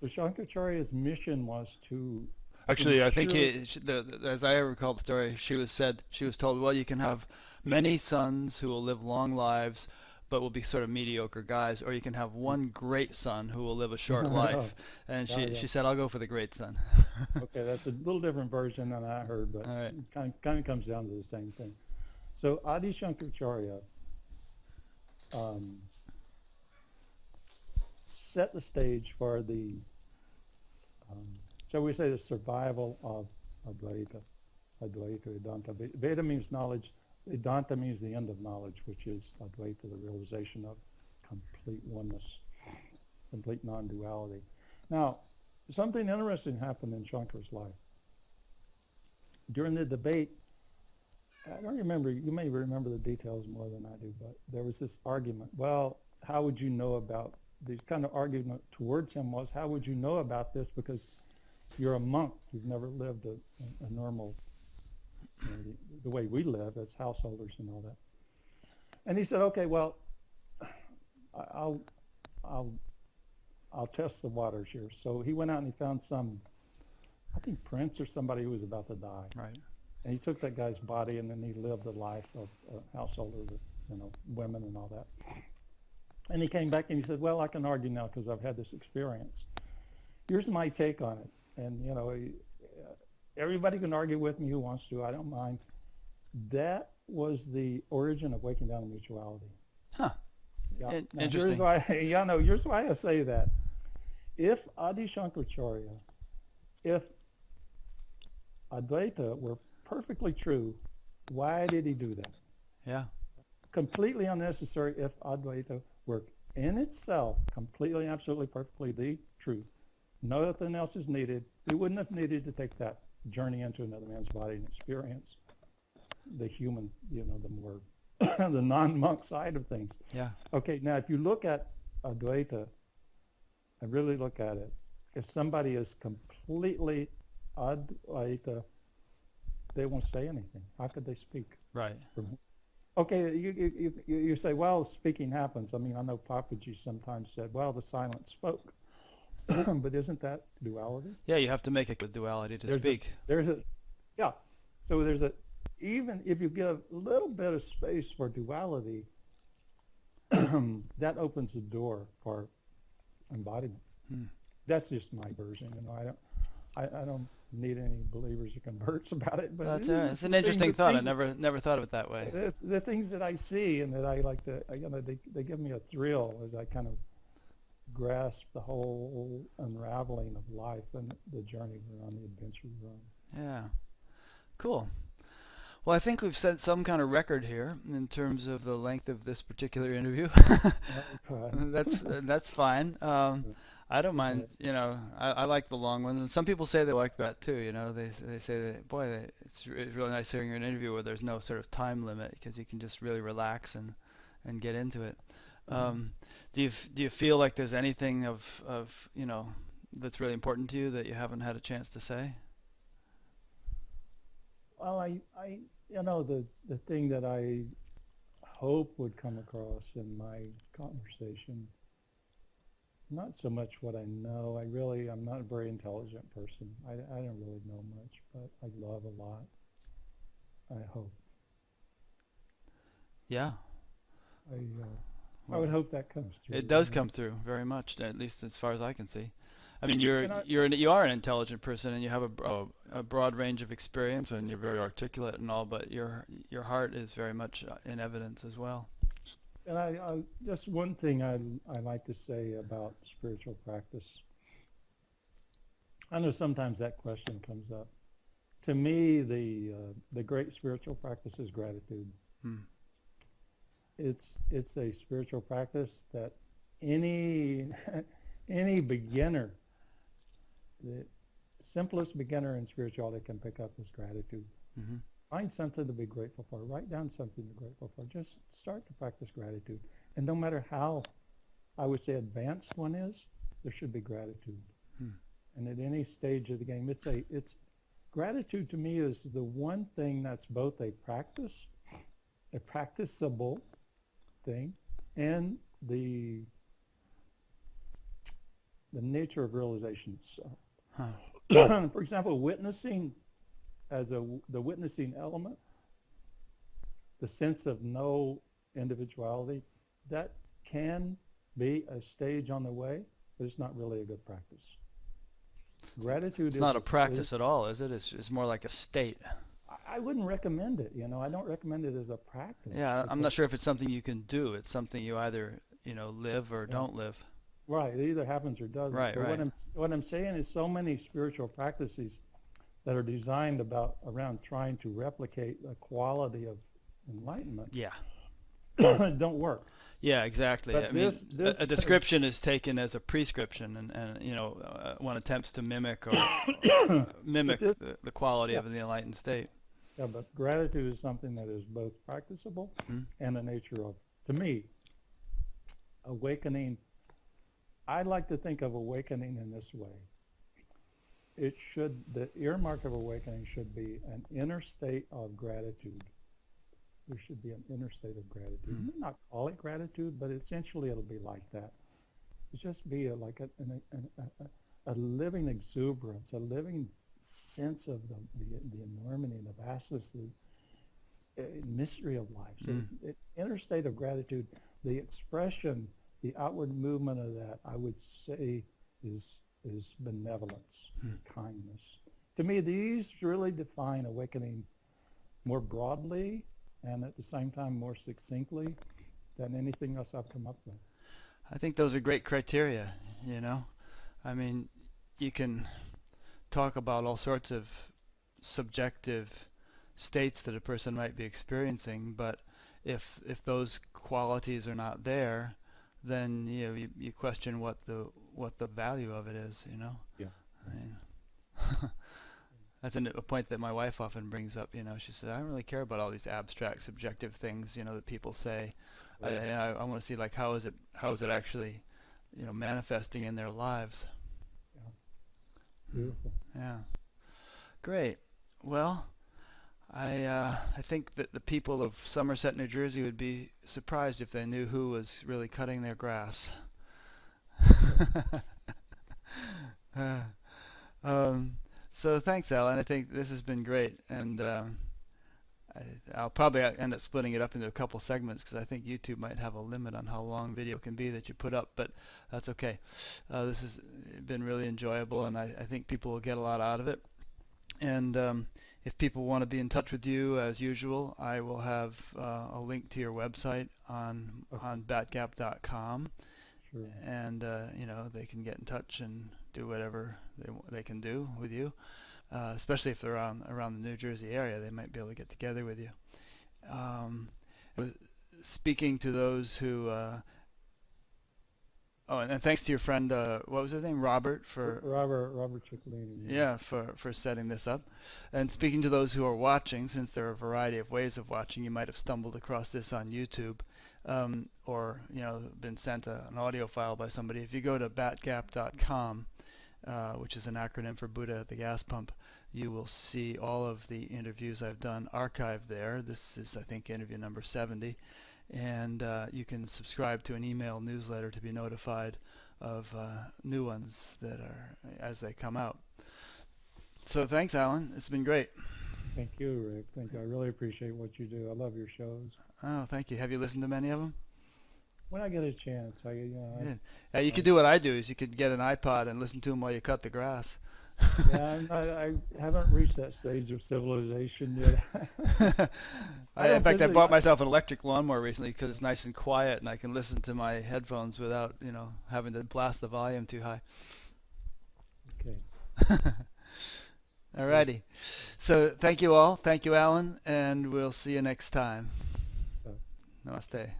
So Shankaracharya's mission was to... Actually, I think as I recall the story, she was told, well, you can have many sons who will live long lives, but will be sort of mediocre guys, or you can have one great son who will live a short life. And she said, I'll go for the great son. Okay, that's a little different version than I heard, but right. It kind of comes down to the same thing. So Adi Shankaracharya set the stage for the, shall we say, the survival of Advaita Vedanta. Veda means knowledge. Vedanta means the end of knowledge, which is Advaita, the realization of complete oneness, complete non-duality. Now, something interesting happened in Shankara's life. During the debate, I don't remember, you may remember the details more than I do, but there was this argument. Well, how would you know about, these kind of argument towards him was, how would you know about this because you're a monk, you've never lived a normal the way we live as householders and all that. And he said, okay, well, I'll test the waters here. So he went out and he found some, I think Prince or somebody who was about to die. Right. And he took that guy's body and then he lived a life of a householder with, women and all that. And he came back and he said, well, I can argue now because I've had this experience. Here's my take on it. And, everybody can argue with me who wants to. I don't mind. That was the origin of waking down to mutuality. Huh. Yeah. Interesting. Here's why I say that. If Adi Shankaracharya, if Advaita were perfectly true, why did he do that? Yeah. Completely unnecessary if Advaita were in itself completely, absolutely, perfectly the truth. Nothing else is needed. He wouldn't have needed to take that journey into another man's body and experience the human, the more, the non-monk side of things. Yeah. Okay, now if you look at Advaita and really look at it, if somebody is completely Advaita, they won't say anything. How could they speak? Right. Okay, you say, well, speaking happens. I mean, I know Papaji sometimes said, well, the silent spoke. But isn't that duality? Yeah, you have to make it a duality to speak. So even if you give a little bit of space for duality, that opens the door for embodiment. That's just my version. I don't need any believers or converts about it. But it's an interesting thought. I never thought of it that way. The things that I see and that I like to, they give me a thrill as I kind of grasp the whole unraveling of life and the journey we're on, the adventure we're on. Yeah. Cool. Well, I think we've set some kind of record here in terms of the length of this particular interview. That's fine. I don't mind. I like the long ones, and some people say they like that too. They say that, boy, it's really nice hearing an interview where there's no sort of time limit because you can just really relax and get into it. Do you feel like there's anything of that's really important to you that you haven't had a chance to say? Well, the thing that I hope would come across in my conversation, not so much what I know. I'm not a very intelligent person. I don't really know much, but I love a lot. I hope. Yeah. I would hope that comes through. It does come through very much, at least as far as I can see. I mean, you are an intelligent person, and you have a broad range of experience, and you're very articulate and all. But your heart is very much in evidence as well. And I just one thing I like to say about spiritual practice. I know sometimes that question comes up. To me, the great spiritual practice is gratitude. It's a spiritual practice that any beginner, the simplest beginner in spirituality can pick up is gratitude. Find something to be grateful for. Write down something to be grateful for. Just start to practice gratitude. And no matter how, I would say, advanced one is, there should be gratitude. And at any stage of the game, it's gratitude to me is the one thing that's both a practicable thing, and the nature of realization itself. For example, witnessing as the witnessing element, the sense of no individuality, that can be a stage on the way, but it's not really a good practice. Gratitude it's not a practice at all, is it? It's more like a state. I wouldn't recommend it. I don't recommend it as a practice. Yeah, I'm not sure if it's something you can do. It's something you either live or don't live. Right. It either happens or doesn't. Right. But right. What I'm saying is so many spiritual practices that are designed around trying to replicate the quality of enlightenment. Yeah. Don't work. Yeah, exactly. But I mean, a description is taken as a prescription, and one attempts to mimic or the quality of the enlightened state. Yeah, but gratitude is something that is both practicable and the nature of, to me, awakening. I like to think of awakening in this way. it should, the earmark of awakening should be an inner state of gratitude. There should be an inner state of gratitude. You may not call it gratitude, but essentially it'll be like that. It's just be like a living exuberance, a living sense of the enormity and the vastness, the mystery of life. So inner state of gratitude, the expression, the outward movement of that, I would say, is benevolence, kindness. To me, these really define awakening more broadly and at the same time more succinctly than anything else I've come up with. I think those are great criteria, you know. I mean, you can talk about all sorts of subjective states that a person might be experiencing, but if those qualities are not there, then you question what the value of it is, you know. Yeah. I mean, that's a point that my wife often brings up. You know, she says, I don't really care about all these abstract, subjective things, you know, that people say. Right. I want to see, like, how is it actually, you know, manifesting in their lives. Yeah. Beautiful. Yeah. Great. Well, I think that the people of Somerset, New Jersey would be surprised if they knew who was really cutting their grass. So thanks, Allan. I think this has been great, and I'll probably end up splitting it up into a couple segments because I think YouTube might have a limit on how long video can be that you put up, but that's okay. This has been really enjoyable, and I think people will get a lot out of it. And if people want to be in touch with you, as usual, I will have a link to your website on batgap.com. Sure. And you know, they can get in touch and do whatever they can do with you, especially if they're around the New Jersey area. They might be able to get together with you. Speaking to those who and thanks to your friend, what was his name, Robert, for Robert Ciccolini. Yeah, for setting this up. And speaking to those who are watching, since there are a variety of ways of watching, you might have stumbled across this on YouTube, or you know, been sent an audio file by somebody. If you go to batgap.com, which is an acronym for Buddha at the Gas Pump, you will see all of the interviews I've done archived there. This is, I think, interview number 70. And you can subscribe to an email newsletter to be notified of new ones that are as they come out. So thanks, Allan. It's been great. Thank you, Rick. Thank you. I really appreciate what you do. I love your shows. Oh, thank you. Have you listened to many of them? When I get a chance, you could do what I do. Is you could get an iPod and listen to them while you cut the grass. Yeah, I haven't reached that stage of civilization yet. In fact, I bought myself an electric lawnmower recently because it's nice and quiet, and I can listen to my headphones without, you know, having to blast the volume too high. Okay. Alrighty. So thank you all. Thank you, Allan, and we'll see you next time. Namaste.